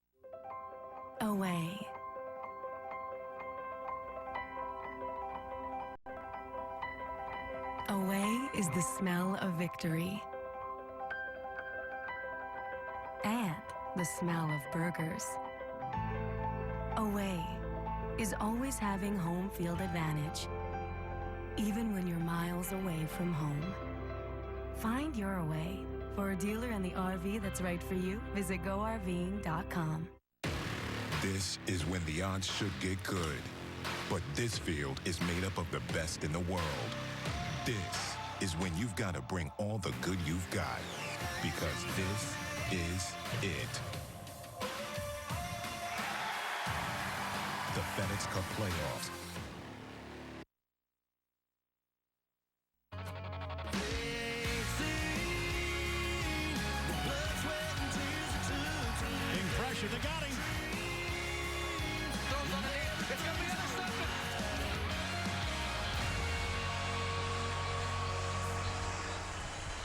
Away. Away is the smell of victory. And the smell of burgers. Away is always having home field advantage, even when you're miles away from home. Find your Away. For a dealer in the RV that's right for you, visit GoRVing.com. This is when the odds should get good. But this field is made up of the best in the world. This is when you've got to bring all the good you've got. Because this is it. The FedEx Cup Playoffs. Being pressured, they got him. It's going to be intercepted.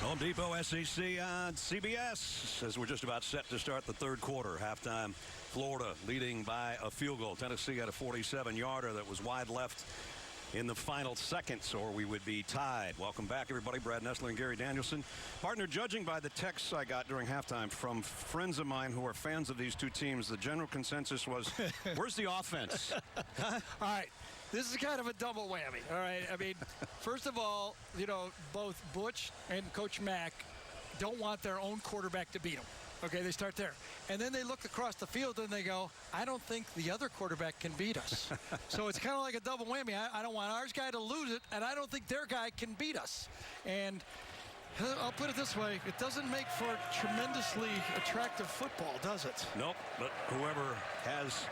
Home Depot SEC on CBS as we're just about set to start the third quarter. Halftime, Florida leading by a field goal. Tennessee had a 47-yarder that was wide left in the final seconds, or we would be tied. Welcome back, everybody. Brad Nessler and Gary Danielson. Partner, judging by the texts I got during halftime from friends of mine who are fans of these two teams, the general consensus was, where's the offense? All right. This is kind of a double whammy, all right? I mean, first of all, you know, both Butch and Coach Mack don't want their own quarterback to beat them. Okay, they start there. And then they look across the field and they go, I don't think the other quarterback can beat us. So it's kind of like a double whammy. I don't want ours guy to lose it, and I don't think their guy can beat us. And I'll put it this way, it doesn't make for tremendously attractive football, does it? Nope, but whoever has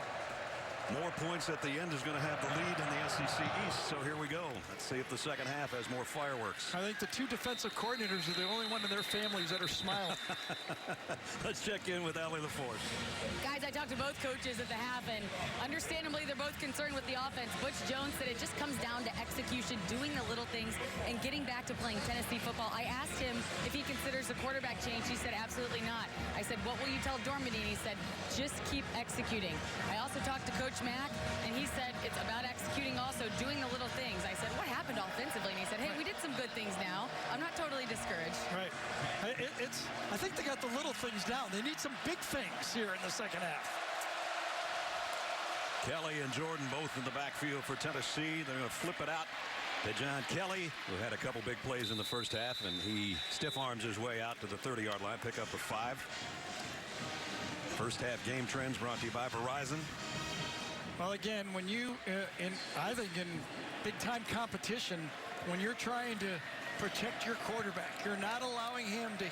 more points at the end is going to have the lead in the SEC East. So here we go. Let's see if the second half has more fireworks. I think the two defensive coordinators are the only one in their families that are smiling. Let's check in with Allie LaForce. Guys, I talked to both coaches at the half, and understandably, they're both concerned with the offense. Butch Jones said it just comes down to execution, doing the little things, and getting back to playing Tennessee football. I asked him if he considers a quarterback change. He said, absolutely not. I said, what will you tell Dormady? And he said, just keep executing. I also talked to Coach Mack, and he said it's about executing, also doing the little things. I said, what happened offensively? And he said, hey, we did some good things now. I'm not totally discouraged. Right. I think they got the little things down. They need some big things here in the second half. Kelly and Jordan both in the backfield for Tennessee. They're going to flip it out to John Kelly, who had a couple big plays in the first half, and he stiff arms his way out to the 30-yard line, pick up a 5. First half game trends brought to you by Verizon. Well, again, when you, I think in big-time competition, when you're trying to protect your quarterback, you're not allowing him to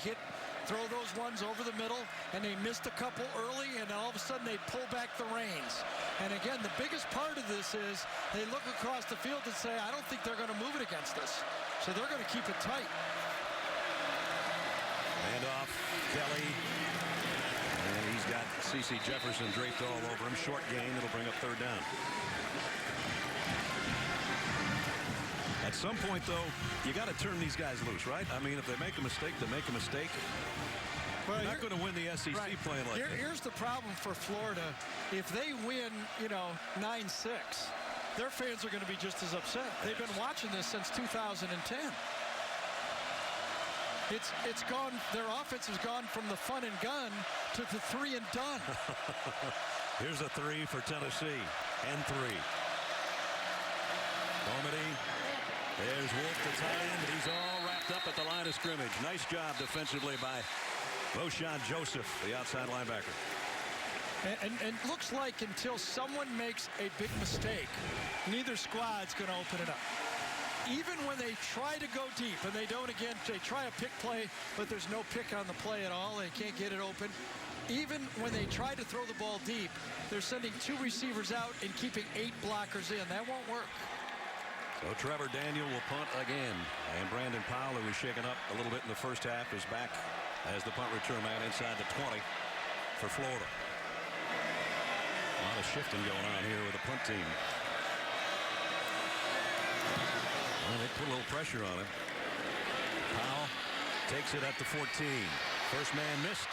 throw those ones over the middle, and they missed a couple early, and all of a sudden they pull back the reins. And again, the biggest part of this is they look across the field and say, I don't think they're going to move it against us. So they're going to keep it tight. Hand off, Kelly. And he's got C.C. Jefferson draped all over him. Short gain. It'll bring up third down. At some point, though, you got to turn these guys loose, right? I mean, if they make a mistake, they make a mistake. Well, you're not going to win the SEC playing like that. Here's the problem for Florida. If they win, 9-6, their fans are going to be just as upset. They've been watching this since 2010. It's gone. Their offense has gone from the fun and gun to the 3 and done. Here's a 3 for Tennessee and 3. Dormady. There's Wolf to tie in, but he's all wrapped up at the line of scrimmage. Nice job defensively by Roshan Joseph, the outside linebacker. And looks like until someone makes a big mistake, neither squad's going to open it up. Even when they try to go deep, and they don't again, they try a pick play, but there's no pick on the play at all. They can't get it open. Even when they try to throw the ball deep, they're sending 2 receivers out and keeping 8 blockers in. That won't work. So Trevor Daniel will punt again. And Brandon Powell, who was shaken up a little bit in the first half, is back as the punt return man inside the 20 for Florida. A lot of shifting going on here with the punt team. Well, they put a little pressure on him. Powell takes it at the 14. First man missed,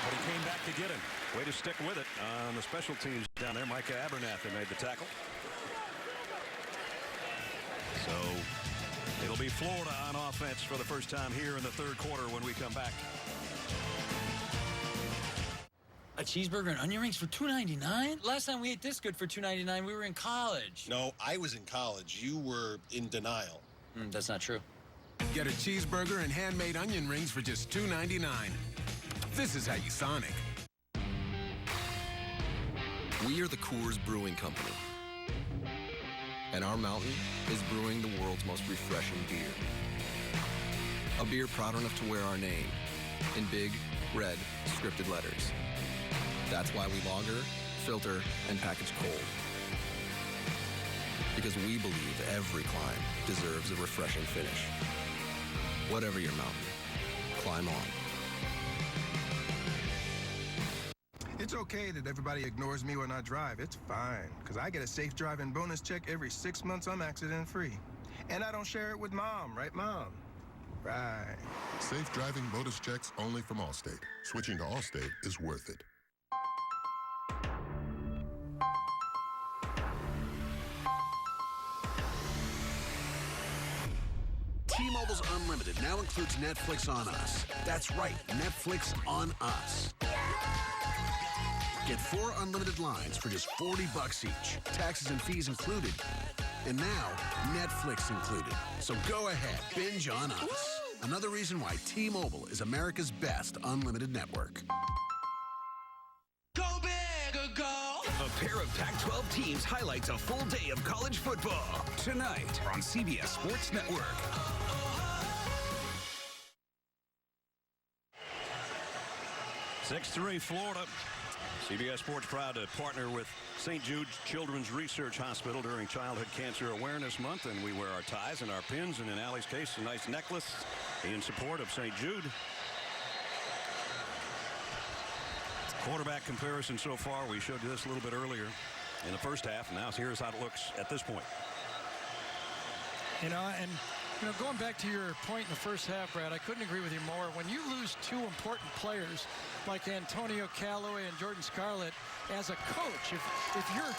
but he came back to get him. Way to stick with it on the special teams down there. Micah Abernathy made the tackle. So it'll be Florida on offense for the first time here in the third quarter when we come back. A cheeseburger and onion rings for $2.99? Last time we ate this good for $2.99, we were in college. No, I was in college. You were in denial. That's not true. Get a cheeseburger and handmade onion rings for just $2.99. This is how you Sonic. We are the Coors Brewing Company. And our mountain is brewing the world's most refreshing beer. A beer proud enough to wear our name in big, red, scripted letters. That's why we lager, filter, and package cold. Because we believe every climb deserves a refreshing finish. Whatever your mountain, climb on. It's okay that everybody ignores me when I drive. It's fine, because I get a safe driving bonus check every 6 months I'm accident-free. And I don't share it with Mom, right, Mom? Right. Safe driving bonus checks only from Allstate. Switching to Allstate is worth it. T-Mobile's Unlimited now includes Netflix on Us. That's right, Netflix on Us. Get 4 unlimited lines for just $40 each. Taxes and fees included. And now, Netflix included. So go ahead, binge on Us. Another reason why T-Mobile is America's best unlimited network. Go big or go! A pair of Pac-12 teams highlights a full day of college football. Tonight on CBS Sports Network. 6-3 Florida. CBS Sports proud to partner with St. Jude Children's Research Hospital during Childhood Cancer Awareness Month, and we wear our ties and our pins, and in Allie's case, a nice necklace in support of St. Jude. Quarterback comparison so far. We showed you this a little bit earlier in the first half, and now here's how it looks at this point. Going back to your point in the first half, Brad, I couldn't agree with you more. When you lose 2 important players like Antonio Callaway and Jordan Scarlett, as a coach, if you're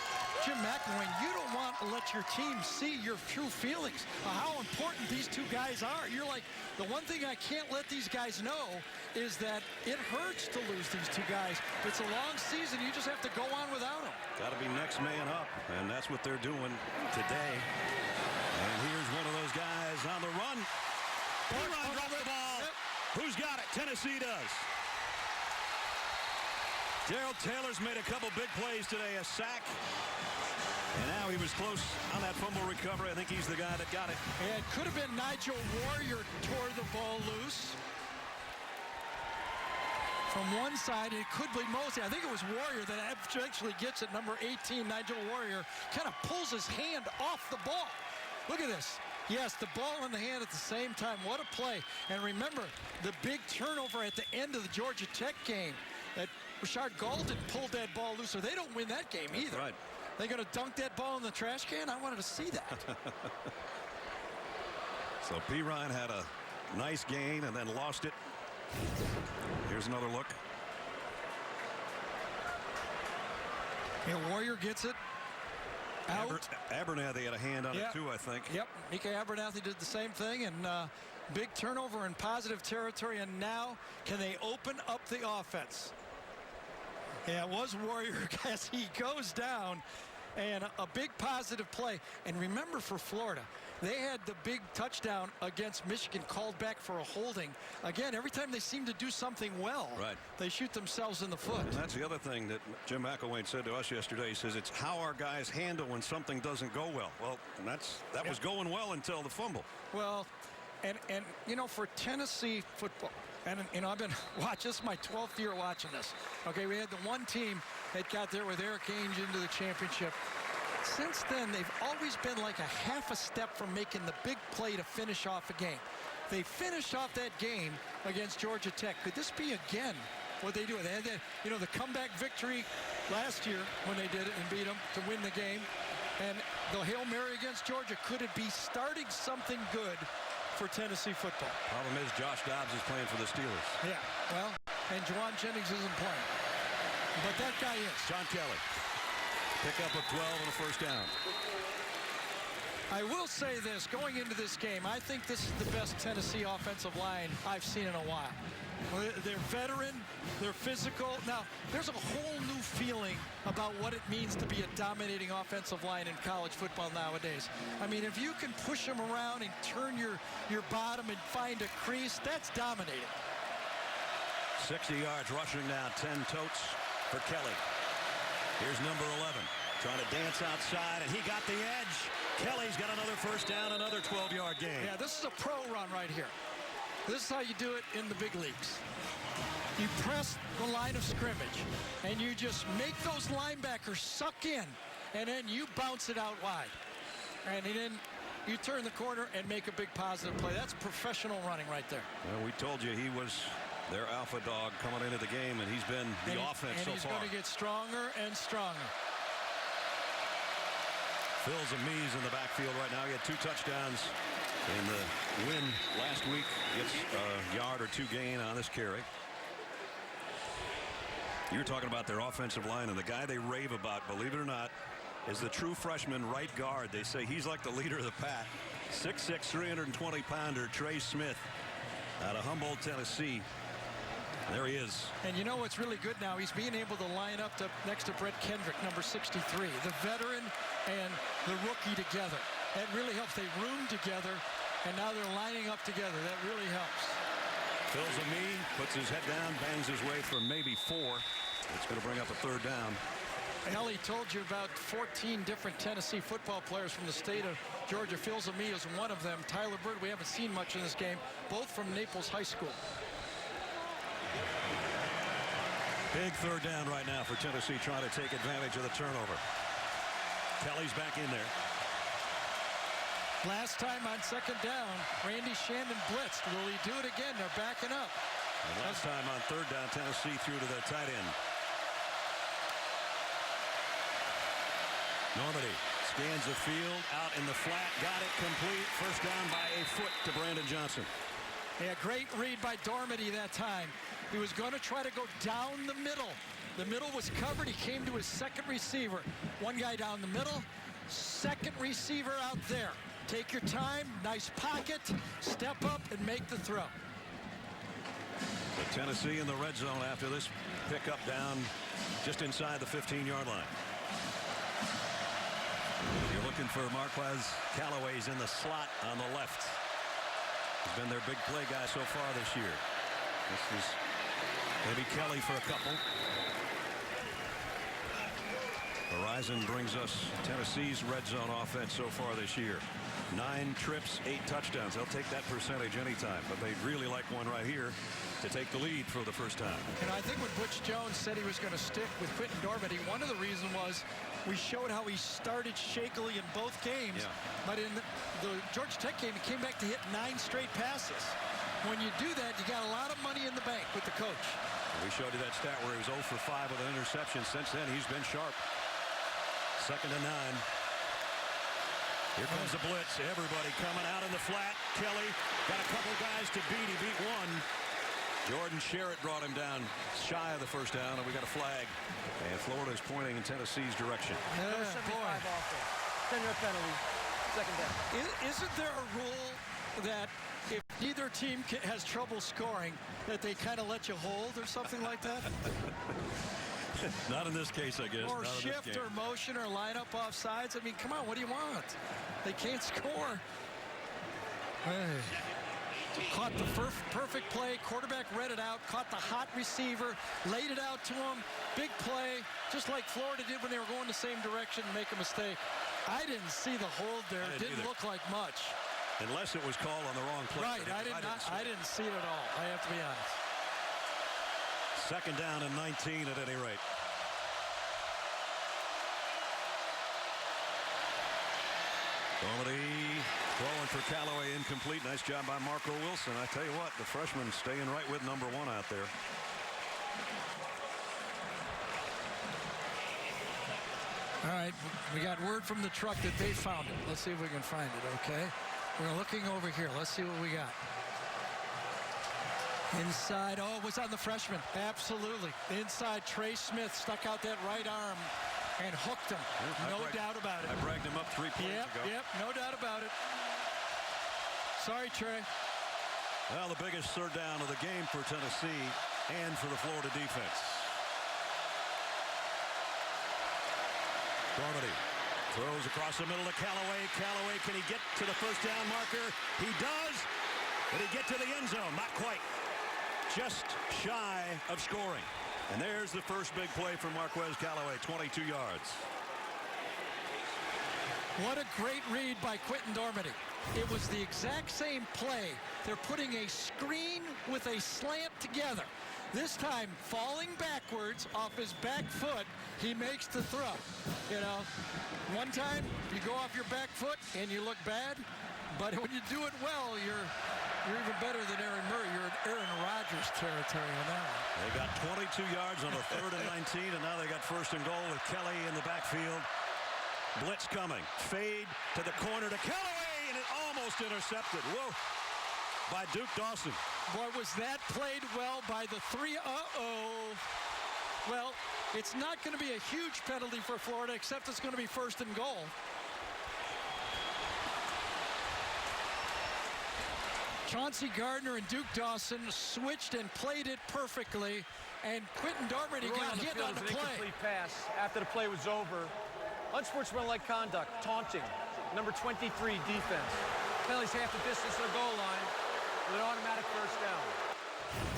Jim McElwain, you don't want to let your team see your true feelings of how important these 2 guys are. You're like, the one thing I can't let these guys know is that it hurts to lose these 2 guys. It's a long season. You just have to go on without them. Got to be next man up, and that's what they're doing today. And here's one of those guys on the run. Piron dropped the ball. Who's got it? Tennessee does. Darrell Taylor's made a couple big plays today. A sack. And now he was close on that fumble recovery. I think he's the guy that got it. Yeah, it could have been Nigel Warrior tore the ball loose. From one side, it could be Mosley. I think it was Warrior that actually gets it. Number 18, Nigel Warrior, kind of pulls his hand off the ball. Look at this. Yes, the ball in the hand at the same time. What a play. And remember, the big turnover at the end of the Georgia Tech game that Rashard Galton pulled that ball loose, or they don't win that game either. Right. They're going to dunk that ball in the trash can? I wanted to see that. So Piron had a nice gain and then lost it. Here's another look. Yeah, Warrior gets it. Out. Abernathy had a hand on it too, I think. Yep, Mika Abernathy did the same thing, and big turnover in positive territory, and now can they open up the offense? Yeah, it was Warrior as he goes down, and a big positive play. And remember, for Florida, they had the big touchdown against Michigan called back for a holding. Again, every time they seem to do something well, they shoot themselves in the foot. And that's the other thing that Jim McElwain said to us yesterday. He says it's how our guys handle when something doesn't go well. Well, that was going well until the fumble. Well, and for Tennessee football, and I've been watching, this is my 12th year watching this. Okay, we had the one team that got there with Eric Ainge into the championship. Since then, they've always been like a half a step from making the big play to finish off a game. They finished off that game against Georgia Tech. Could this be again what they do? They had that, the comeback victory last year when they did it and beat them to win the game. And the Hail Mary against Georgia, could it be starting something good for Tennessee football? Problem is Josh Dobbs is playing for the Steelers. Yeah, well, and Juwan Jennings isn't playing. But that guy is. John Kelly. Pick up of 12 and a first down. I will say this, going into this game, I think this is the best Tennessee offensive line I've seen in a while. They're veteran, they're physical. Now, there's a whole new feeling about what it means to be a dominating offensive line in college football nowadays. I mean, if you can push them around and turn your bottom and find a crease, that's dominating. 60 yards rushing now, 10 totes for Kelly. Here's number 11, trying to dance outside, and he got the edge. Kelly's got another first down, another 12-yard gain. Yeah, this is a pro run right here. This is how you do it in the big leagues. You press the line of scrimmage, and you just make those linebackers suck in, and then you bounce it out wide. And then you turn the corner and make a big positive play. That's professional running right there. Well, we told you he was their alpha dog coming into the game, and he's been the offense so far. And he's going to get stronger and stronger. Phil's Amies in the backfield right now. He had 2 touchdowns in the win last week. Gets a yard or 2 gain on this carry. You're talking about their offensive line, and the guy they rave about, believe it or not, is the true freshman right guard. They say he's like the leader of the pack. 6'6", 320-pounder Trey Smith out of Humboldt, Tennessee. There he is. And you know what's really good now? He's being able to line up next to Brett Kendrick, number 63, the veteran and the rookie together. That really helps. They room together, and now they're lining up together. That really helps. Phil Zamee puts his head down, bangs his way for maybe 4. It's going to bring up a 3rd down. Ellie told you about 14 different Tennessee football players from the state of Georgia. Phil Zamee is one of them. Tyler Bird, we haven't seen much in this game, both from Naples High School. Big 3rd down right now for Tennessee, trying to take advantage of the turnover. Kelly's back in there. Last time on 2nd down, Randy Shannon blitzed. Will he do it again? They're backing up. And last time on 3rd down, Tennessee threw to their tight end. Normandy scans the field, out in the flat, got it complete. 1st down by a foot to Brandon Johnson. Yeah, great read by Dormady that time. He was going to try to go down the middle. The middle was covered. He came to his 2nd receiver. One guy down the middle, 2nd receiver out there. Take your time, nice pocket, step up and make the throw. But Tennessee in the red zone after this pickup down just inside the 15-yard line. You're looking for Marquez Callaway's in the slot on the left. He's been their big play guy so far this year. This is maybe Kelly for a couple. Horizon brings us Tennessee's red zone offense so far this year. 9 trips, 8 touchdowns. They'll take that percentage anytime, but they'd really like one right here to take the lead for the first time. And I think when Butch Jones said he was going to stick with Quentin Dormady, one of the reasons was we showed how he started shakily in both games. Yeah. But in the Georgia Tech game, he came back to hit 9 straight passes. When you do that, you got a lot of money in the bank with the coach. We showed you that stat where he was 0 for 5 with an interception. Since then, he's been sharp. 2nd and 9. Here comes the blitz. Everybody coming out in the flat. Kelly got a couple guys to beat. He beat one. Jordan Sherritt brought him down shy of the 1st down, and we got a flag. And Florida is pointing in Tennessee's direction. Boy. 10-yard penalty. 2nd down. Isn't there a rule that if neither team has trouble scoring, that they kind of let you hold or something like that? Not in this case, I guess. Or shift or motion or line up off sides. I mean, come on, what do you want? They can't score. Hey. Caught the perfect play. Quarterback read it out. Caught the hot receiver. Laid it out to him. Big play. Just like Florida did when they were going the same direction and make a mistake. I didn't see the hold there. It didn't look like much. Unless it was called on the wrong play. Right. I didn't see it at all. I have to be honest. 2nd down and 19 at any rate. Dormady throwing for Callaway, incomplete. Nice job by Marco Wilson. I tell you what, the freshman staying right with number 1 out there. All right, we got word from the truck that they found it. Let's see if we can find it, okay? We're looking over here. Let's see what we got. Inside, oh, it was on the freshman. Absolutely. Inside, Trey Smith stuck out that right arm and hooked him. No doubt about it. I bragged him up 3 plays ago. Yep, no doubt about it. Sorry, Trey. Well, the biggest 3rd down of the game for Tennessee and for the Florida defense. Dormady throws across the middle to Callaway. Callaway, can he get to the 1st down marker? He does. Did he get to the end zone? Not quite. Just shy of scoring. And there's the first big play for Marquez Callaway, 22 yards. What a great read by Quentin Dormady. It was the exact same play. They're putting a screen with a slant together. This time, falling backwards off his back foot, he makes the throw. You know, one time you go off your back foot and you look bad, but when you do it well, you're even better than Aaron Murray. You're in Aaron Rodgers territory on that one. They got 22 yards on the 3rd and 19, and now they got 1st and goal with Kelly in the backfield. Blitz coming. Fade to the corner to Callaway, and it almost intercepted. Whoa. By Duke Dawson. Boy, was that played well by the three. Well, it's not going to be a huge penalty for Florida, except it's going to be 1st and goal. Chauncey Gardner and Duke Dawson switched and played it perfectly, and Quentin Dormady got hit on the play. Incomplete pass after the play was over. Unsportsmanlike conduct, taunting. Number 23, defense. Penalties half the distance to the goal line with an automatic 1st down.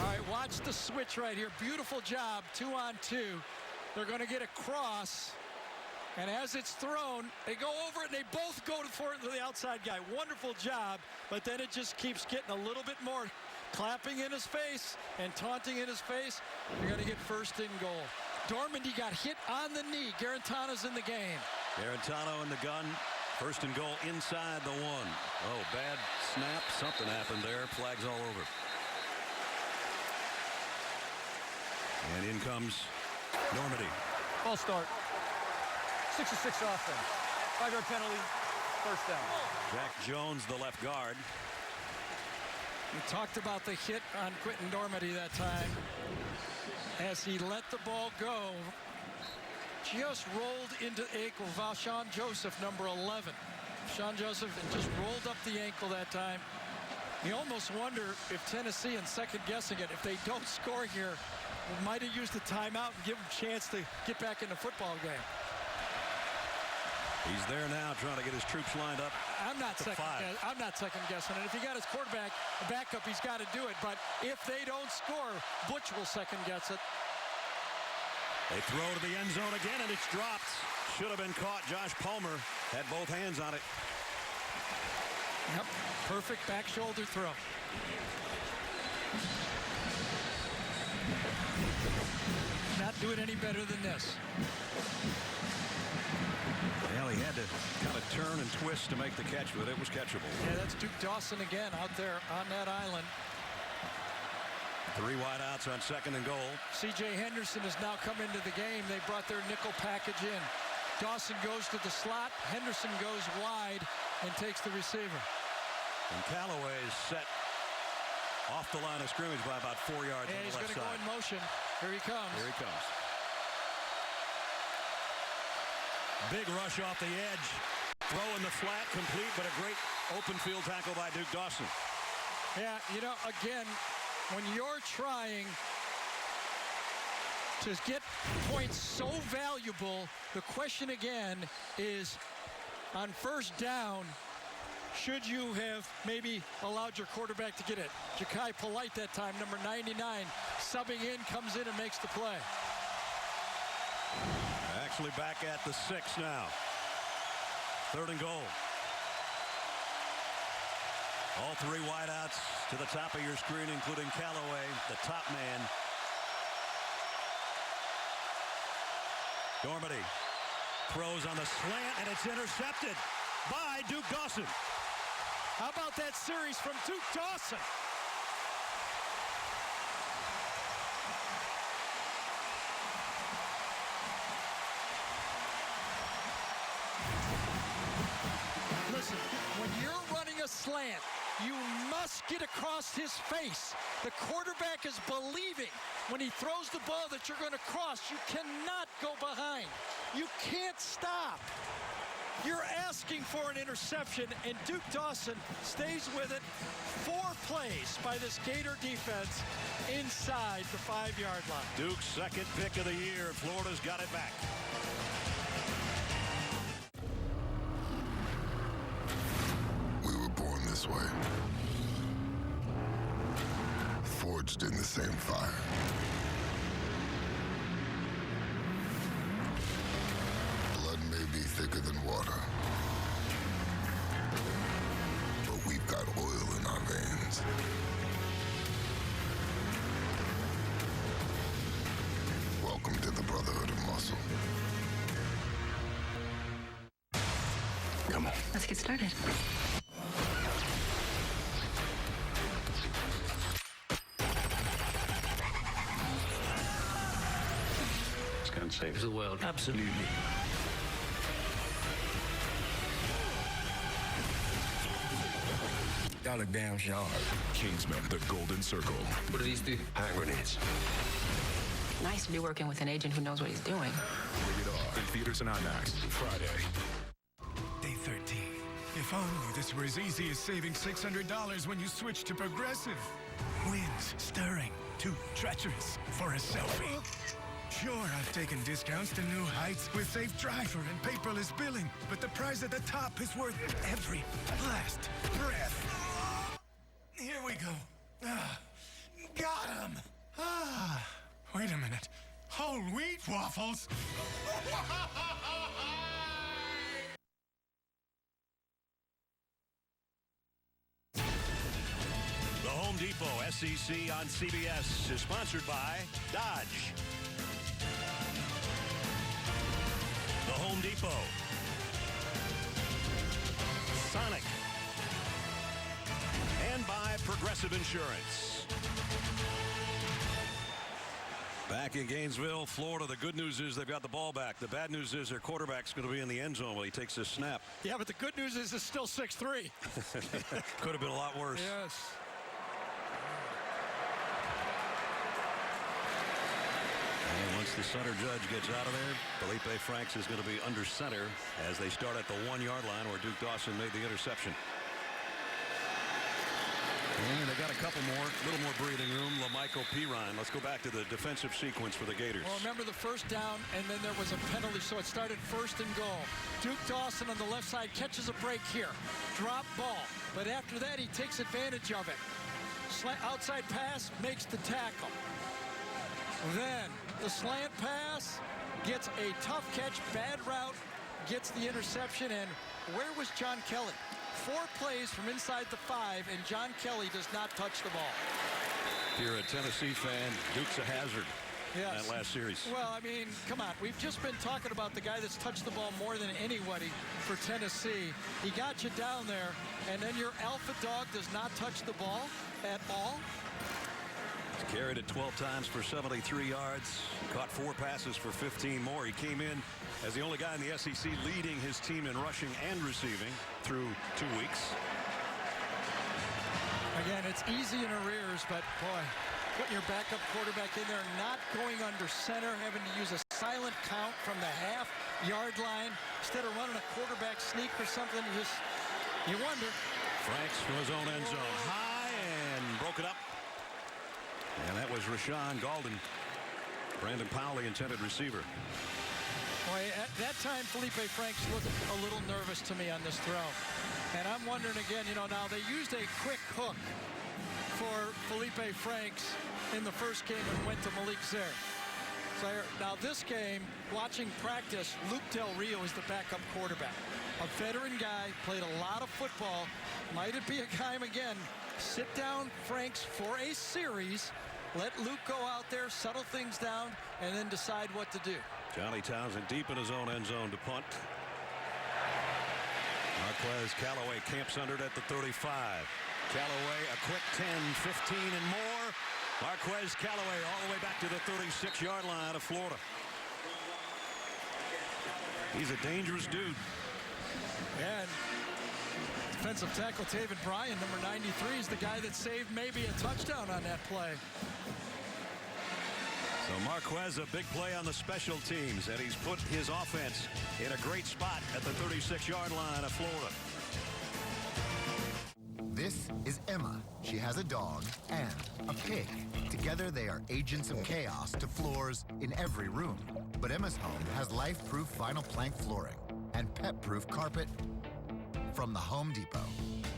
All right, watch the switch right here. Beautiful job, 2-on-2. They're going to get a cross, and as it's thrown, they go over it, and they both go for the outside guy. Wonderful job, but then it just keeps getting a little bit more clapping in his face and taunting in his face. You're going to get 1st and goal. Dormady got hit on the knee. Garantano's in the game. Garantano in the gun. 1st and goal inside the 1. Oh, bad snap. Something happened there. Flags all over. And in comes Dormady. False start. 6-6 offense. 5-yard penalty. 1st down. Jack Jones, the left guard. We talked about the hit on Quentin Dormady that time as he let the ball go. Just rolled into the ankle of Alshon Joseph, number 11. Alshon Joseph just rolled up the ankle that time. You almost wonder if Tennessee, in second-guessing it, if they don't score here, might have used the timeout and give them a chance to get back in the football game. He's there now trying to get his troops lined up. I'm not second-guessing it. If he got his quarterback a backup, he's got to do it. But if they don't score, Butch will second-guess it. They throw to the end zone again, and it's dropped. Should have been caught. Josh Palmer had both hands on it. Yep, perfect back shoulder throw. Not doing any better than this. Well, he had to kind of turn and twist to make the catch, but it was catchable. Yeah, that's Duke Dawson again out there on that island. 3 wideouts on 2nd and goal. C.J. Henderson has now come into the game. They brought their nickel package in. Dawson goes to the slot. Henderson goes wide and takes the receiver. And Callaway is set off the line of scrimmage by about 4 yards on the left side. He's going to go in motion. Here he comes. Here he comes. Big rush off the edge. Throw in the flat, complete, but a great open field tackle by Duke Dawson. Yeah, you know, again, when you're trying to get points so valuable, the question again is, on 1st down, should you have maybe allowed your quarterback to get it? Ja'Kai Polite that time, number 99, subbing in, comes in and makes the play. Actually back at the 6 now. 3rd and goal. All 3 wideouts to the top of your screen, including Callaway, the top man. Dormady throws on the slant, and it's intercepted by Duke Dawson. How about that series from Duke Dawson? Listen, when you're running a slant, you must get across his face. The quarterback is believing when he throws the ball that you're going to cross. You cannot go behind. You can't stop. You're asking for an interception, and Duke Dawson stays with it. 4 plays by this Gator defense inside the 5-yard line. Duke's 2nd pick of the year. Florida's got it back. We were born this way. Forged in the same fire. Blood may be thicker than water. Jones. Welcome to the Brotherhood of Muscle. Come on. Let's get started. It's going to save the world. Absolutely. Y'all look damn sharp. Kingsman, The Golden Circle. What do these do? Hand grenades. Nice to be working with an agent who knows what he's doing. Rated R. In theaters and IMAX. Friday. Day 13. If only this were as easy as saving $600 when you switch to Progressive. Winds stirring, too treacherous for a selfie. Sure, I've taken discounts to new heights with Safe Driver and paperless billing, but the prize at the top is worth every last breath. Here we go. Got him. Wait a minute. Whole wheat waffles? The Home Depot SEC on CBS is sponsored by Dodge. The Home Depot. Sonic. And by Progressive Insurance. Back in Gainesville, Florida. The good news is they've got the ball back. The bad news is their quarterback's going to be in the end zone when he takes this snap. Yeah, but the good news is it's still 6-3. Could have been a lot worse. Yes. And once the center judge gets out of there, Felipe Franks is going to be under center as they start at the 1-yard line where Duke Dawson made the interception. And they got a couple more, a little more breathing room. Lamichael Pirine. Let's go back to the defensive sequence for the Gators. Well, remember the first down, and then there was a penalty, so it started 1st and goal. Duke Dawson on the left side catches a break here. Drop ball. But after that, he takes advantage of it. Outside pass, makes the tackle. Then the slant pass, gets a tough catch, bad route, gets the interception, and where was John Kelly? 4 plays from inside the 5, and John Kelly does not touch the ball. If you're a Tennessee fan, Duke's a hazard. Yes. That last series. Well, I mean, come on. We've just been talking about the guy that's touched the ball more than anybody for Tennessee. He got you down there, and then your alpha dog does not touch the ball at all. He's carried it 12 times for 73 yards. Caught 4 passes for 15 more. He came in as the only guy in the SEC leading his team in rushing and receiving through 2 weeks. Again, it's easy in arrears, but boy, putting your backup quarterback in there, not going under center, having to use a silent count from the half-yard line instead of running a quarterback sneak or something. You wonder. Franks from his own end zone, high and broke it up. And that was Rashawn Golden, Brandon Powell, the intended receiver. Boy, at that time, Felipe Franks looked a little nervous to me on this throw. And I'm wondering again, now they used a quick hook for Felipe Franks in the first game and went to Malik Zaire. So now this game, watching practice, Luke Del Rio is the backup quarterback. A veteran guy, played a lot of football. Might it be a time again, sit down Franks for a series, let Luke go out there, settle things down, and then decide what to do. Johnny Townsend deep in his own end zone to punt. Marquez Callaway camps under it at the 35. Callaway a quick 10, 15 and more. Marquez Callaway all the way back to the 36-yard line of Florida. He's a dangerous dude. And defensive tackle Taven Bryan, number 93, is the guy that saved maybe a touchdown on that play. So Marquez, a big play on the special teams, and he's put his offense in a great spot at the 36-yard line of Florida. This is Emma. She has a dog and a pig. Together they are agents of chaos to floors in every room. But Emma's home has life-proof vinyl plank flooring and pet-proof carpet from the Home Depot.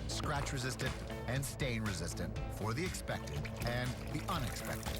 Scratch-resistant and stain-resistant for the expected and the unexpected.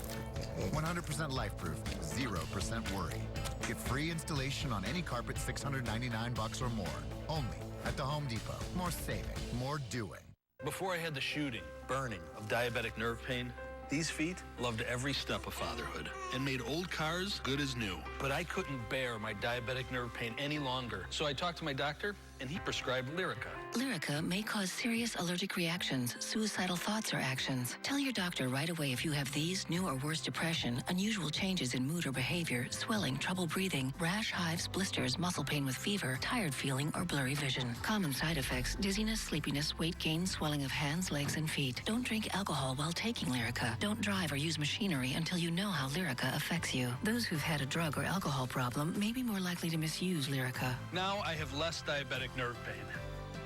100% life-proof, 0% worry. Get free installation on any carpet $699 or more. Only at the Home Depot. More saving, more doing. Before I had the shooting, burning of diabetic nerve pain, these feet loved every step of fatherhood and made old cars good as new. But I couldn't bear my diabetic nerve pain any longer. So I talked to my doctor, and he prescribed Lyrica. Lyrica may cause serious allergic reactions, suicidal thoughts, or actions. Tell your doctor right away if you have these, new or worse depression, unusual changes in mood or behavior, swelling, trouble breathing, rash, hives, blisters, muscle pain with fever, tired feeling, or blurry vision. Common side effects: dizziness, sleepiness, weight gain, swelling of hands, legs, and feet. Don't drink alcohol while taking Lyrica. Don't drive or use machinery until you know how Lyrica affects you. Those who've had a drug or alcohol problem may be more likely to misuse Lyrica. Now I have less diabetic nerve pain.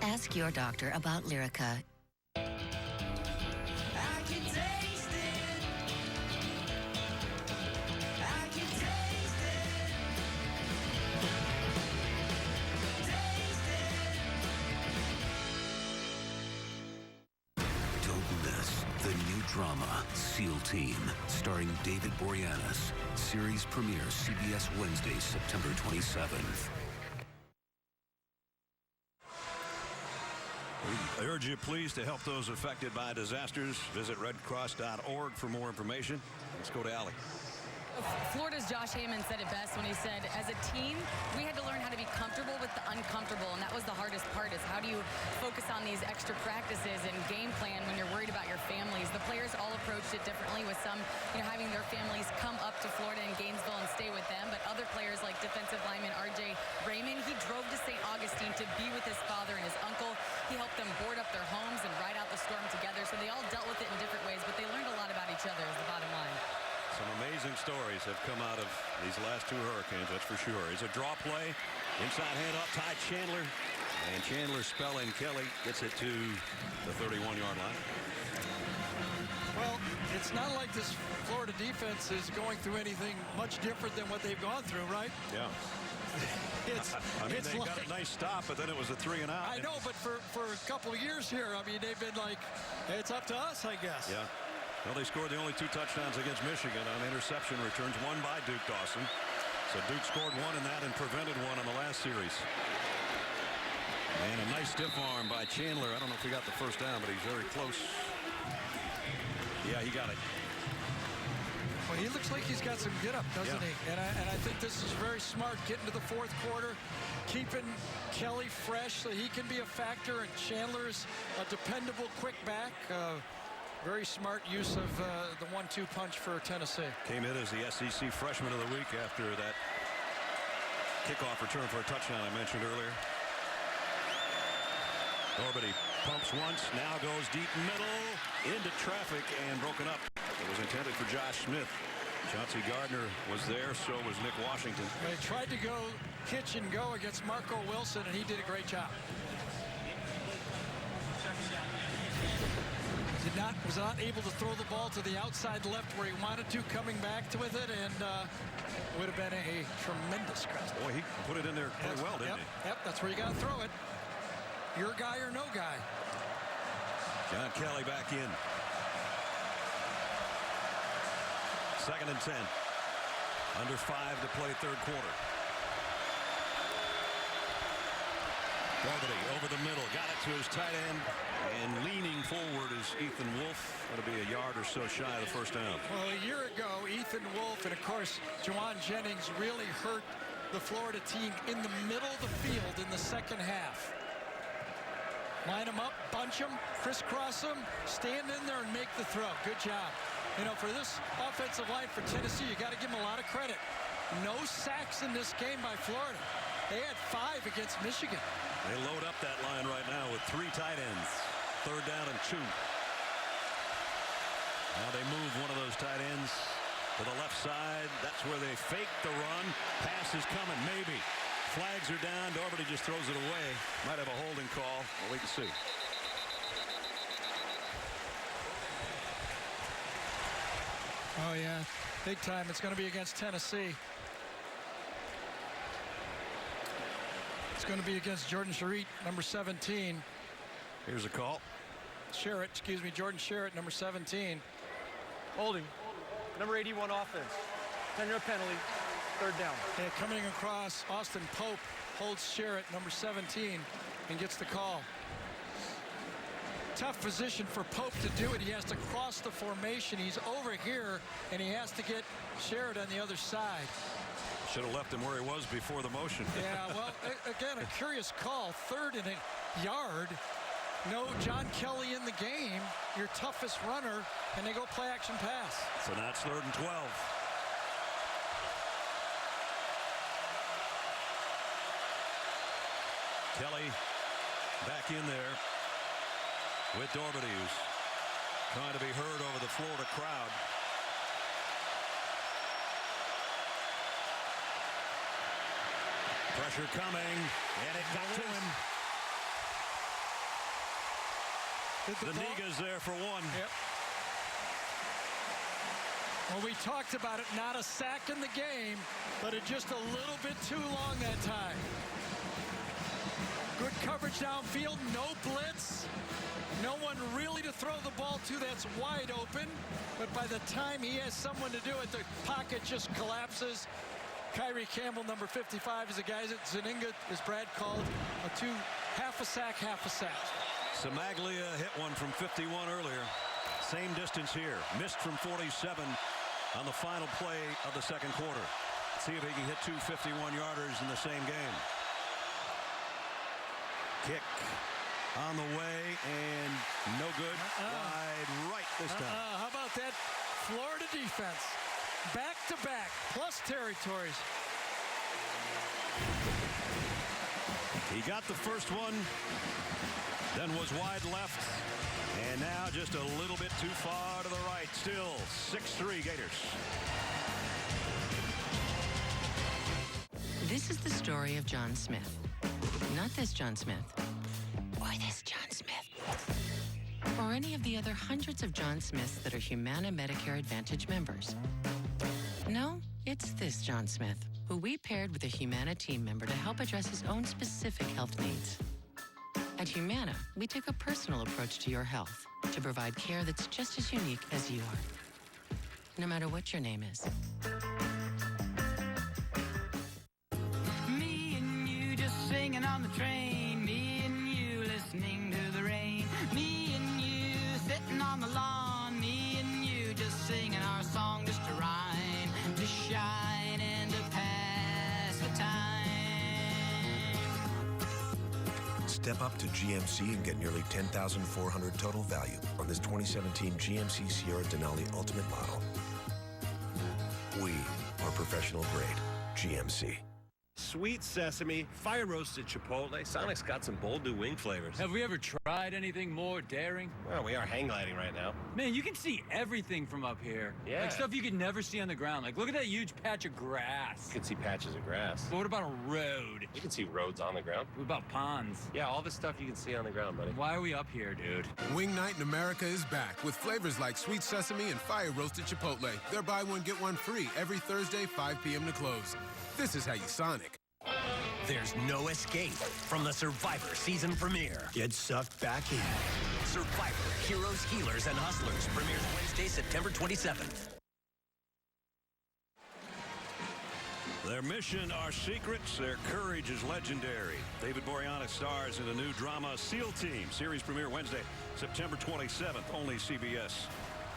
Ask your doctor about Lyrica. The new drama, SEAL Team, starring David Boreanaz. Series premieres CBS Wednesday, September 27th. We urge you, please, to help those affected by disasters. Visit redcross.org for more information. Let's go to Allie. Florida's Josh Hammond said it best when he said, as a team, we had to learn how to be comfortable with the uncomfortable, and that was the hardest part, is how do you focus on these extra practices and game plan when you're worried about your families. The players all approached it differently, with some, having their families come up to Florida and Gainesville and stay with them, but other players like defensive lineman R.J. Raymond, he drove to St. Augustine to be with his father and his uncle. He helped them board up their homes and ride out the storm together, so they all dealt with it in different ways, but they learned a lot about each other, is the bottom line. Some amazing stories have come out of these last two hurricanes, that's for sure. It's a draw play. Inside hand up, Ty Chandler. And Chandler spelling Kelly gets it to the 31-yard line. Well, it's not like this Florida defense is going through anything much different than what they've gone through, right? Yeah. They got a nice stop, but then it was a 3 and out. I know, but for a couple of years here, they've been like, hey, it's up to us, I guess. Yeah. Well, they scored the only 2 touchdowns against Michigan on interception returns, one by Duke Dawson. So Duke scored one in that and prevented one in the last series. And a nice stiff arm by Chandler. I don't know if he got the first down, but he's very close. Yeah, he got it. Well, he looks like he's got some get up, doesn't he? And I think this is very smart, getting to the fourth quarter, keeping Kelly fresh so he can be a factor, and Chandler's a dependable quick back. Very smart use of the 1-2 punch for Tennessee. Came in as the SEC Freshman of the Week after that kickoff return for a touchdown I mentioned earlier. Dorbity pumps once, now goes deep middle, into traffic, and broken up. It was intended for Josh Smith. Chauncey Gardner was there, so was Nick Washington. They tried to go pitch and go against Marco Wilson, and he did a great job. Was not able to throw the ball to the outside left where he wanted to, coming back with it, and would have been a tremendous catch. Boy, he put it in there pretty well, didn't he? Yep, that's where you got to throw it. Your guy or no guy. John Kelly back in. 2nd and 10. Under 5 to play third quarter. Dorbity over the middle, got it to his tight end, and leaning forward is Ethan Wolf. That'll be a yard or so shy of the first down. Well, a year ago, Ethan Wolf and, of course, Juwan Jennings really hurt the Florida team in the middle of the field in the second half. Line them up, bunch them, crisscross them, stand in there and make the throw. Good job. For this offensive line for Tennessee, you got to give them a lot of credit. No sacks in this game by Florida. They had 5 against Michigan. They load up that line right now with 3 tight ends. 3rd down and 2. Now they move one of those tight ends to the left side. That's where they fake the run. Pass is coming, maybe. Flags are down. Dorbity just throws it away. Might have a holding call. We'll wait and see. Oh, yeah. Big time. It's going to be against Tennessee. It's going to be against Jordan Sherritt, number 17. Here's a call. Jordan Sherritt, number 17. Holding. Number 81 offense. 10-yard penalty. 3rd down. Yeah, coming across, Austin Pope holds Sherritt, number 17, and gets the call. tough position for Pope to do it. He has to cross the formation. He's over here, and he has to get Sherrod on the other side. Should have left him where he was before the motion. Yeah, well, again, a curious call. 3rd and a yard. No John Kelly in the game, your toughest runner, and they go play action pass. So now it's 3rd and 12. Kelly back in there with Doherty, who's trying to be heard over the Florida crowd. Pressure coming, and it got to him. Zuniga's there for one. Yep. Well, we talked about it, not a sack in the game, but it just a little bit too long that time. Good coverage downfield, no blitz. No one really to throw the ball to that's wide open. But by the time he has someone to do it, the pocket just collapses. Kyrie Campbell, number 55, is the guy that Zuniga, as Brad called, half a sack, half a sack. Samaglia hit one from 51 earlier. Same distance here. Missed from 47 on the final play of the second quarter. See if he can hit 2 51-yarders in the same game. Kick on the way, and no good. Wide right this time. How about that Florida defense? Back-to-back, plus territories. He got the first one, then was wide left, and now just a little bit too far to the right. Still 6-3 Gators. This is the story of John Smith. Not this John Smith, or this John Smith, or any of the other hundreds of John Smiths that are Humana Medicare Advantage members. No, it's this John Smith, who we paired with a Humana team member to help address his own specific health needs. At Humana, we take a personal approach to your health to provide care that's just as unique as you are, no matter what your name is. Me and you just singing on the train. Me and you listening to the rain. Me and you sitting on the lawn. Me and you just singing our song just to rhyme, to shine, and to pass the time. Step up to GMC and get nearly $10,400 total value on this 2017 GMC Sierra Denali Ultimate model. We are professional grade GMC. Sweet sesame, fire roasted chipotle. Sonic's got some bold new wing flavors. Have we ever tried anything more daring? Well, we are hang gliding right now. Man, you can see everything from up here. Yeah. Like stuff you could never see on the ground. Like, look at that huge patch of grass. You can see patches of grass. But what about a road? You can see roads on the ground. What about ponds? Yeah, all the stuff you can see on the ground, buddy. Why are we up here, dude? Wing Night in America is back with flavors like sweet sesame and fire roasted chipotle. They're buy one, get one free every Thursday, 5 p.m. to close. This is how you Sonic. There's no escape from the Survivor season premiere. Get sucked back in. Survivor, Heroes, Healers, and Hustlers premieres Wednesday, September 27th. Their mission are secrets. Their courage is legendary. David Boreanaz stars in the new drama SEAL Team. Series premiere Wednesday, September 27th, only CBS.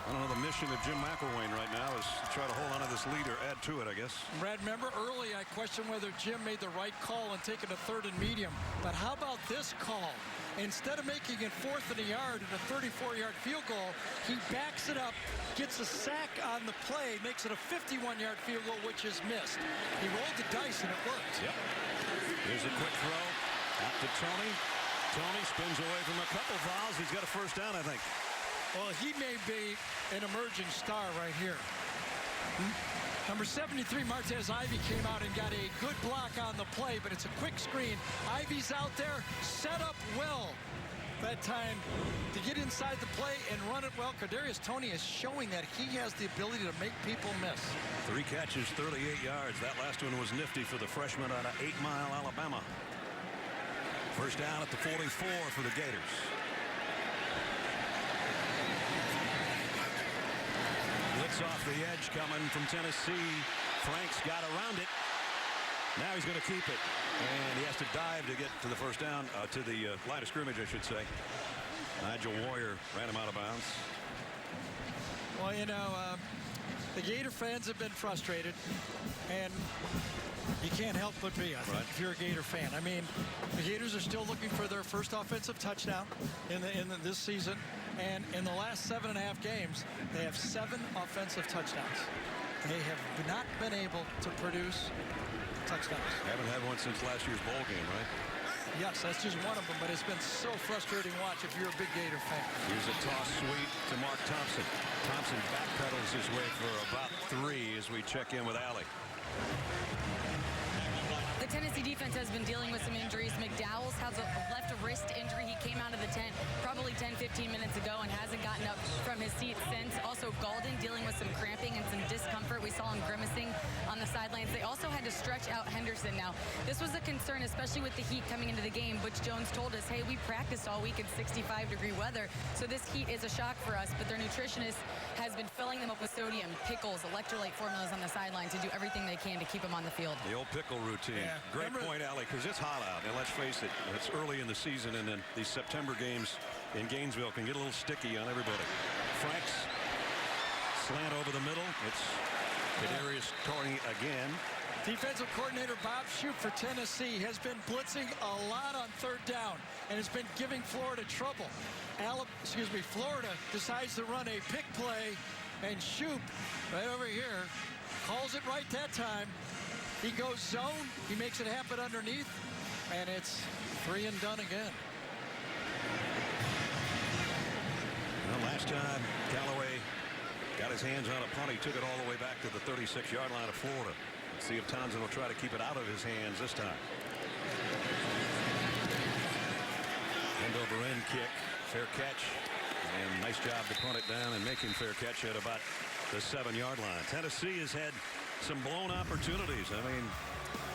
I don't know, the mission of Jim McElwain right now is to try to hold on to this lead or add to it, I guess. Brad, remember early I questioned whether Jim made the right call and taking a 3rd and medium. But how about this call? Instead of making it 4th and a yard and a 34-yard field goal, he backs it up, gets a sack on the play, makes it a 51-yard field goal, which is missed. He rolled the dice and it worked. Yep. Here's a quick throw out to Tony. Tony spins away from a couple fouls. He's got a first down, I think. Well, he may be an emerging star right here. Number 73, Martez Ivey, came out and got a good block on the play, but it's a quick screen. Ivey's out there, set up well that time to get inside the play and run it well. Kadarius Toney is showing that he has the ability to make people miss. 3 catches, 38 yards. That last one was nifty for the freshman out of 8 Mile, Alabama. First down at the 44 for the Gators. Blitz off the edge coming from Tennessee. Frank's got around it. Now he's going to keep it. And he has to dive to get to the first down, to the line of scrimmage, I should say. Nigel Warrior ran him out of bounds. Well, the Gator fans have been frustrated, and you can't help but be, I think, if you're a Gator fan. I mean, the Gators are still looking for their first offensive touchdown in this season, and in the last 7.5 games, they have 7 offensive touchdowns. They have not been able to produce touchdowns. Haven't had one since last year's bowl game, right? Yes, that's just one of them, but it's been so frustrating to watch if you're a big Gator fan. Here's a toss sweep to Mark Thompson. Thompson backpedals his way for about 3 as we check in with Allie. The Tennessee defense has been dealing with some injuries. McDowell's has a left wrist injury. He came out of the tent probably 10-15 minutes ago and hasn't gotten up from his seat since. Also, Golden dealing with some cramping and some discomfort. We saw him grimacing on the sidelines. They also had to stretch out Henderson. Now, this was a concern, especially with the heat coming into the game. Butch Jones told us, hey, we practiced all week in 65-degree weather, so this heat is a shock for us. But their nutritionist has been filling them up with sodium, pickles, electrolyte formulas on the sideline to do everything they can to keep them on the field. The old pickle routine. Yeah. Great point, Allie, because it's hot out. And let's face it, it's early in the season, and then these September games in Gainesville can get a little sticky on everybody. Franks, slant over the middle. It's Kadarius Toney again. Defensive coordinator Bob Shoop for Tennessee has been blitzing a lot on 3rd down and has been giving Florida trouble. Florida decides to run a pick play, and Shoop, right over here, calls it right that time. He goes zone, he makes it happen underneath, and it's 3 and done again. Well, last time Callaway got his hands on a punt, he took it all the way back to the 36-yard line of Florida. Let's see if Townsend will try to keep it out of his hands this time. End over end kick, fair catch, and nice job to punt it down and make him fair catch at about the 7-yard line. Tennessee has had some blown opportunities. I mean,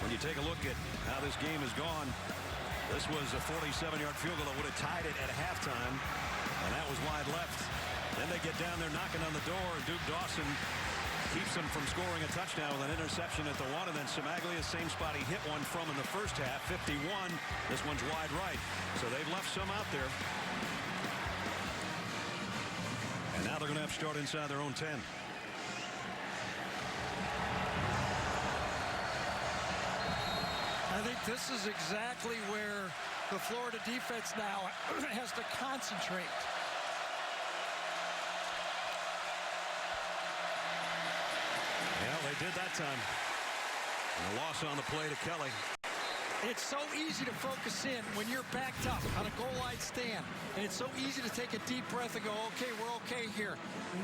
when you take a look at how this game has gone, this was a 47-yard field goal that would have tied it at halftime, and that was wide left. Then they get down there knocking on the door, and Duke Dawson keeps them from scoring a touchdown with an interception at the 1, and then Simaglia, same spot he hit one from in the first half, 51. This one's wide right. So they've left some out there. And now they're going to have to start inside their own 10. I think this is exactly where the Florida defense now has to concentrate. Yeah, they did that time. And a loss on the play to Kelly. It's so easy to focus in when you're backed up on a goal line stand. And it's so easy to take a deep breath and go, okay, we're okay here.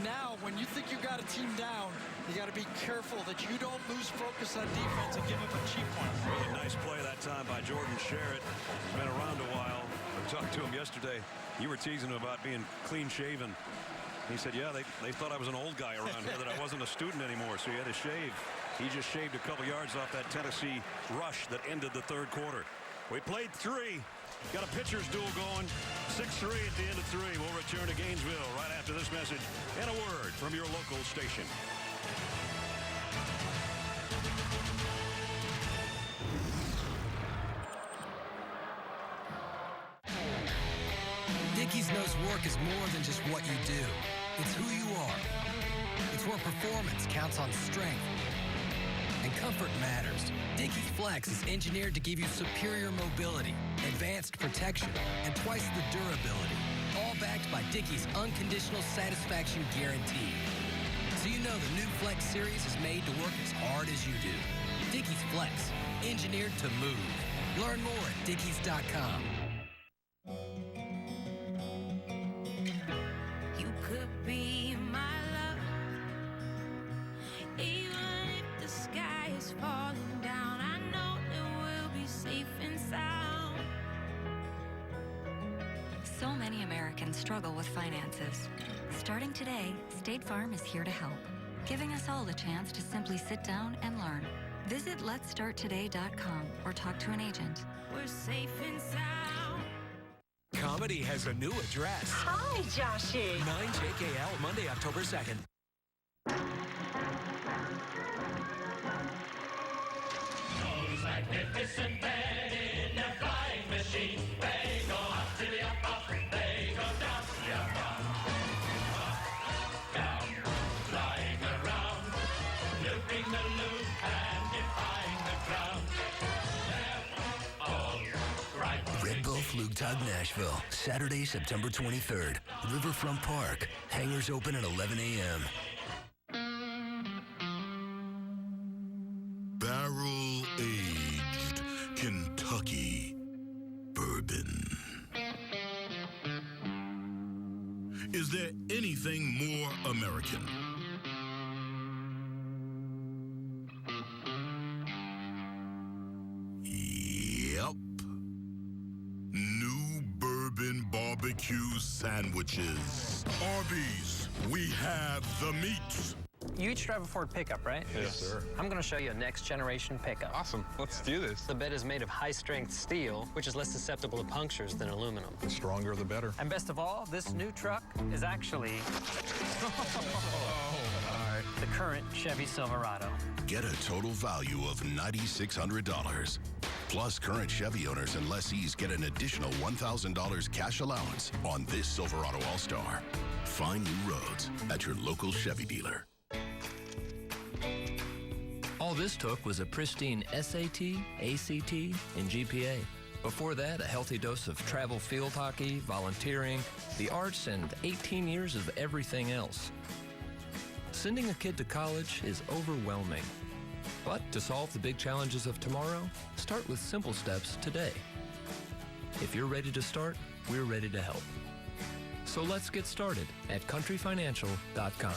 Now, when you think you got a team down, you got to be careful that you don't lose focus on defense and give up a cheap one. Really nice play that time by Jordan Sherritt. He's been around a while. I talked to him yesterday. You were teasing him about being clean-shaven. He said, yeah, they thought I was an old guy around here, that I wasn't a student anymore, so he had to shave. He just shaved a couple yards off that Tennessee rush that ended the 3rd quarter. We played 3. Got a pitcher's duel going. 6-3 at the end of 3. We'll return to Gainesville right after this message and a word from your local station. Dickies knows work is more than just what you do. It's who you are. It's where performance counts on strength. And comfort matters. Dickies Flex is engineered to give you superior mobility, advanced protection, and twice the durability. All backed by Dickies' unconditional satisfaction guarantee. So you know the new Flex series is made to work as hard as you do. Dickies Flex, engineered to move. Learn more at Dickies.com. You could be my love, even if the sky is falling down. I know that we'll be safe and sound. So many Americans struggle with finances. Starting today, State Farm is here to help, giving us all the chance to simply sit down and learn. Visit letstarttoday.com or talk to an agent. We're safe and sound. Comedy has a new address. Hi, Joshy. 9 JKL, Monday, October 2nd. Those magnificent men in their flying machine, they go up to the up, they go down. Big Tug Nashville, Saturday, September 23rd. Riverfront Park. Hangars open at 11 a.m. Barrel-aged Kentucky bourbon. Is there anything more American? Yep. New bourbon barbecue sandwiches. Arby's, we have the meats. You each drive a Ford pickup, right? Yes, sir. I'm going to show you a next-generation pickup. Awesome. Let's do this. The bed is made of high-strength steel, which is less susceptible to punctures than aluminum. The stronger, the better. And best of all, this new truck is actually the current Chevy Silverado. Get a total value of $9,600. Plus, current Chevy owners and lessees get an additional $1,000 cash allowance on this Silverado All-Star. Find new roads at your local Chevy dealer. All this took was a pristine SAT, ACT, and GPA. Before that, a healthy dose of travel field hockey, volunteering, the arts, and 18 years of everything else. Sending a kid to college is overwhelming. But to solve the big challenges of tomorrow, start with simple steps today. If you're ready to start, we're ready to help. So let's get started at countryfinancial.com.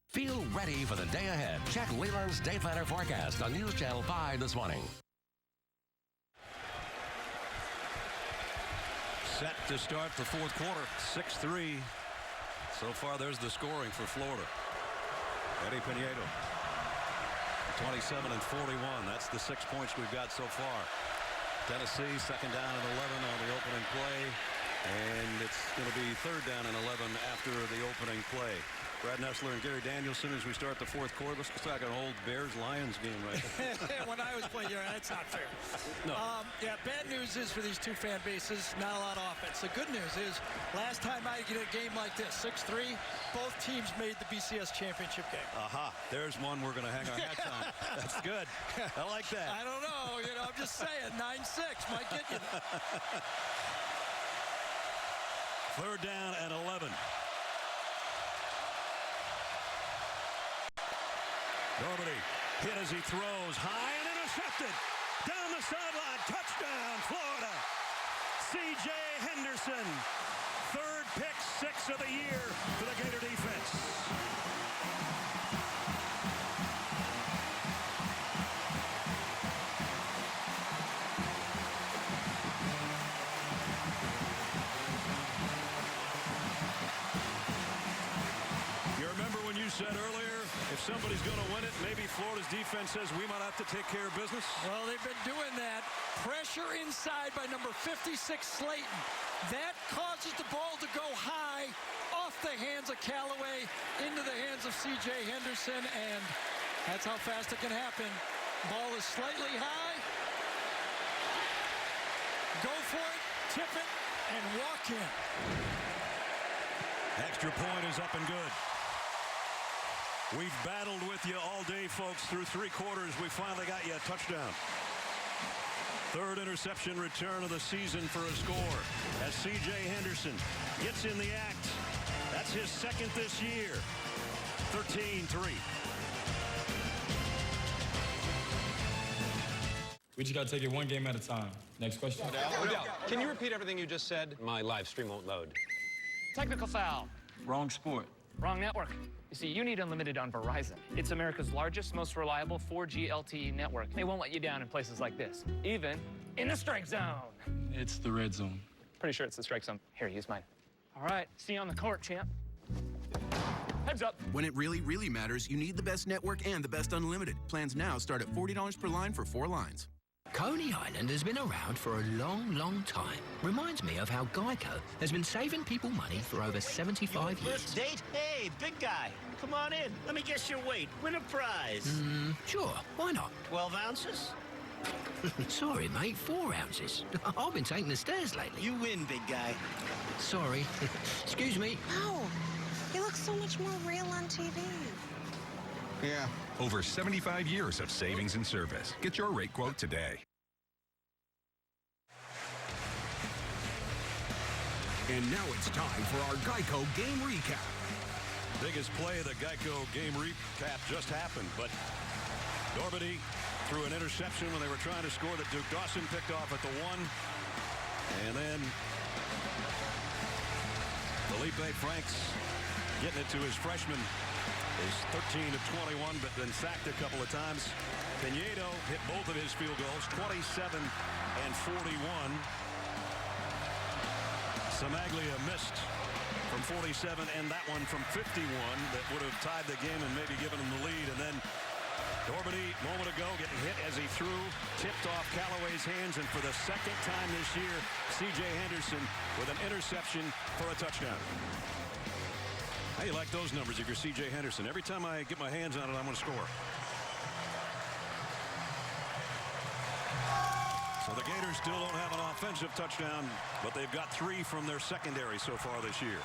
Feel ready for the day ahead. Check Leland's Day Planner forecast on News Channel 5 this morning. Set to start the fourth quarter, 6-3. So far, there's the scoring for Florida. Eddie Pinedo, 27 and 41. That's the 6 points we've got so far. Tennessee, second down and 11 on the opening play. And it's going to be third down and 11 after the opening play. Brad Nessler and Gary Danielson as we start the fourth quarter. This looks like an old Bears-Lions game right there. When I was playing, that's not fair. No. Yeah, bad news is for these two fan bases, not a lot of offense. The good news is, last time I get a game like this, 6-3, both teams made the BCS championship game. Aha, there's one we're going to hang our hats on. That's good. I like that. I don't know, I'm just saying, 9-6 might get you. Third down and 11. Nobody hit as he throws high and intercepted. Down the sideline, touchdown, Florida. C.J. Henderson, third pick six of the year for the Gator defense. You remember when you said earlier, if somebody's going to win it, maybe Florida's defense says we might have to take care of business? Well, they've been doing that. Pressure inside by number 56, Slayton. That causes the ball to go high off the hands of Callaway into the hands of C.J. Henderson, and that's how fast it can happen. Ball is slightly high. Go for it, tip it, and walk in. Extra point is up and good. We've battled with you all day, folks, through three quarters. We finally got you a touchdown. Third interception return of the season for a score as C.J. Henderson gets in the act. That's his second this year. 13-3. We just got to take it one game at a time. Next question. Odell, can you repeat everything you just said? My live stream won't load. Technical foul. Wrong sport. Wrong network. You see, you need unlimited on Verizon. It's America's largest, most reliable 4G LTE network. They won't let you down in places like this, even in the strike zone. It's the red zone. Pretty sure it's the strike zone. Here, use mine. All right, see you on the court, champ. Heads up. When it really, really matters, you need the best network and the best unlimited. Plans now start at $40 per line for 4 lines. Coney Island has been around for a long, long time. Reminds me of how Geico has been saving people money for over 75 years. First date? Hey, big guy, come on in. Let me guess your weight. Win a prize. Sure, why not? 12 ounces? Sorry, mate, 4 ounces. I've been taking the stairs lately. You win, big guy. Sorry. Excuse me. No, he looks so much more real on TV. Yeah. Over 75 years of savings and service. Get your rate quote today. And now it's time for our Geico game recap. Biggest play of the Geico game recap just happened, but Normandy threw an interception when they were trying to score that Duke Dawson picked off at the 1. And then Felipe Franks getting it to his freshman is 13 of 21, but then sacked a couple of times. Pinedo hit both of his field goals, 27 and 41. Samaglia missed from 47 and that one from 51 that would have tied the game and maybe given him the lead. And then Normandy, a moment ago, getting hit as he threw, tipped off Callaway's hands, and for the second time this year, C.J. Henderson with an interception for a touchdown. How you like those numbers if you're C.J. Henderson? Every time I get my hands on it, I'm going to score. So the Gators still don't have an offensive touchdown, but they've got 3 from their secondary so far this year.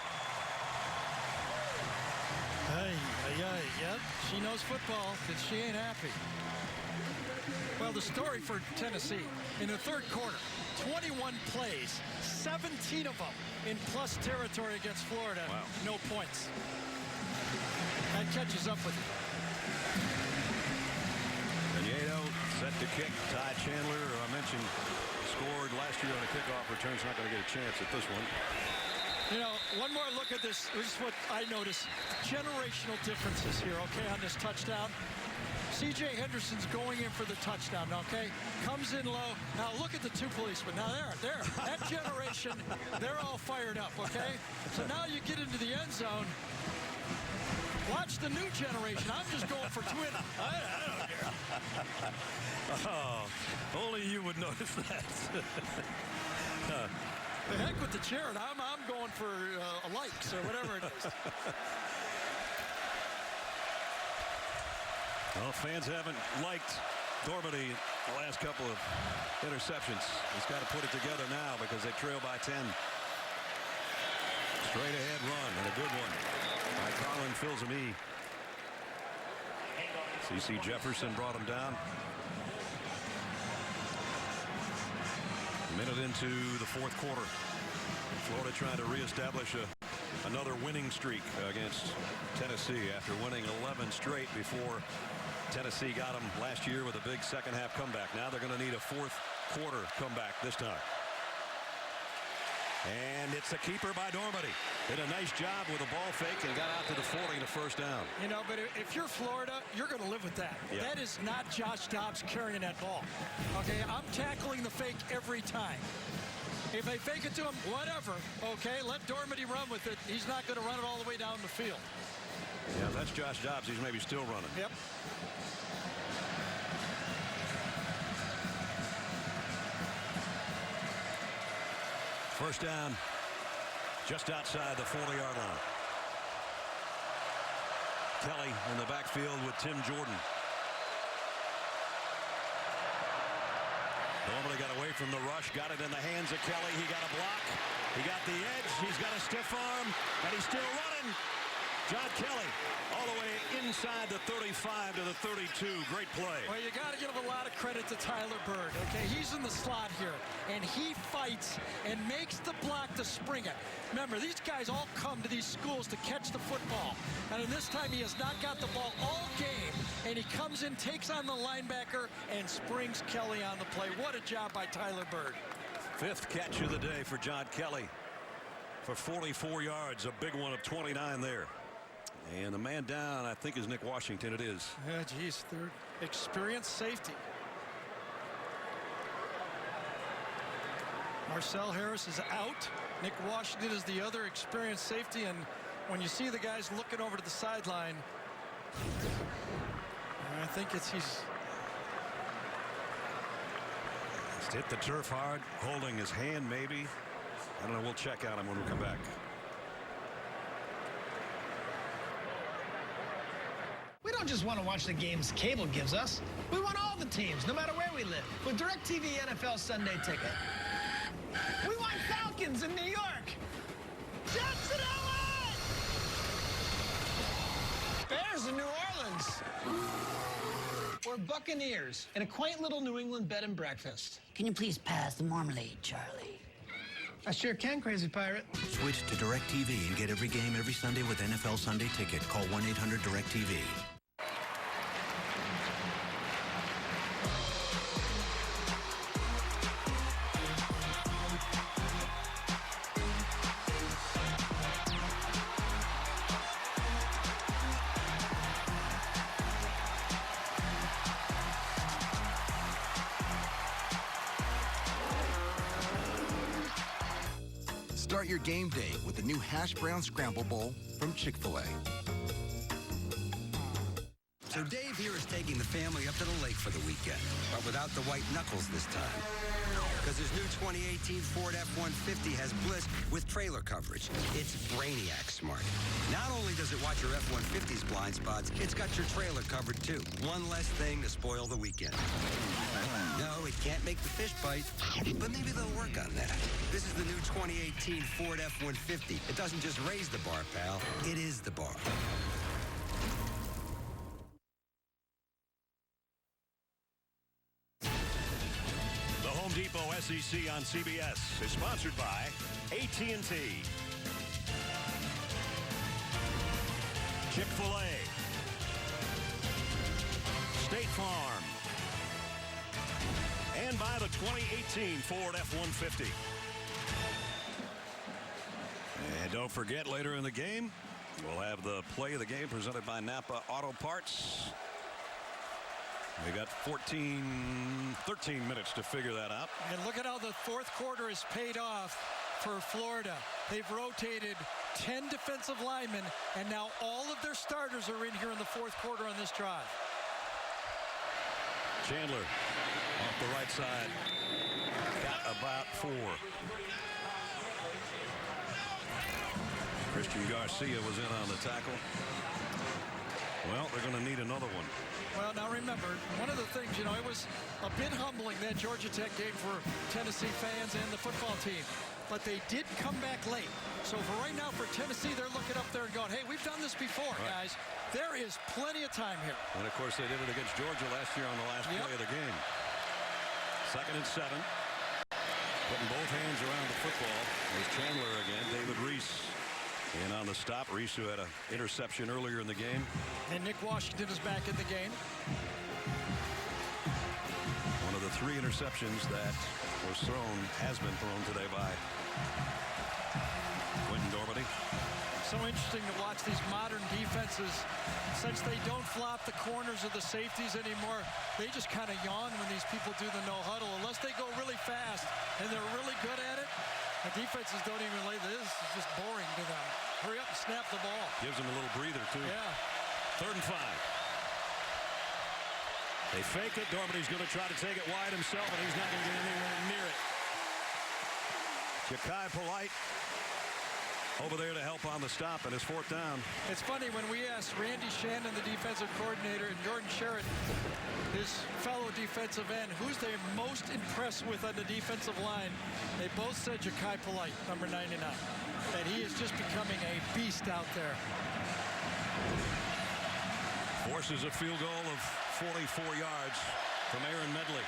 Yep, she knows football, but she ain't happy. Well, the story for Tennessee in the third quarter, 21 plays, 17 of them in plus territory against Florida. Wow. No points. That catches up with you. Pinedo set to kick. Ty Chandler, I mentioned, scored last year on a kickoff return. He's not going to get a chance at this one. You know, one more look at this. This is what I noticed. Generational differences here, okay, on this touchdown. C.J. Henderson's going in for the touchdown, okay? Comes in low. Now look at the 2 policemen. Now there. That generation, they're all fired up, okay? So now you get into the end zone. Watch the new generation. I'm just going for twin. I don't care. Oh, only you would notice that. The heck with the chair. I'm going for likes or whatever it is. Well, fans haven't liked Normandy the last couple of interceptions. He's got to put it together now because they trail by 10. Straight ahead run and a good one by Colin Filzami. C.C. Jefferson brought him down. A minute into the fourth quarter. Florida trying to reestablish another winning streak against Tennessee after winning 11 straight before Tennessee got them last year with a big second half comeback. Now they're going to need a fourth quarter comeback this time. And it's a keeper by Normandy. Did a nice job with a ball fake and got out to the 40 and a first down. You know, but if you're Florida, you're going to live with that. Yeah. That is not Josh Dobbs carrying that ball. Okay, I'm tackling the fake every time. If they fake it to him, whatever. Okay, let Normandy run with it. He's not going to run it all the way down the field. Yeah, if that's Josh Dobbs, he's maybe still running. Yep. First down, just outside the 40-yard line. Kelly in the backfield with Tim Jordan. Normandy got away from the rush, got it in the hands of Kelly. He got a block. He got the edge. He's got a stiff arm, and he's still running. John Kelly all the way inside the 35 to the 32. Great play. Well, you got to give a lot of credit to Tyler Bird. Okay, he's in the slot here, and he fights and makes the block to spring it. Remember, these guys all come to these schools to catch the football. And in this time, he has not got the ball all game, and he comes in, takes on the linebacker, and springs Kelly on the play. What a job by Tyler Bird. 5th catch of the day for John Kelly for 44 yards, a big one of 29 there. And the man down, I think, is Nick Washington. It is. Yeah, geez, third experienced safety. Marcel Harris is out. Nick Washington is the other experienced safety. And when you see the guys looking over to the sideline, I think he's hit the turf hard, holding his hand maybe. I don't know. We'll check out him when we come back. We don't just want to watch the games cable gives us. We want all the teams, no matter where we live. With DirecTV NFL Sunday Ticket. We want Falcons in New York. Jets in LA. Bears in New Orleans. Or Buccaneers in a quaint little New England bed and breakfast. Can you please pass the marmalade, Charlie? I sure can, Crazy Pirate. Switch to DirecTV and get every game every Sunday with NFL Sunday Ticket. Call 1-800-DirecTV. Start your game day with the new Hash Brown Scramble Bowl from Chick-fil-A. So Dave here is taking the family up to the lake for the weekend, but without the white knuckles this time. Because his new 2018 Ford F-150 has Bliss with trailer coverage. It's Brainiac smart. Not only does it watch your F-150's blind spots, it's got your trailer covered too. One less thing to spoil the weekend. No, it can't make the fish bite, but maybe they'll work on that. This is the new 2018 Ford F-150. It doesn't just raise the bar, pal. It is the bar. The Home Depot SEC on CBS is sponsored by AT&T, Chick-fil-A, State Farm, and by the 2018 Ford F-150. And don't forget, later in the game, we'll have the play of the game presented by Napa Auto Parts. We got 13 minutes to figure that out. And look at how the fourth quarter has paid off for Florida. They've rotated 10 defensive linemen, and now all of their starters are in here in the fourth quarter on this drive. Chandler off the right side. Got about 4. Christian Garcia was in on the tackle. Well, they're going to need another one. Well, now remember, one of the things, it was a bit humbling, that Georgia Tech game for Tennessee fans and the football team. But they did come back late. So for right now, for Tennessee, they're looking up there and going, hey, we've done this before, guys. There is plenty of time here. And, of course, they did it against Georgia last year on the last play of the game. 2nd and 7. Putting both hands around the football. There's Chandler again. David Reese in on the stop. Reese, who had an interception earlier in the game. And Nick Washington is back in the game. One of the 3 interceptions that has been thrown today by Quentin Dormady. So interesting to watch these modern defenses, since they don't flop the corners or the safeties anymore. They just kind of yawn when these people do the no huddle, unless they go really fast and they're really good at it. The defenses don't even lay this. It's just boring to them. Hurry up and snap the ball. Gives them a little breather, too. Yeah. 3rd and 5. They fake it. Dormady's going to try to take it wide himself, and he's not going to get anywhere near it. Ja'Kai Polite over there to help on the stop, and it's 4th down. It's funny, when we asked Randy Shannon, the defensive coordinator, and Jordan Sherritt, his fellow defensive end, who's they most impressed with on the defensive line, they both said Ja'Kai Polite, number 99, that he is just becoming a beast out there. Forces a field goal of 44 yards from Aaron Medley.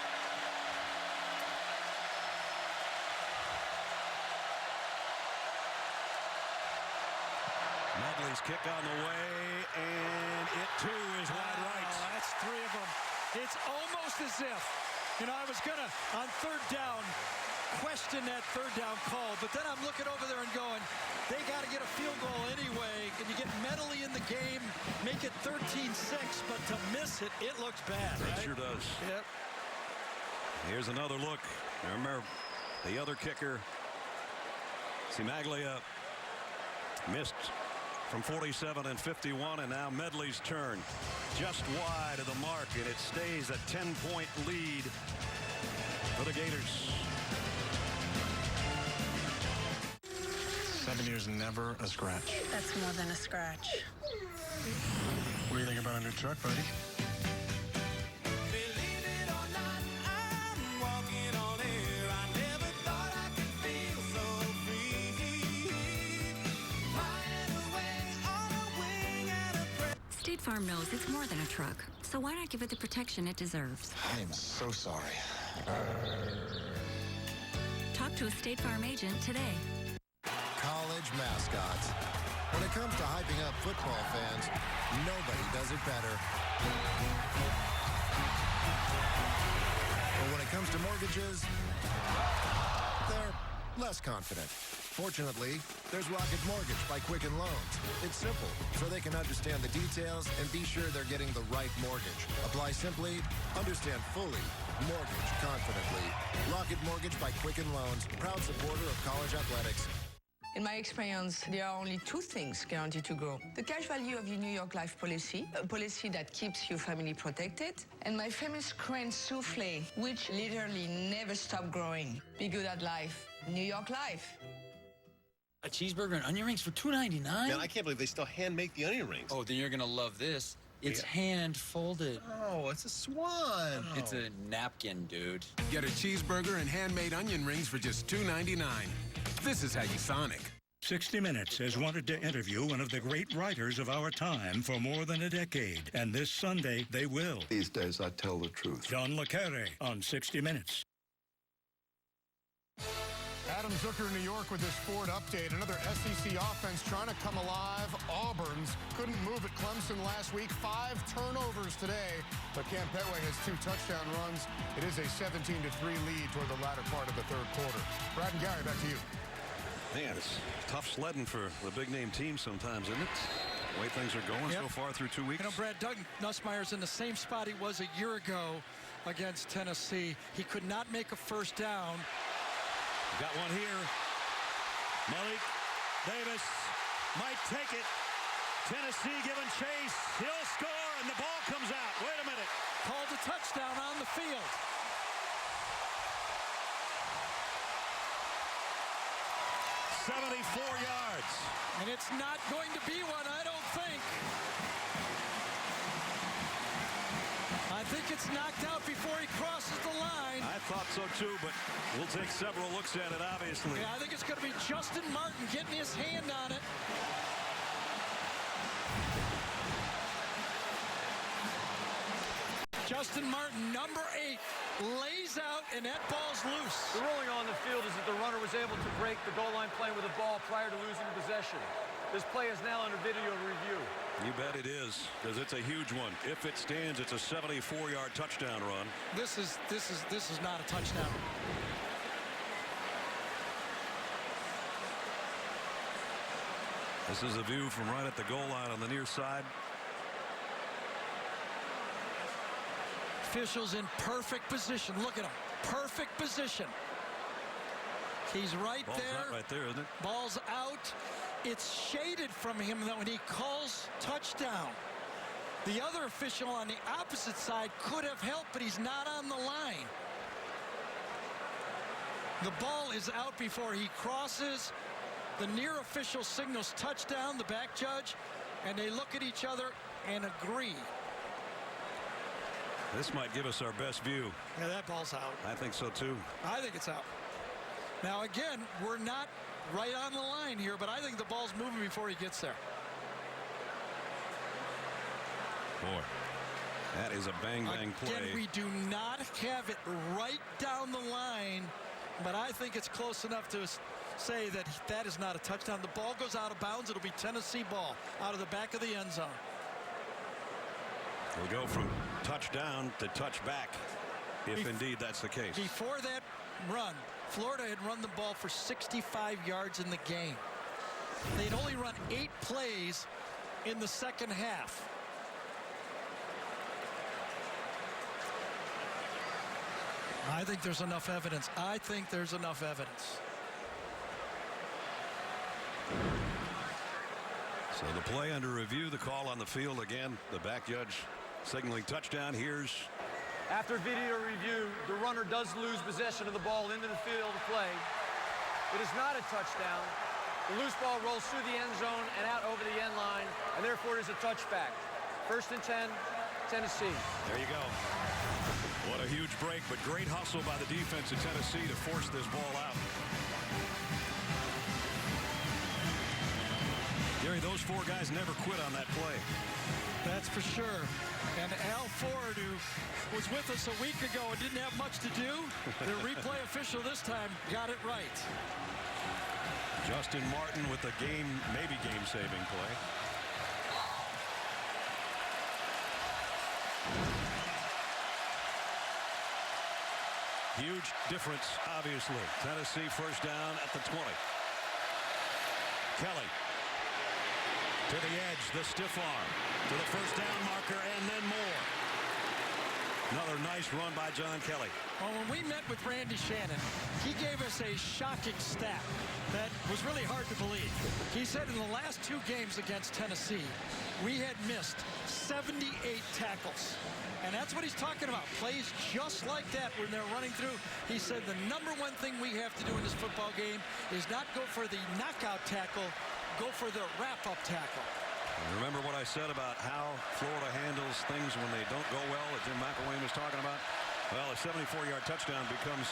Medley's kick on the way, and it too is wide right. That's 3 of them. It's almost as if, I was going to, on 3rd down, question that 3rd down call, but then I'm looking over there and going, they got to get a field goal anyway. Can you get Medley in the game, make it 13-6, but to miss it, it looks bad. It right? sure does. Yep. Here's another look. Remember, the other kicker, Cimaglia, missed from 47 and 51, and now Medley's turn. Just wide of the mark, and it stays a 10-point lead for the Gators. 7 years, never a scratch. That's more than a scratch. What do you think about a new truck, buddy? State Farm knows it's more than a truck, so why not give it the protection it deserves? I am so sorry. Talk Talk to a State Farm agent today. College mascots. When it comes to hyping up football fans, nobody does it better. But when it comes to mortgages, they're less confident. Fortunately, there's Rocket Mortgage by Quicken Loans. It's simple, so they can understand the details and be sure they're getting the right mortgage. Apply simply, understand fully, mortgage confidently. Rocket Mortgage by Quicken Loans, proud supporter of college athletics. In my experience, there are only two things guaranteed to grow. The cash value of your New York Life policy, a policy that keeps your family protected, and my famous Crane souffle, which literally never stops growing. Be good at life. New York Life. A cheeseburger and onion rings for $2.99? Man, I can't believe they still hand make the onion rings. Oh, then you're gonna love this. It's hand folded. Oh, it's a swan. Oh. It's a napkin, dude. Get a cheeseburger and handmade onion rings for just $2.99. This is how you Sonic. 60 Minutes has wanted to interview one of the great writers of our time for more than a decade, and this Sunday they will. These days, I tell the truth. John Le Carre on 60 Minutes. Adam Zucker in New York with this Ford update. Another SEC offense trying to come alive. Auburn's couldn't move at Clemson last week. 5 turnovers today. But Cam Petway has 2 touchdown runs. It is a 17-3 lead toward the latter part of the third quarter. Brad and Gary, back to you. Man, it's tough sledding for the big-name team sometimes, isn't it? The way things are going so far through 2 weeks. You know, Brad, Doug Nussmeier's in the same spot he was a year ago against Tennessee. He could not make a first down. Got one here. Malik Davis might take it. Tennessee giving chase. He'll score, and the ball comes out. Wait a minute. Called a touchdown on the field. "74 yards. And it's not going to be one, I don't think. I think it's knocked out before he crosses the line. I thought so too, but we'll take several looks at it, obviously. Yeah, I think it's going to be Justin Martin getting his hand on it. Justin Martin, number 8, lays out, and that ball's loose. The ruling on the field is that the runner was able to break the goal line playing with the ball prior to losing possession. This play is now under video review. You bet it is, because it's a huge one. If it stands, it's a 74-yard touchdown run. This is not a touchdown. This is a view from right at the goal line on the near side. Officials in perfect position. Look at him. Perfect position. He's right Ball's there. Not right there, isn't it? Ball's out. It's shaded from him when he calls touchdown. The other official on the opposite side could have helped, but he's not on the line. The ball is out before he crosses. The near official signals touchdown, the back judge, and they look at each other and agree. This might give us our best view. Yeah, that ball's out. I think so, too. I think it's out. Now, again, we're not right on the line here, but I think the ball's moving before he gets there. Boy, that is a bang-bang play. Again, we do not have it right down the line, but I think it's close enough to say that that is not a touchdown. The ball goes out of bounds. It'll be Tennessee ball out of the back of the end zone. We'll go from touchdown to touchback, if indeed that's the case. Before that run, Florida had run the ball for 65 yards in the game. They'd only run 8 plays in the second half. I think there's enough evidence. I think there's enough evidence. So the play under review, the call on the field again, the back judge signaling touchdown. Here's After video review, the runner does lose possession of the ball into the field of play. It is not a touchdown. The loose ball rolls through the end zone and out over the end line, and therefore it is a touchback. 1st and 10, Tennessee. There you go. What a huge break, but great hustle by the defense of Tennessee to force this ball out. Gary, those 4 guys never quit on that play. That's for sure. And Al Ford, who was with us a week ago and didn't have much to do, the replay official this time got it right. Justin Martin with the maybe game-saving play. Huge difference, obviously. Tennessee first down at the 20. Kelly to the edge, the stiff arm, to the first down marker, and then more. Another nice run by John Kelly. Well, when we met with Randy Shannon, he gave us a shocking stat that was really hard to believe. He said in the last 2 games against Tennessee, we had missed 78 tackles. And that's what he's talking about. Plays just like that when they're running through. He said the number one thing we have to do in this football game is not go for the knockout tackle, go for the wrap-up tackle. Remember what I said about how Florida handles things when they don't go well that Jim McElwain was talking about? Well, a 74-yard touchdown becomes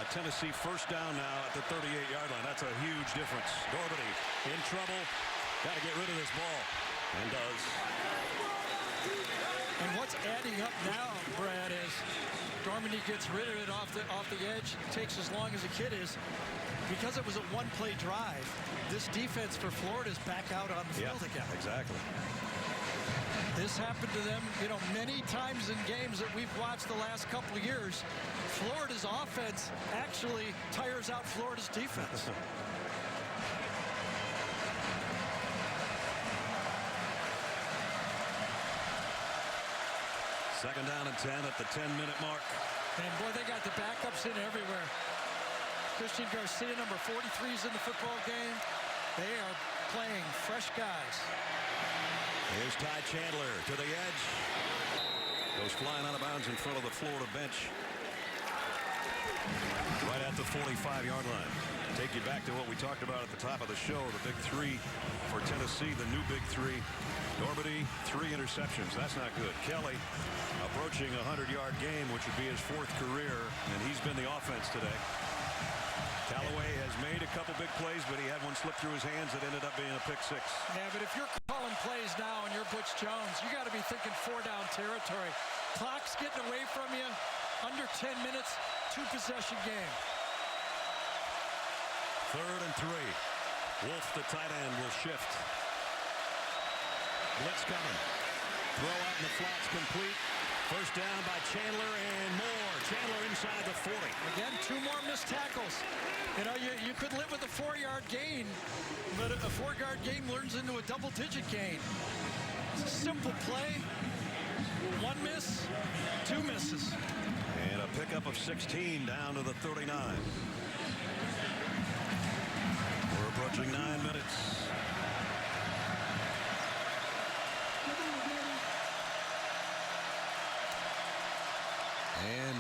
a Tennessee first down now at the 38-yard line. That's a huge difference. Dormady in trouble. Got to get rid of this ball. And does. And what's adding up now, Brad, is Dormady gets rid of it off the edge. It takes as long as a kid is. Because it was a one-play drive, this defense for Florida is back out on the field again. Exactly. This happened to them, many times in games that we've watched the last couple of years. Florida's offense actually tires out Florida's defense. Second down and 10 at the 10-minute mark. And boy, they got the backups in everywhere. Christian Garcia, number 43, is in the football game. They are playing fresh guys. Here's Ty Chandler to the edge. Goes flying out of bounds in front of the Florida bench. Right at the 45-yard line. Take you back to what we talked about at the top of the show, the big 3 for Tennessee, the new big 3. Dormady, 3 interceptions. That's not good. Kelly approaching a 100-yard game, which would be his 4th career, and he's been the offense today. Callaway has made a couple big plays, but he had one slip through his hands that ended up being a pick 6. Yeah, but if you're calling plays now and you're Butch Jones, you got to be thinking 4-down territory. Clock's getting away from you. Under 10 minutes, 2-possession game. 3rd and 3. Wolf, the tight end, will shift. Blitz coming. Throw out in the flats complete. First down by Chandler and more. Chandler inside the 40. Again, 2 more missed tackles. You could live with a 4-yard gain, but a 4-yard gain turns into a double-digit gain. It's a simple play. 1 miss, 2 misses. And a pickup of 16 down to the 39. We're approaching 9 minutes. And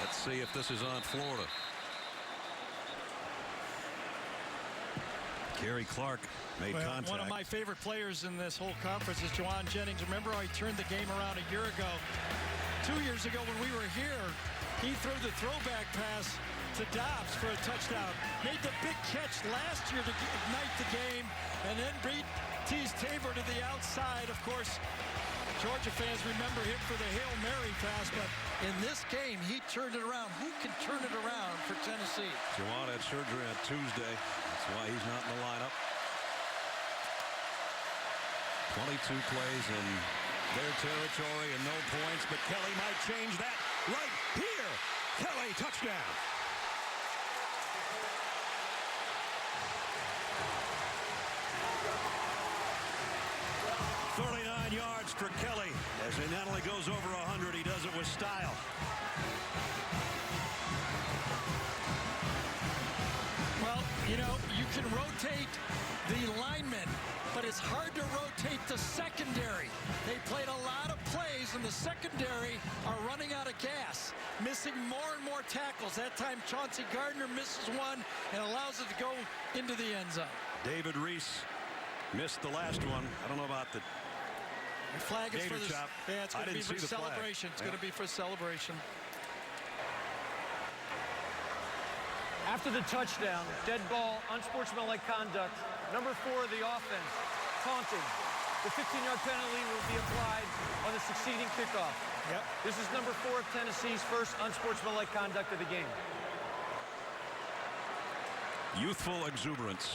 let's see if this is on Florida. Gary Clark made contact. One of my favorite players in this whole conference is Juwan Jennings. Remember how he turned the game around a year ago? 2 years ago when we were here, he threw the throwback pass to Dobbs for a touchdown. Made the big catch last year to ignite the game, and then beat Tease Tabor to the outside. Of course, Georgia fans remember him for the Hail Mary pass, but in this game, he turned it around. Who can turn it around for Tennessee? Juwan had surgery on Tuesday. That's why he's not in the lineup. 22 plays in their territory and no points, but Kelly might change that right here. Kelly, touchdown. Yards for Kelly as he not only goes over 100, he does it with style. Well, you can rotate the linemen, but it's hard to rotate the secondary. They played a lot of plays, and the secondary are running out of gas, missing more and more tackles. That time, Chauncey Gardner misses one and allows it to go into the end zone. David Reese missed the last one. I don't know about the flag is for the chop. Yeah, it's going to be for celebration. It's going to be for celebration. After the touchdown, dead ball, unsportsmanlike conduct. Number 4 of the offense, taunting the 15-yard penalty will be applied on the succeeding kickoff. Yep. This is number 4 of Tennessee's first unsportsmanlike conduct of the game. Youthful exuberance.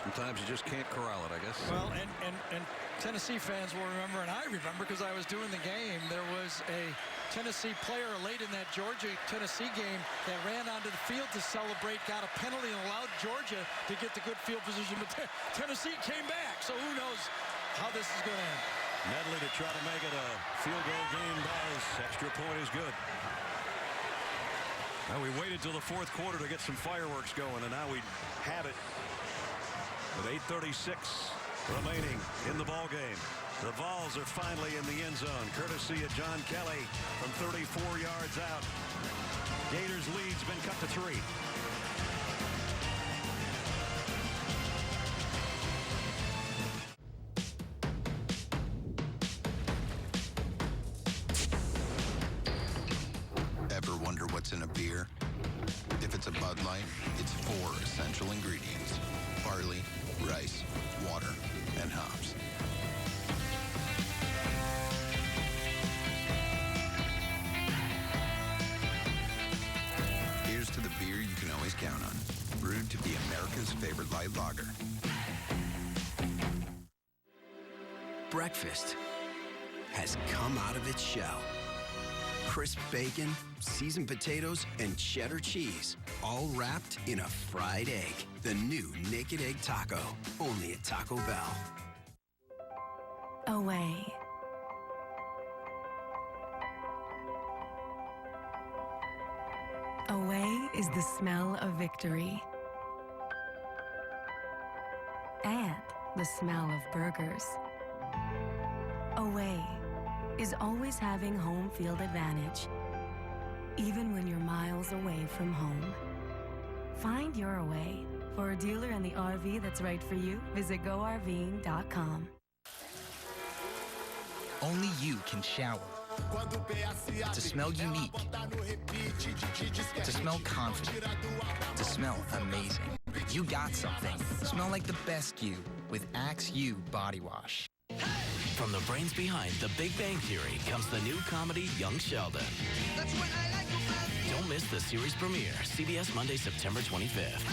Sometimes you just can't corral it, I guess. Well, and Tennessee fans will remember, and I remember because I was doing the game, there was a Tennessee player late in that Georgia-Tennessee game that ran onto the field to celebrate, got a penalty, and allowed Georgia to get the good field position. But Tennessee came back, so who knows how this is going to end. Medley to try to make it a field goal game does. Extra point is good. Now we waited till the fourth quarter to get some fireworks going, and now we have it with 8:36 remaining in the ball game. The Vols are finally in the end zone, courtesy of John Kelly from 34 yards out. Gators lead's been cut to 3. Ever wonder what's in a beer? If it's a Bud Light, it's 4 essential ingredients: barley, rice, water, and hops. Here's to the beer you can always count on. Brewed to be America's favorite light lager. Breakfast has come out of its shell. Crisp bacon, seasoned potatoes, and cheddar cheese, all wrapped in a fried egg. The new Naked Egg Taco, only at Taco Bell. Away. Away is the smell of victory. And the smell of burgers. Away is always having home field advantage, even when you're miles away from home. Find your Away. For a dealer in the RV that's right for you, visit GoRVing.com. Only you can shower. To smell unique. To smell confident. To smell amazing. You got something. Smell like the best you with Axe U Body Wash. From the brains behind The Big Bang Theory comes the new comedy Young Sheldon. That's what I like about you. Don't miss the series premiere, CBS Monday, September 25th.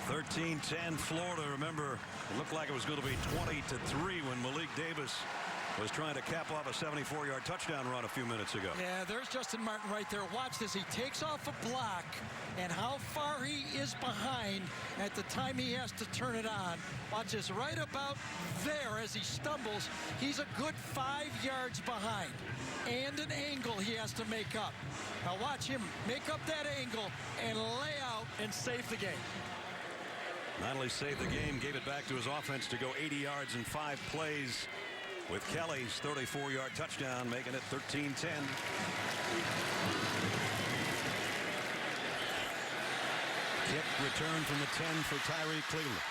13-10 Florida. Remember, it looked like it was going to be 20-3 when Malik Davis was trying to cap off a 74-yard touchdown run a few minutes ago. Yeah, there's Justin Martin right there. Watch this. He takes off a block, and how far he is behind at the time he has to turn it on. Watch this. Right about there as he stumbles, he's a good 5 yards behind. And an angle he has to make up. Now watch him make up that angle and lay out and save the game. Not only saved the game, gave it back to his offense to go 80 yards in 5 plays with Kelly's 34-yard touchdown, making it 13-10. Kick return from the 10 for Tyree Cleveland.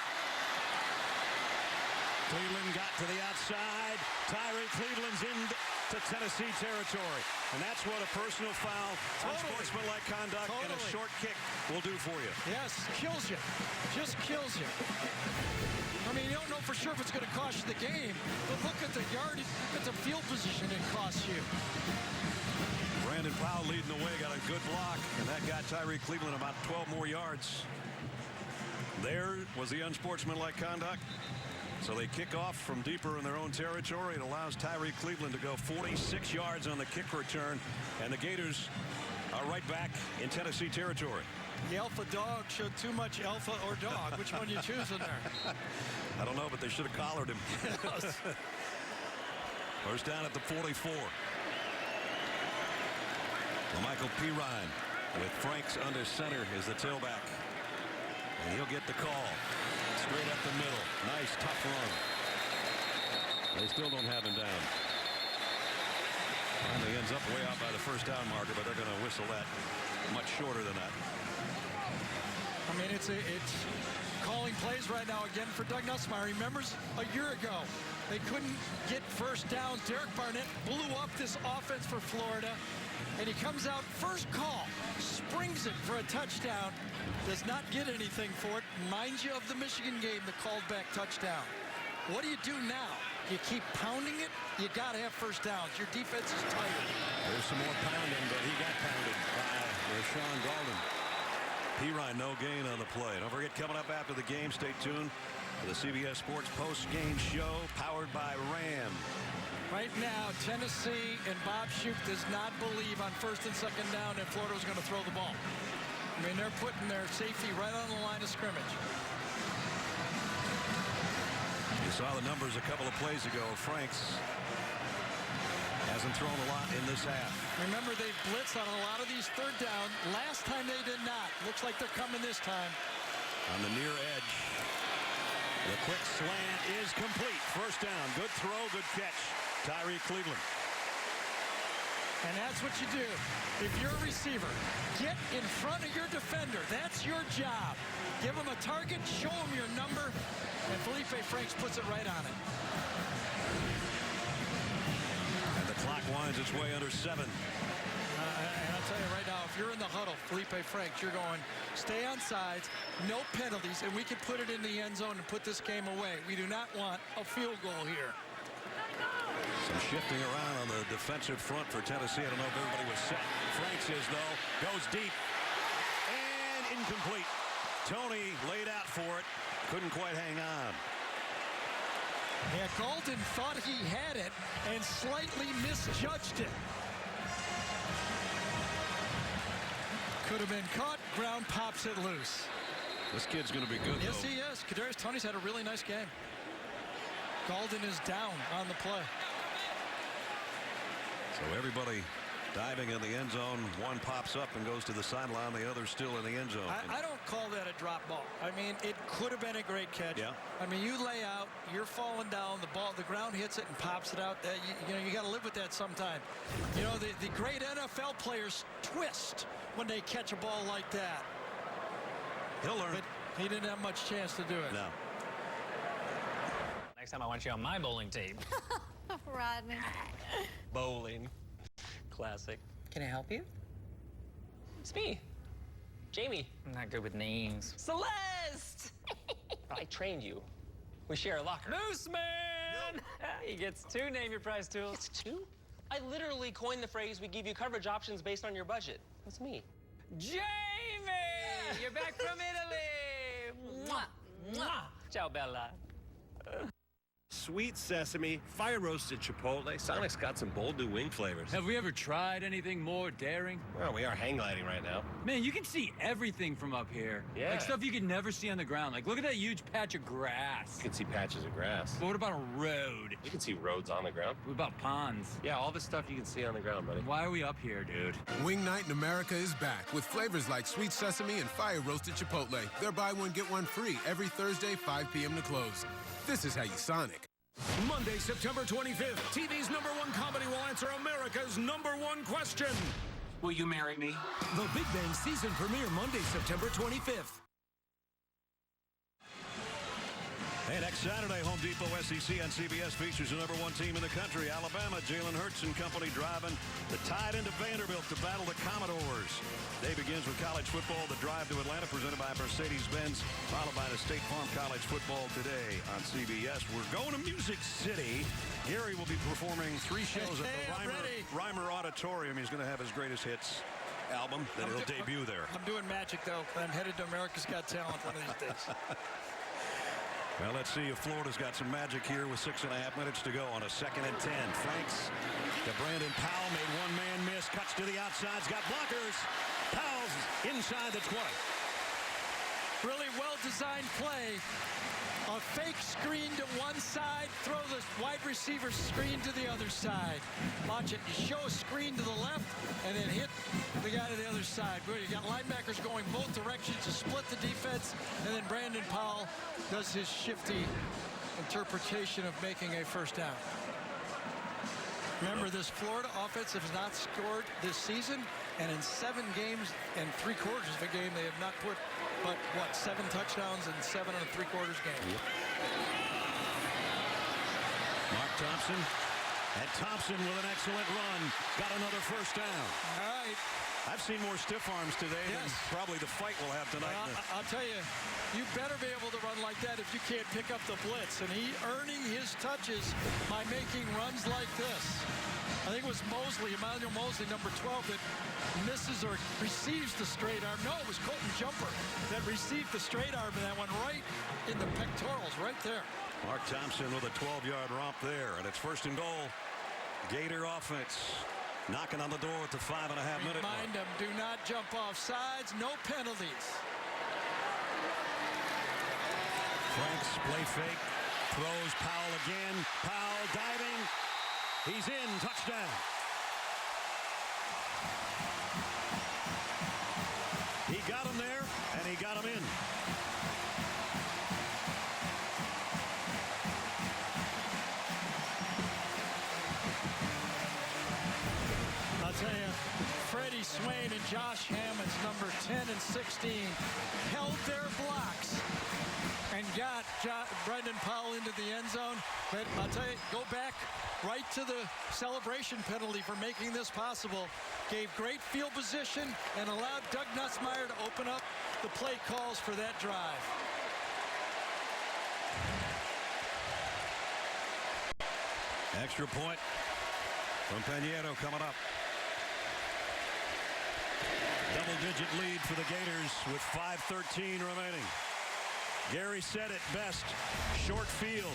Cleveland got to the outside. Tyree Cleveland's into Tennessee territory. And that's what a personal foul, unsportsmanlike conduct, and a short kick will do for you. Yes, kills you. Just kills you. I mean, you don't know for sure if it's going to cost you the game, but look at the yardage, look at the field position it costs you. Brandon Powell leading the way, got a good block, and that got Tyree Cleveland about 12 more yards. There was the unsportsmanlike conduct. So they kick off from deeper in their own territory. It allows Tyree Cleveland to go 46 yards on the kick return, and the Gators are right back in Tennessee territory. The alpha dog showed too much alpha or dog. Which one you choosing there? I don't know, but they should have collared him. First down at the 44. Michael Pirine with Franks under center is the tailback. And he'll get the call. Straight up the middle. Nice, tough run. They still don't have him down. Finally ends up way out by the first down marker, but they're going to whistle that much shorter than that. I mean, it's calling plays right now again for Doug Nussmeier. Remembers a year ago, they couldn't get first downs. Derek Barnett blew up this offense for Florida. and he comes out first call, springs it for a touchdown, does not get anything for it. Mind you of the Michigan game, the called back touchdown. What do you do now? You keep pounding it, you got to have first downs. Your defense is tired. There's some more pounding, but he got pounded by Rashawn Golden. Perine, no gain on the play. Don't forget, coming up after the game, stay tuned for the CBS Sports post-game show powered by Ram. Right now, Tennessee and Bob Shoop does not believe on first and second down that Florida was going to throw the ball. I mean, they're putting their safety right on the line of scrimmage. You saw the numbers a couple of plays ago. Franks hasn't thrown a lot in this half. Remember, they blitz on a lot of these third down. Last time they did not. Looks like they're coming this time. On the near edge. The quick slant is complete. First down. Good throw, good catch. Tyree Cleveland. And that's what you do. If you're a receiver, get in front of your defender. That's your job. Give him a target, show him your number, and Felipe Franks puts it right on it. And the clock winds its way under 7. And I'll tell you right now, if you're in the huddle, Felipe Franks, you're going, stay on sides, no penalties, and we can put it in the end zone and put this game away. We do not want a field goal here. Some shifting around on the defensive front for Tennessee. I don't know if everybody was set. Franks is, though. Goes deep. And incomplete. Tony laid out for it. Couldn't quite hang on. Yeah, Golden thought he had it and slightly misjudged it. Could have been caught. Ground pops it loose. This kid's going to be good, Yes, though. he is. Kadarius Toney's had a really nice game. Golden is down on the play. So everybody diving in the end zone. One pops up and goes to the sideline. The other's still in the end zone. I don't call that a drop ball. I mean, it could have been a great catch. Yeah. I mean, you lay out, you're falling down, the ground hits it and pops it out. You got to live with that sometime. You know, the great NFL players twist when they catch a ball like that. He'll learn. But he didn't have much chance to do it. No. Next time I want you on my bowling team. Rodney. Bowling. Classic. Can I help you? It's me. Jamie. I'm not good with names. Celeste! I trained you. We share a locker. Moose Man! He gets 2 name your price tools. It's 2? I literally coined the phrase, we give you coverage options based on your budget. That's me. Jamie! Yeah. You're back from Italy! Mwah! Mwah! Ciao, Bella. Sweet sesame, fire roasted chipotle. Sonic's got some bold new wing flavors. Have we ever tried anything more daring? Well, we are hang gliding right now. Man, you can see everything from up here. Yeah. Like stuff you could never see on the ground. Like, look at that huge patch of grass. You can see patches of grass. But what about a road? You can see roads on the ground. What about ponds? Yeah, all the stuff you can see on the ground, buddy. Why are we up here, dude? Wing Night in America is back with flavors like sweet sesame and fire roasted chipotle. They're buy one, get one free every Thursday, 5 p.m. to close. This is how you Sonic. Monday, September 25th, TV's #1 comedy will answer America's #1 question. Will you marry me? The Big Bang season premiere Monday, September 25th. Hey, next Saturday, Home Depot SEC on CBS features the #1 team in the country, Alabama. Jalen Hurts and company driving the Tide into Vanderbilt to battle the Commodores. Day begins with college football. The drive to Atlanta presented by Mercedes-Benz, followed by the State Farm College Football today on CBS. We're going to Music City. Gary will be performing 3 shows at the Reimer Auditorium. He's going to have his greatest hits album that he'll debut there. I'm doing magic, though. I'm headed to America's Got Talent one of these days. Well, let's see if Florida's got some magic here with 6.5 minutes to go on a 2nd and 10. Franks to Brandon Powell, made one man miss, cuts to the outside, got blockers. Powell's inside the 20. Really well-designed play. A fake screen to one side, throw the wide receiver screen to the other side. Watch it. You show a screen to the left and then hit the guy to the other side. Good. You got linebackers going both directions to split the defense, and then Brandon Powell does his shifty interpretation of making a first down. Remember, this Florida offense has not scored this season, and in 7 games and 3/4 of a game, they have not put, but what, 7 touchdowns in 7 3/4 games. Mark Thompson And Thompson with an excellent run. Got another first down. All right. I've seen more stiff arms today than probably the fight will have tonight. I'll tell you, you better be able to run like that if you can't pick up the blitz. And he earning his touches by making runs like this. I think it was Emmanuel Mosley, number 12, that misses or receives the straight arm. No, it was Colton Jumper that received the straight arm, and that went right in the pectorals, right there. Mark Thompson with a 12-yard romp there, and it's 1st and goal. Gator offense knocking on the door at the 5.5-minute mark. Remind them, do not jump off sides, no penalties. Franks play fake, throws Powell again. Powell diving. He's in, touchdown. He got him there, and he got him in. I'll tell you, Freddie Swain and Josh Hammonds, number 10 and 16, held their blocks and got Brendan Powell into the end zone. But I'll tell you, go back right to the celebration penalty for making this possible. Gave great field position and allowed Doug Nussmeier to open up the play calls for that drive. Extra point from Pinedo coming up. Double-digit lead for the Gators with 5:13 remaining. Gary said it best, short field.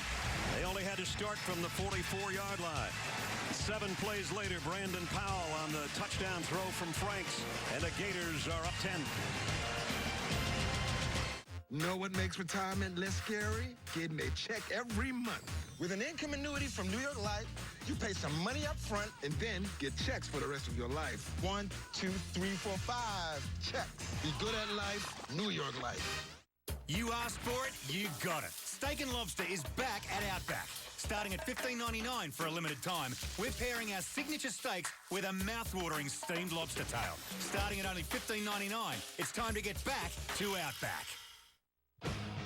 They only had to start from the 44-yard line. 7 plays later, Brandon Powell on the touchdown throw from Franks, and the Gators are up 10. Know what makes retirement less scary? Getting a check every month. With an income annuity from New York Life, you pay some money up front and then get checks for the rest of your life. 1, 2, 3, 4, 5 checks. Be good at life, New York Life. You asked for it, you got it. Steak and Lobster is back at Outback. Starting at $15.99 for a limited time, we're pairing our signature steaks with a mouth-watering steamed lobster tail. Starting at only $15.99, it's time to get back to Outback.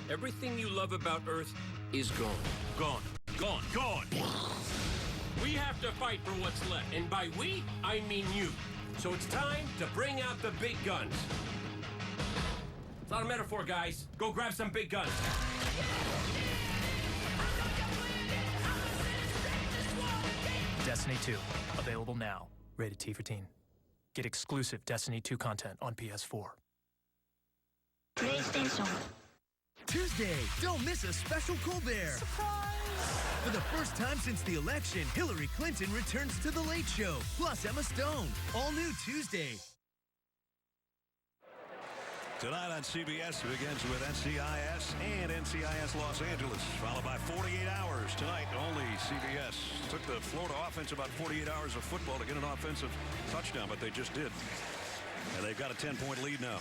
Everything you love about Earth is gone. Gone. Gone. Gone. We have to fight for what's left. And by we, I mean you. So it's time to bring out the big guns. It's not a metaphor, guys. Go grab some big guns. Destiny 2, available now. Rated T for teen. Get exclusive Destiny 2 content on PS4. PlayStation. Tuesday, don't miss a special Colbert. Surprise! For the first time since the election, Hillary Clinton returns to The Late Show, plus Emma Stone. All new Tuesday. Tonight on CBS begins with NCIS and NCIS Los Angeles, followed by 48 hours. Tonight, only CBS. Took the Florida offense about 48 hours of football to get an offensive touchdown, but they just did. And they've got a 10-point lead now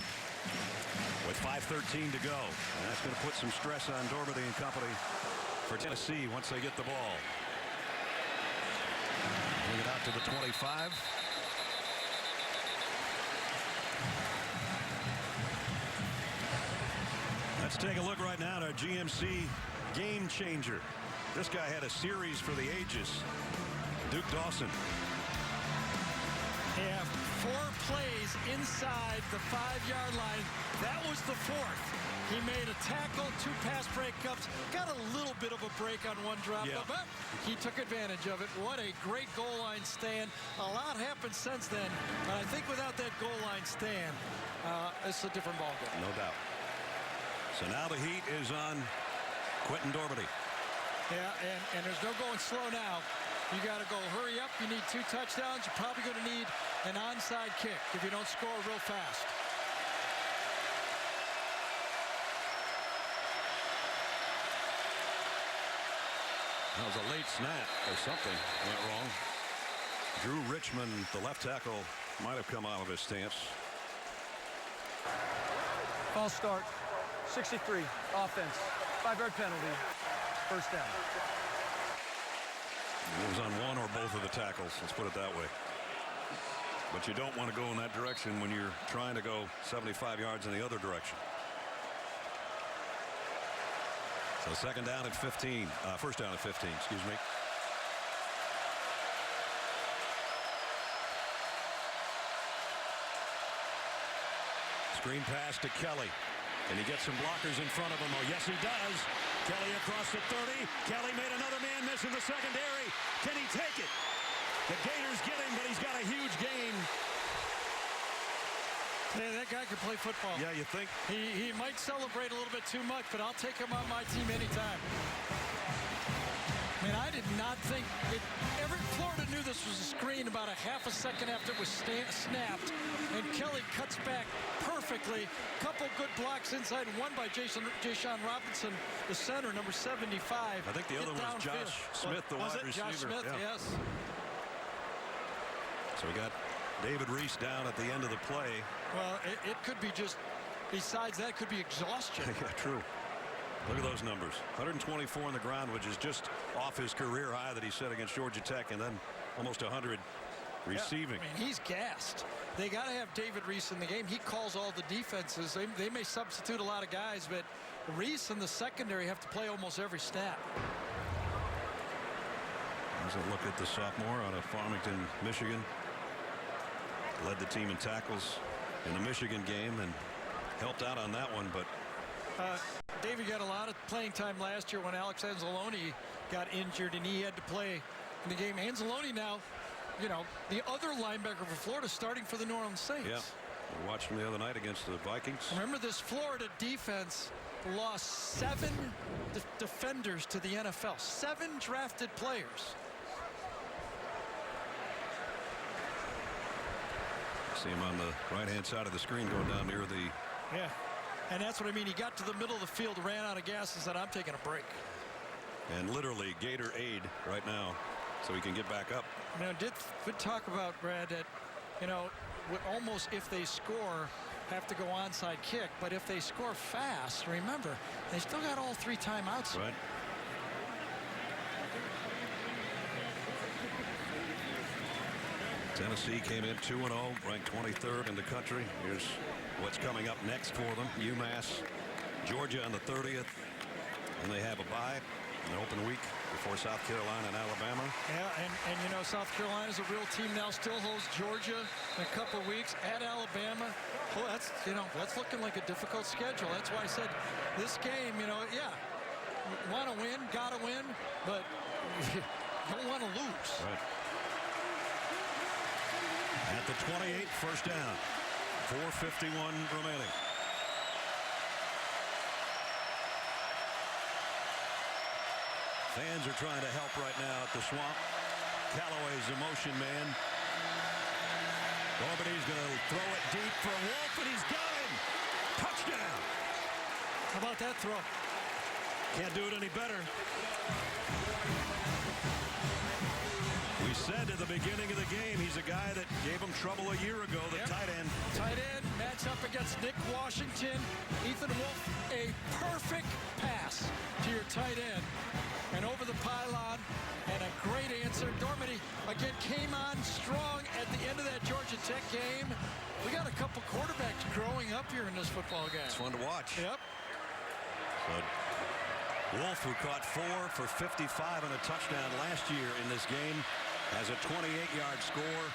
with 5:13 to go. And that's going to put some stress on Dormady and company for Tennessee once they get the ball. Bring it out to the 25. Let's take a look right now at our GMC game changer. This guy had a series for the ages. Duke Dawson. Yeah, 4 plays inside the 5-yard line. That was the 4th. He made a tackle, 2 pass breakups, got a little bit of a break on 1 drop, but he took advantage of it. What a great goal line stand. A lot happened since then, but I think without that goal line stand, it's a different ballgame. No doubt. So now the heat is on Quentin Dormady. Yeah, and there's no going slow now. You got to go hurry up. You need 2 touchdowns. You're probably going to need an onside kick if you don't score real fast. That was a late snap or something went wrong. Drew Richmond, the left tackle, might have come out of his stance. False start. 63, offense, 5-yard penalty, first down. It was on one or both of the tackles, let's put it that way. But you don't want to go in that direction when you're trying to go 75 yards in the other direction. So second down at 15, first down at 15, excuse me. Screen pass to Kelly. And he gets some blockers in front of him. Oh, yes, he does. Kelly across the 30. Kelly made another man miss in the secondary. Can he take it? The Gators get him, but he's got a huge gain. Hey, that guy can play football. Yeah, you think? He might celebrate a little bit too much, but I'll take him on my team anytime. I mean, I did not think Florida knew this was a screen about a half a second after it was snapped, and Kelly cuts back perfectly. Couple good blocks inside, one by Jashawn Robinson, the center, number 75. I think the other one was Josh Smith, the wide receiver. Josh Smith, yeah. yes. So we got David Reese down at the end of the play. Well, it could be just, besides that, could be exhaustion. Yeah, true. Look at those numbers. 124 on the ground, which is just off his career high that he set against Georgia Tech, and then almost 100 receiving. Yeah, I mean, he's gassed. They got to have David Reese in the game. He calls all the defenses. They may substitute a lot of guys, but Reese and the secondary have to play almost every snap. As a look at the sophomore out of Farmington, Michigan. Led the team in tackles in the Michigan game and helped out on that one, but David got a lot of playing time last year when Alex Anzalone got injured and he had to play in the game. Anzalone now, you know, the other linebacker for Florida starting for the New Orleans Saints. Yeah, we watched him the other night against the Vikings. Remember, this Florida defense lost 7 defenders to the NFL. 7 drafted players. See him on the right-hand side of the screen going down near the... Yeah, and that's what I mean. He got to the middle of the field, ran out of gas, and said, I'm taking a break. And literally Gator aid right now so he can get back up. Now, did talk about, Brad, that, you know, would almost, if they score, have to go onside kick. But if they score fast, remember, they still got all 3 timeouts. Right. Tennessee came in 2-0, ranked 23rd in the country. Here's what's coming up next for them. UMass, Georgia on the 30th. And they have a bye, an open week before South Carolina and Alabama. Yeah, and you know, South Carolina's a real team now. Still holds Georgia in a couple of weeks at Alabama. Well, that's, you know, that's looking like a difficult schedule. That's why I said this game, you know, yeah, want to win, got to win, but don't want to lose. Right. At the 28, first down. 4:51 remaining. Fans are trying to help right now at the Swamp. Callaway's a motion man. Normandy's going to throw it deep for Wolf, and he's got him. Touchdown. How about that throw? Can't do it any better. We said at the beginning of the game, he's a guy that gave him trouble a year ago, the tight end. Tight end matched up against Nick Washington. Ethan Wolf, a perfect pass to your tight end. And over the pylon, and a great answer. Normandy, again, came on strong at the end of that Georgia Tech game. We got a couple quarterbacks growing up here in this football game. It's fun to watch. Yep. But Wolf, who caught 4 for 55 and a touchdown last year in this game, has a 28-yard score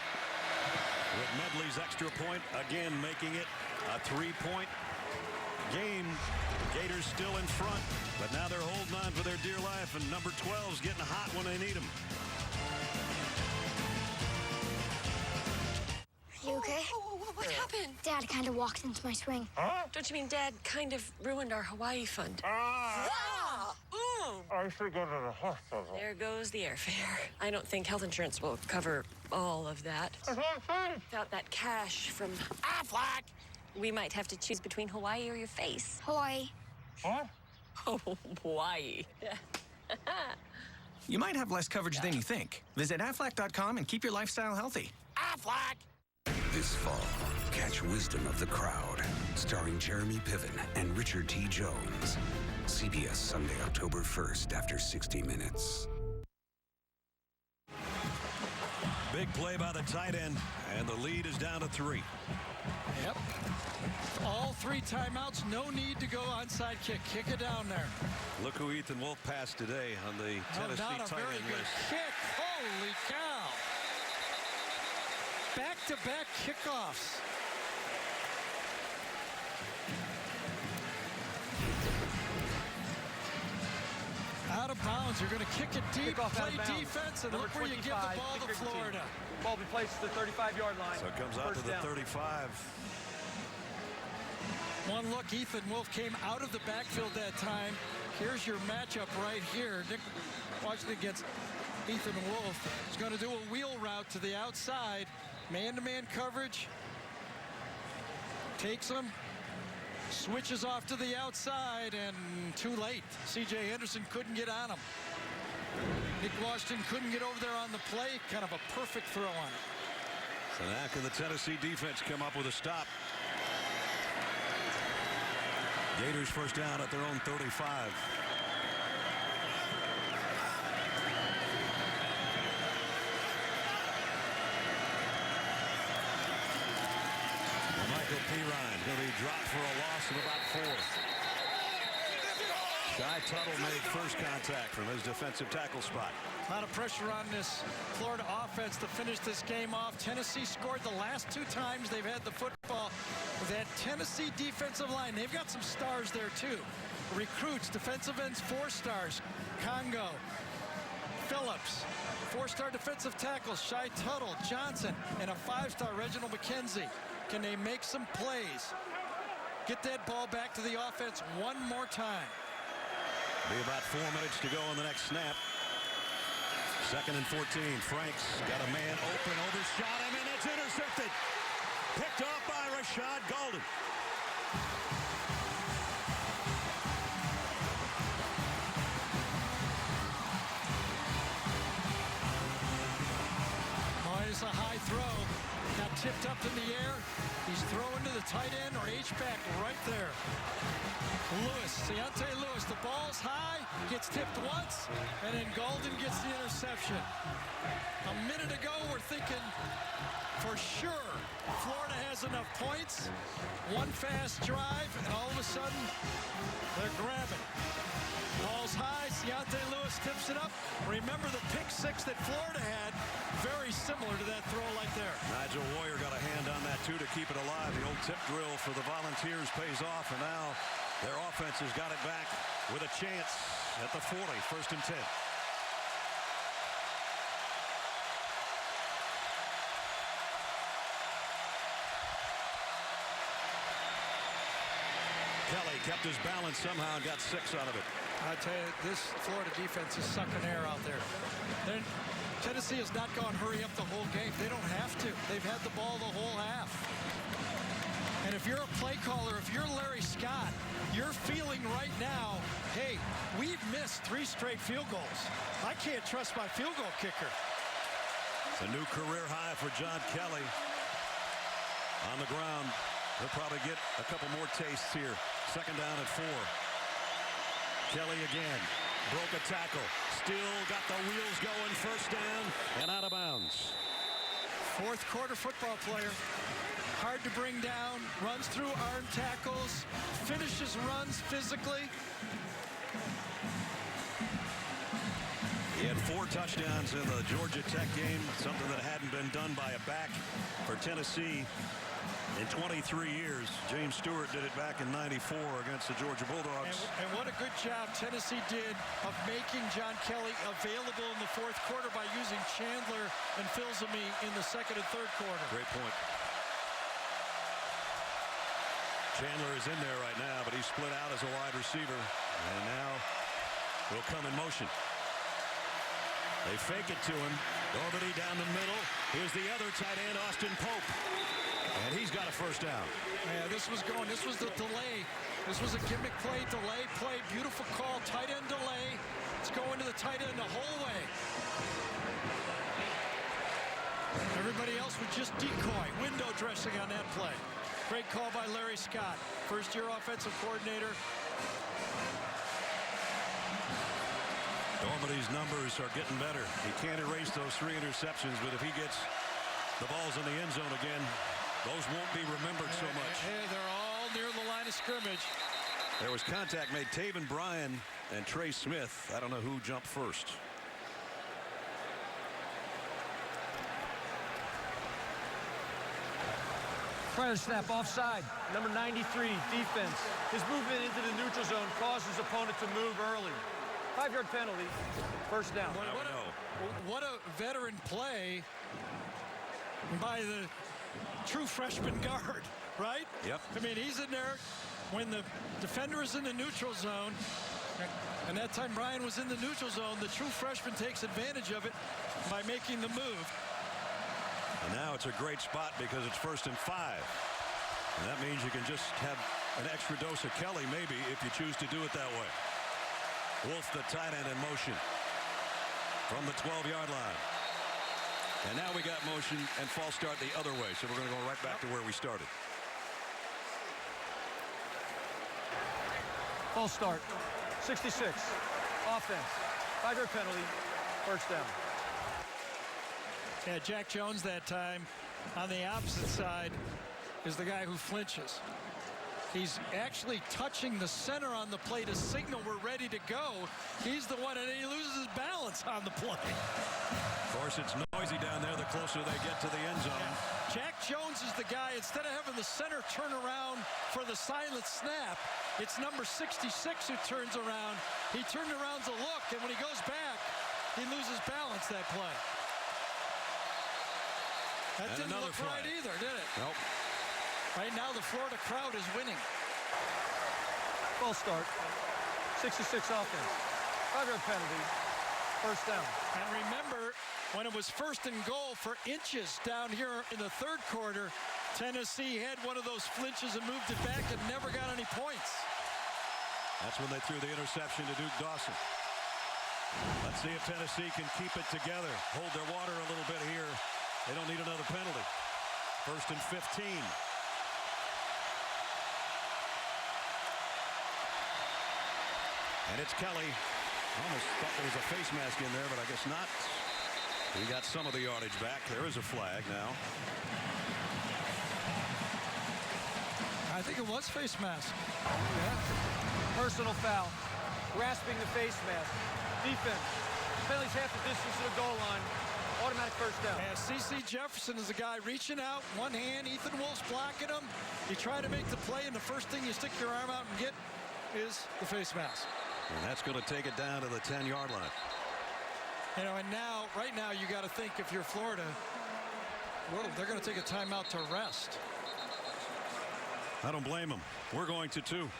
with Medley's extra point, again making it a 3-point game. Gators still in front, but now they're holding on for their dear life, and number 12's getting hot when they need him. You okay? What happened? Dad kind of walked into my swing. Don't you mean Dad kind of ruined our Hawaii fund? I should go to the hospital. There goes the airfare. I don't think health insurance will cover all of that. Without that cash from Aflac, we might have to choose between Hawaii or your face. Hawaii. What? Oh, Hawaii. You might have less coverage than you think. Visit Aflac.com and keep your lifestyle healthy. Aflac! This fall, catch Wisdom of the Crowd, starring Jeremy Piven and Richard T. Jones. CBS Sunday, October 1st after 60 Minutes. Big play by the tight end, and the lead is down to 3. Yep. All 3 timeouts, no need to go onside kick. Kick it down there. Look who Ethan Wolf passed today on the Tennessee not a tight very end good list. kick. Holy cow. Back-to-back kickoffs. out of bounds. You're going to kick it deep, Kickoff out play of bounds. defense, and Number look where you give the 25, ball to kicker Florida. team. Ball be placed at the 35-yard line. So it comes out to First the down. 35. One look, Ethan Wolf came out of the backfield that time. Here's your matchup right here. Nick Washington against Ethan Wolf. He's going to do a wheel route to the outside. Man-to-man coverage. Takes him. Switches off to the outside, and too late. C.J. Henderson couldn't get on him. Nick Washington couldn't get over there on the play. Kind of a perfect throw on it. So now can the Tennessee defense come up with a stop? Gators first down at their own 35. Michael Pirine going to be dropped for a loss of about 4. Shy Tuttle made first contact from his defensive tackle spot. A lot of pressure on this Florida offense to finish this game off. Tennessee scored the last 2 times they've had the football. That Tennessee defensive line, they've got some stars there too. Recruits, defensive ends, 4 stars. Congo, Phillips, 4-star defensive tackles, Shy Tuttle, Johnson, and a 5-star Reginald McKenzie. Can they make some plays? Get that ball back to the offense one more time. Be about 4 minutes to go on the next snap. 2nd and 14. Franks got a man open, overshot him, and it's intercepted. Picked off by Rashad Golden. Oh, it's a high throw. Got tipped up in the air. He's throwing to the tight end or H-back right there. Lewis, Deontay Lewis, the ball's high, gets tipped once, and then Golden gets the interception. A minute ago, we're thinking for sure Florida has enough points. One fast drive, and all of a sudden, they're grabbing. Ball's high, Deontay Lewis tips it up. Remember the pick 6 that Florida had, very similar to that throw like there. Nigel Warrior got a hand on that too to keep it alive. The old tip drill for the Volunteers pays off, and now their offense has got it back with a chance at the 40, 1st and 10. Kelly kept his balance somehow and got 6 out of it. I tell you, this Florida defense is sucking air out there. Tennessee has not gone hurry up the whole game. They don't have to. They've had the ball the whole half. And if you're a play caller, if you're Larry Scott, you're feeling right now, hey, we've missed 3 straight field goals. I can't trust my field goal kicker. It's a new career high for John Kelly. On the ground, he'll probably get a couple more tastes here. 2nd down at 4. Kelly again, broke a tackle, still got the wheels going, 1st down and out of bounds. 4th quarter football player, hard to bring down, runs through arm tackles, finishes runs physically. He had 4 touchdowns in the Georgia Tech game, something that hadn't been done by a back for Tennessee in 23 years. James Stewart did it back in '94 against the Georgia Bulldogs. And what a good job Tennessee did of making John Kelly available in the 4th quarter by using Chandler and Filsamy in the 2nd and 3rd quarter. Great point. Chandler is in there right now, but he's split out as a wide receiver. And now will come in motion. They fake it to him. Doherty down the middle. Here's the other tight end, Austin Pope. And he's got a 1st down. Yeah, this was the delay. This was a gimmick play, delay play. Beautiful call, tight end delay. It's going to the tight end the whole way. Everybody else was just decoy, window dressing on that play. Great call by Larry Scott, first-year offensive coordinator. Dormady's numbers are getting better. He can't erase those 3 interceptions, but if he gets the balls in the end zone again, those won't be remembered so much. Hey, they're all near the line of scrimmage. There was contact made. Taven Bryan and Trey Smith. I don't know who jumped first. Prior snap, offside. Number 93, defense. His movement into the neutral zone causes opponent to move early. 5-yard penalty. First down. What a veteran play by the true freshman guard, right? Yep. I mean, he's in there when the defender is in the neutral zone. And that time Brian was in the neutral zone. The true freshman takes advantage of it by making the move. And now it's a great spot because it's 1st and 5. And that means you can just have an extra dose of Kelly maybe if you choose to do it that way. Wolf, the tight end, in motion from the 12-yard line. And now we got motion and false start the other way. So we're going to go right back to where we started. False start. 66. Offense. 5-yard penalty. First down. Yeah, Jack Jones that time on the opposite side is the guy who flinches. He's actually touching the center on the play to signal we're ready to go. He's the one, and he loses his balance on the play. Of course, it's noisy down there the closer they get to the end zone. Yeah. Jack Jones is the guy, instead of having the center turn around for the silent snap, it's number 66 who turns around. He turned around to look, and when he goes back, he loses balance that play. That didn't look right either, did it? Nope. Right now, the Florida crowd is winning. False start. 66 offense. 5-yard penalty. First down. And remember, when it was 1st and goal for inches down here in the third quarter, Tennessee had one of those flinches and moved it back and never got any points. That's when they threw the interception to Duke Dawson. Let's see if Tennessee can keep it together, hold their water a little bit here. They don't need another penalty. 1st and 15. And it's Kelly. Almost thought there was a face mask in there, but I guess not. He got some of the yardage back. There is a flag now. I think it was face mask. Yeah. Personal foul. Grasping the face mask. Defense. Penalty's half the distance to the goal line. Automatic first down. Yeah, C.C. Jefferson is a guy reaching out, one hand. Ethan Wolf's blocking him. You try to make the play, and the first thing you stick your arm out and get is the face mask. And that's going to take it down to the 10-yard line. You know, and now, right now, you got to think if you're Florida, well, they're going to take a timeout to rest. I don't blame them. We're going to, too.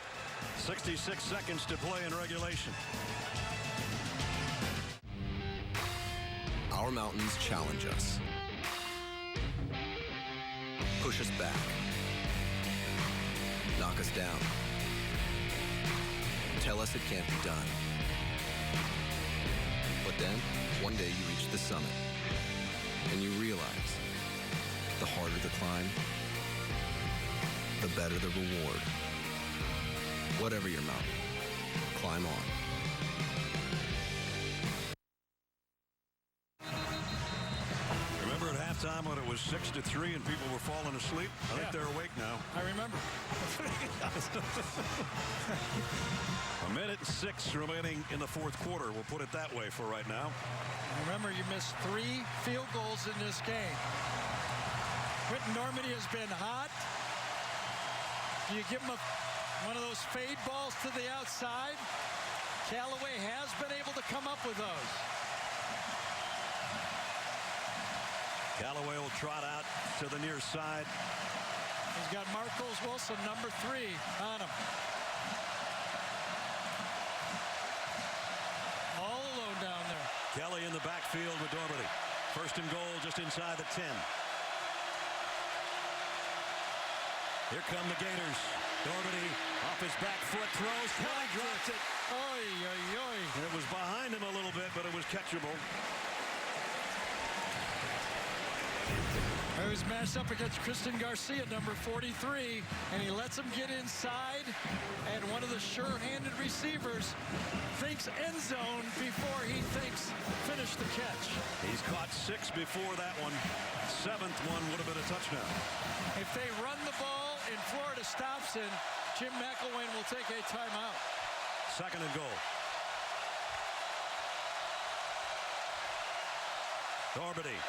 66 seconds to play in regulation. Our mountains challenge us. Push us back. Knock us down. Tell us it can't be done. But then, one day you reach the summit, and you realize the harder the climb, the better the reward. Whatever your mountain, climb on. Remember at halftime when it was 6-3 and people were falling asleep? I think they're awake now. I remember. 1:06 remaining in the fourth quarter. We'll put it that way for right now. Remember, you missed 3 field goals in this game. Quentin Normandy has been hot. Do you give him one of those fade balls to the outside? Callaway has been able to come up with those. Callaway will trot out to the near side. He's got Marcos Wilson, number 3, on him. All alone down there. Kelly in the backfield with Dormady. 1st and goal just inside the 10. Here come the Gators. Dormady off his back foot, throws. Kelly drops it. Oy, oy, oy. And it was behind him a little bit, but it was catchable. He was matched up against Christian Garcia, number 43, and he lets him get inside, and one of the sure-handed receivers thinks end zone before he thinks finish the catch. He's caught 6 before that one. 7th one would have been a touchdown. If they run the ball and Florida stops it, Jim McElwain will take a timeout. 2nd and goal. Dormady,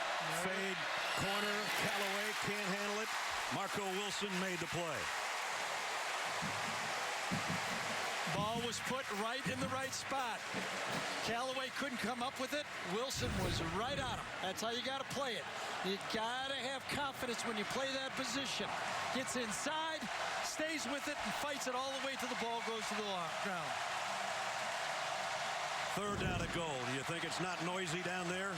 fade, corner, Callaway can't handle it. Marco Wilson made the play. Ball was put right in the right spot. Callaway couldn't come up with it. Wilson was right on him. That's how you got to play it. You got to have confidence when you play that position. Gets inside, stays with it, and fights it all the way till the ball goes to the ground. Third down at goal. Do you think it's not noisy down there?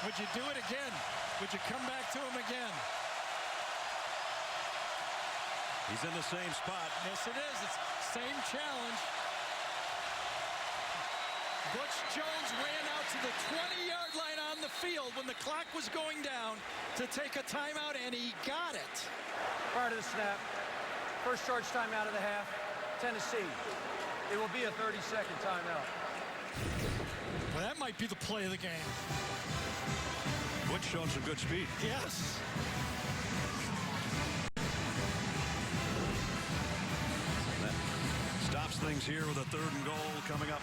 Would you do it again? Would you come back to him again? He's in the same spot. Yes, it is. It's same challenge. Butch Jones ran out to the 20-yard line on the field when the clock was going down to take a timeout, and he got it. Prior to the snap, first charge timeout of the half, Tennessee. It will be a 30-second timeout. Well, that might be the play of the game. Butch showing some good speed. Yes. That stops things here with a 3rd and goal coming up.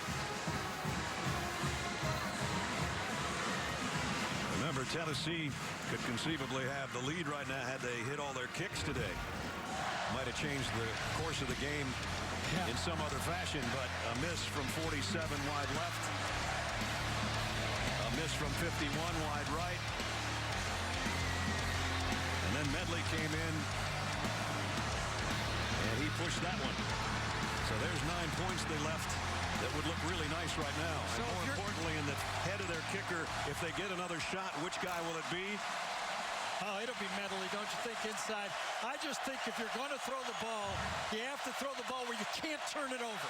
Remember, Tennessee could conceivably have the lead right now had they hit all their kicks today. Might have changed the course of the game in some other fashion, but a miss from 47 wide left. A miss from 51 wide right. And then Medley came in, and he pushed that one. So there's 9 points they left that would look really nice right now. So and more importantly, in the head of their kicker, if they get another shot, which guy will it be? Oh, it'll be Medley, don't you think, inside? I just think if you're going to throw the ball, you have to throw the ball where you can't turn it over.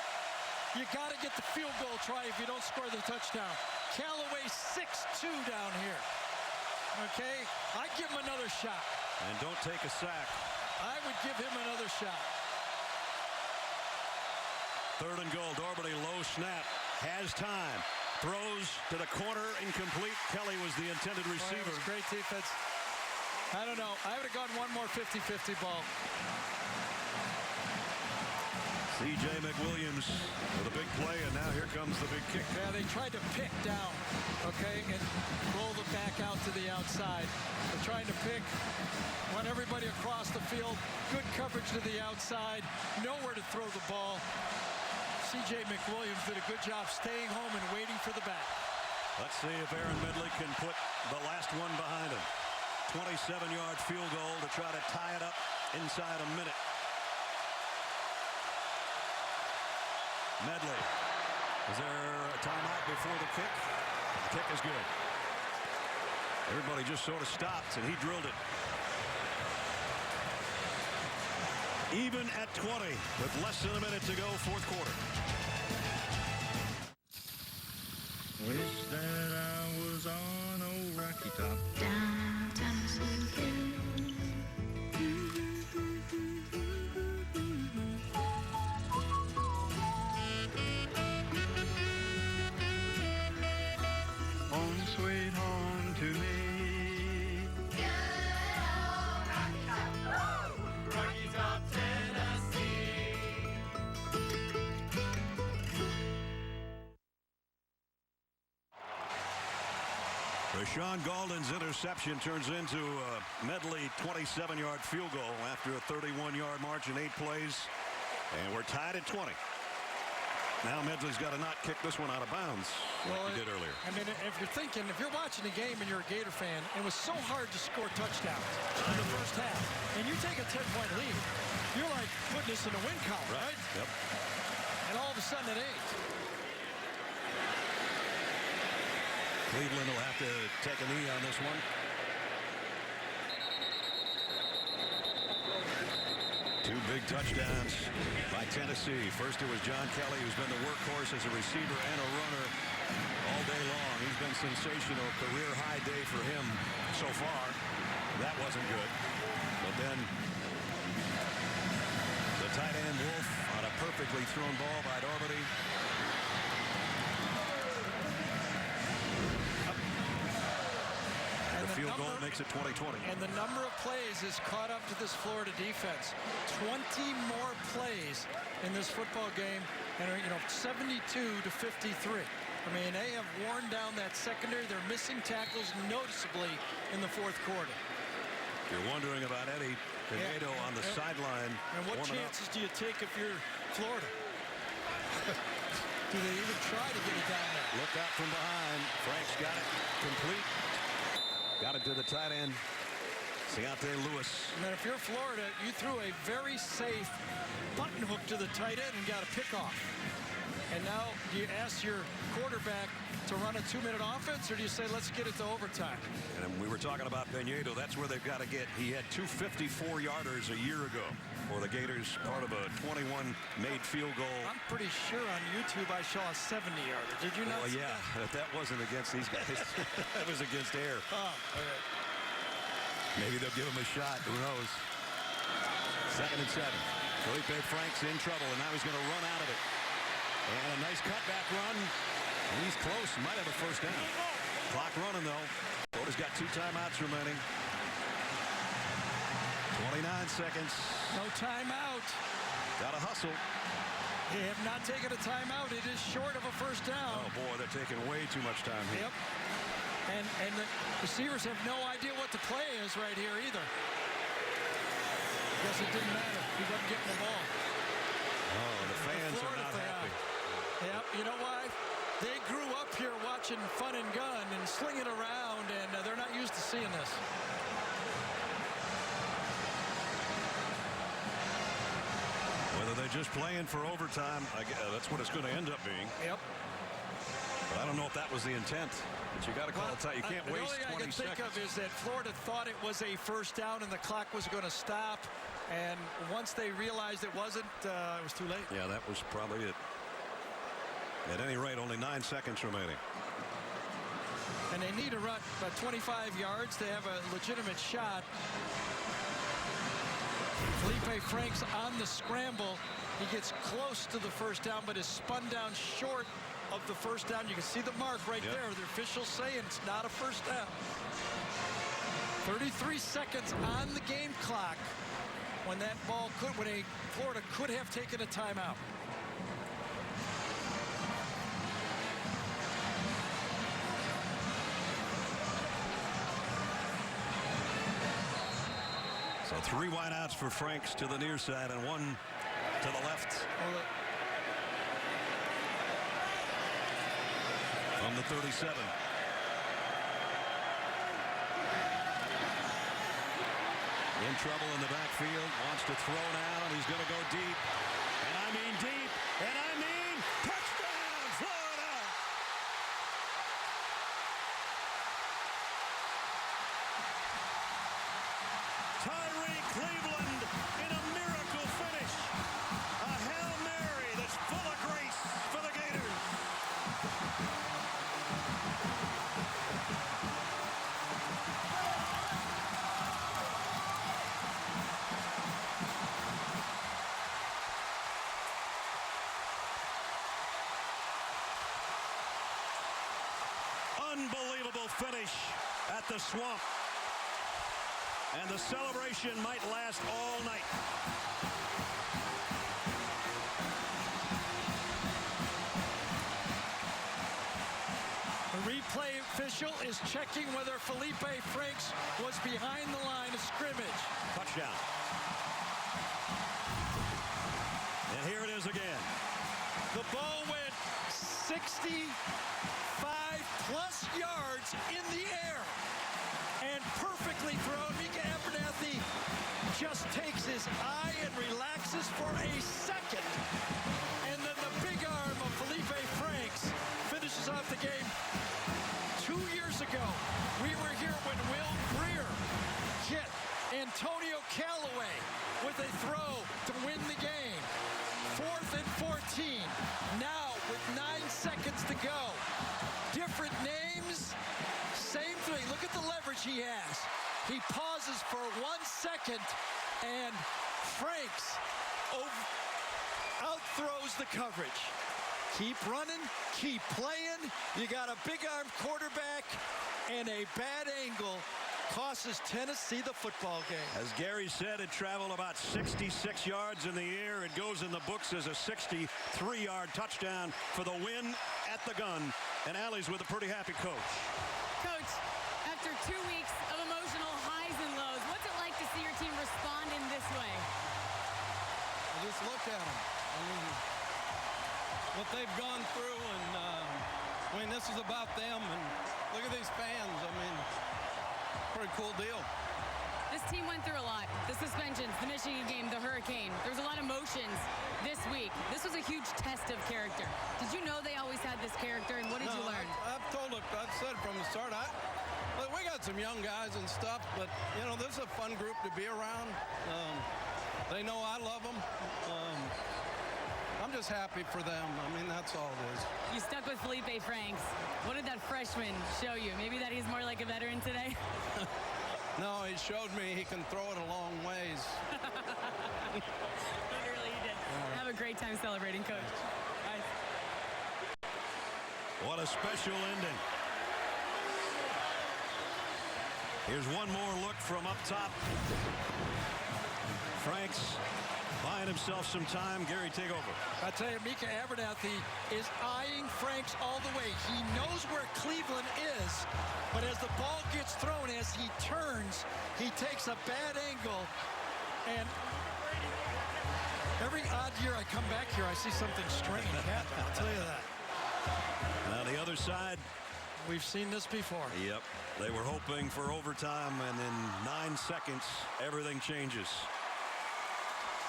You got to get the field goal try if you don't score the touchdown. Callaway 6'2" down here. Okay? I'd give him another shot. And don't take a sack. I would give him another shot. 3rd and goal. Doherty, low snap. Has time. Throws to the corner. Incomplete. Kelly was the intended receiver. Boy, great defense. I don't know. I would have gone one more 50-50 ball. C.J. McWilliams with a big play, and now here comes the big kick. Yeah, they tried to pick down, okay, and roll the back out to the outside. They're trying to pick, want everybody across the field, good coverage to the outside, nowhere to throw the ball. C.J. McWilliams did a good job staying home and waiting for the back. Let's see if Aaron Medley can put the last one behind him. 27-yard field goal to try to tie it up inside a minute. Medley. Is there a timeout before the kick? The kick is good. Everybody just sort of stopped, and he drilled it. Even at 20 with less than a minute to go, 4th quarter. Wish that I was on old Rocky Top. Down Tennessee. Home sweet home to me. Good old Rocky Top. Rocky Top, Tennessee. Rashawn Golden's interception turns into a Medley 27-yard field goal after a 31-yard march in 8 plays. And we're tied at 20. Now Medley's got to not kick this one out of bounds like he did earlier. I mean, if you're watching the game and you're a Gator fan, it was so hard to score touchdowns in the first half. And you take a 10-point lead, you're like putting this in a win column, right? Yep. And all of a sudden it ain't. Cleveland will have to take a knee on this one. Two big touchdowns by Tennessee. First it was John Kelly, who's been the workhorse as a receiver and a runner all day long. He's been sensational. Career high day for him so far. That wasn't good. But then the tight end Wolf on a perfectly thrown ball by Doherty. The field goal makes it 20-20. And the number of plays is caught up to this Florida defense. 20 more plays in this football game, and 72 to 53. I mean, they have worn down that secondary. They're missing tackles noticeably in the 4th quarter. You're wondering about Eddie Pinedo on the sideline. And what chances do you take if you're Florida? Do they even try to get it down there? Look out from behind. Frank's got it complete. Got it to the tight end. Deontay Lewis. And then if you're Florida, you threw a very safe button hook to the tight end and got a pickoff. And now do you ask your quarterback to run a 2-minute offense, or do you say, let's get it to overtime? And we were talking about Pinedo. That's where they've got to get. He had 2 54-yarders a year ago for the Gators, part of a 21-made field goal. I'm pretty sure on YouTube I saw a 70-yarder. Did you not see yeah, that? that wasn't against these guys. That was against Air. Oh, okay. Maybe they'll give him a shot. Who knows? 2nd and 7. Felipe Franks in trouble, and now he's going to run out of it. And a nice cutback run. He's close. Might have a first down. Clock running, though. Florida's got 2 timeouts remaining. 29 seconds. No timeout. Got to hustle. They have not taken a timeout. It is short of a first down. Oh, boy, they're taking way too much time here. Yep. And the receivers have no idea what the play is right here either. Guess it didn't matter. He wasn't getting the ball. Oh, the fans are not happy. Yep, you know why? They grew up here watching Fun and Gun and slinging around, and they're not used to seeing this. Whether they're just playing for overtime, that's what it's going to end up being. Yep. But I don't know if that was the intent. But you got to call it tight. You can't waste 20 seconds. The only thing I can think of is that Florida thought it was a first down and the clock was going to stop. And once they realized it wasn't, it was too late. Yeah, that was probably it. At any rate, only 9 seconds remaining. And they need to run about 25 yards to have a legitimate shot. Felipe Franks on the scramble. He gets close to the first down, but is spun down short of the first down. You can see the mark right there. The officials saying it's not a first down. 33 seconds on the game clock when that ball could, Florida could have taken a timeout. So 3 wideouts for Franks to the near side and 1 to the left. From the 37. In trouble in the backfield. Wants to throw now, and he's going to go deep. And I mean deep. And I mean touchdown, Florida! Tyree Cleveland in a miracle finish. A Hail Mary that's full of grace for the Gators. Unbelievable finish at the Swamp. And the celebration might last all night. The replay official is checking whether Felipe Franks was behind the line of scrimmage. Touchdown. And here it is again. The ball went 65+ yards in the air and perfectly thrown. Mika Abernathy just takes his eye and relaxes for a second. And then the big arm of Felipe Franks finishes off the game. 2 years ago, we were here when Will Greer hit Antonio Callaway with a throw to win the game. 4th and 14. Now with 9 seconds to go. Different names, same thing. Look at the leverage he has. He pauses for 1 second, and Franks outthrows the coverage. Keep running, keep playing. You got a big arm quarterback, and a bad angle costs Tennessee the football game. As Gary said, it traveled about 66 yards in the air. It goes in the books as a 63-yard touchdown for the win at the gun. And Allie's with a pretty happy coach. Coach, after 2 weeks of emotional highs and lows, what's it like look at them. I mean, what they've gone through, and I mean, this is about them. And look at these fans. I mean, pretty cool deal. This team went through a lot. The suspensions, the Michigan game, the hurricane. There was a lot of emotions this week. This was a huge test of character. Did you know they always had this character, and what did you learn? I've said from the start, look, we got some young guys and stuff, but, you know, this is a fun group to be around. They know I love them. I'm just happy for them. I mean, that's all it is. You stuck with Felipe Franks. What did that freshman show you? Maybe that he's more like a veteran today? No, he showed me he can throw it a long ways. Literally, he did. Have a great time celebrating, Coach. Bye. What a special ending. Here's one more look from up top. Franks buying himself some time. Gary, take over. I tell you, Mika Abernathy is eyeing Franks all the way. He knows where Cleveland is, but as the ball gets thrown, as he turns, he takes a bad angle. And every odd year I come back here, I see something strange happen. I'll tell you that. Now the other side. We've seen this before. Yep. They were hoping for overtime, and in 9 seconds, everything changes.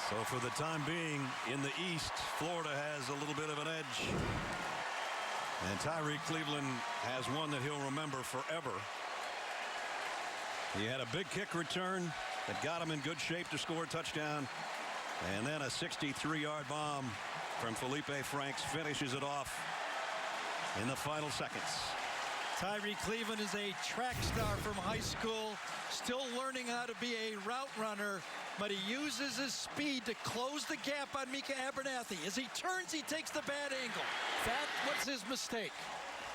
So for the time being, in the East, Florida has a little bit of an edge. And Tyreek Cleveland has one that he'll remember forever. He had a big kick return that got him in good shape to score a touchdown. And then a 63-yard bomb from Felipe Franks finishes it off in the final seconds. Tyreek Cleveland is a track star from high school, still learning how to be a route runner, but he uses his speed to close the gap on Mika Abernathy. As he turns, he takes the bad angle. That was his mistake.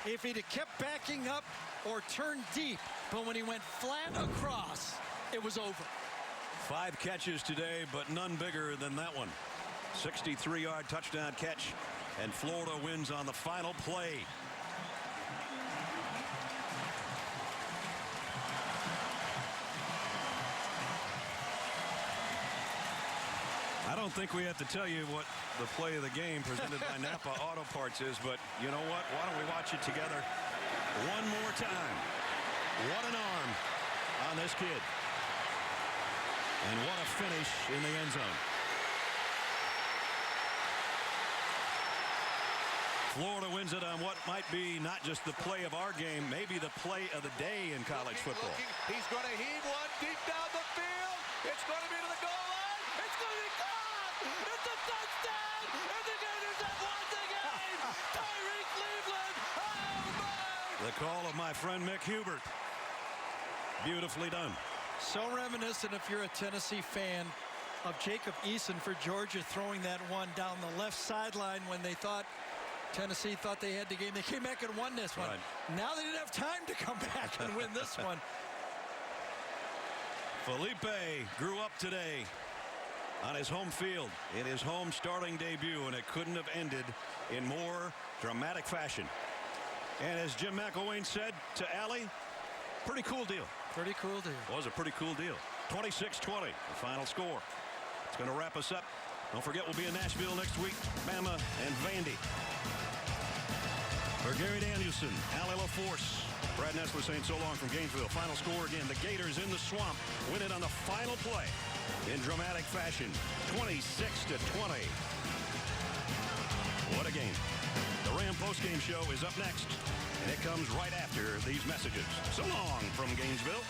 If he'd have kept backing up or turned deep, but when he went flat across, it was over. 5 catches today, but none bigger than that one. 63-yard touchdown catch, and Florida wins on the final play. I don't think we have to tell you what the play of the game presented by Napa Auto Parts is, but you know what? Why don't we watch it together one more time? What an arm on this kid. And what a finish in the end zone. Florida wins it on what might be not just the play of our game, maybe the play of the day in college football. He's going to heave one deep down the field. It's going to be to the goal line. It's going to be caught. It's a touchdown. And the Gators have won the game. Tyreek Cleveland. Oh, my. The call of my friend Mick Hubert. Beautifully done. So reminiscent, if you're a Tennessee fan, of Jacob Eason for Georgia throwing that one down the left sideline when they thought Tennessee thought they had the game. They came back and won this one. Right. Now they didn't have time to come back and win this one. Felipe grew up today on his home field in his home starting debut, and it couldn't have ended in more dramatic fashion. And as Jim McElwain said to Allie, pretty cool deal. Pretty cool deal. Was a pretty cool deal. 26-20, the final score. It's going to wrap us up. Don't forget, we'll be in Nashville next week. Bama and Vandy. For Gary Danielson, Allie LaForce, Brad Nessler saying so long from Gainesville. Final score again. The Gators in the swamp win it on the final play in dramatic fashion. 26-20. What a game. The Ram postgame show is up next, and it comes right after these messages. So long from Gainesville.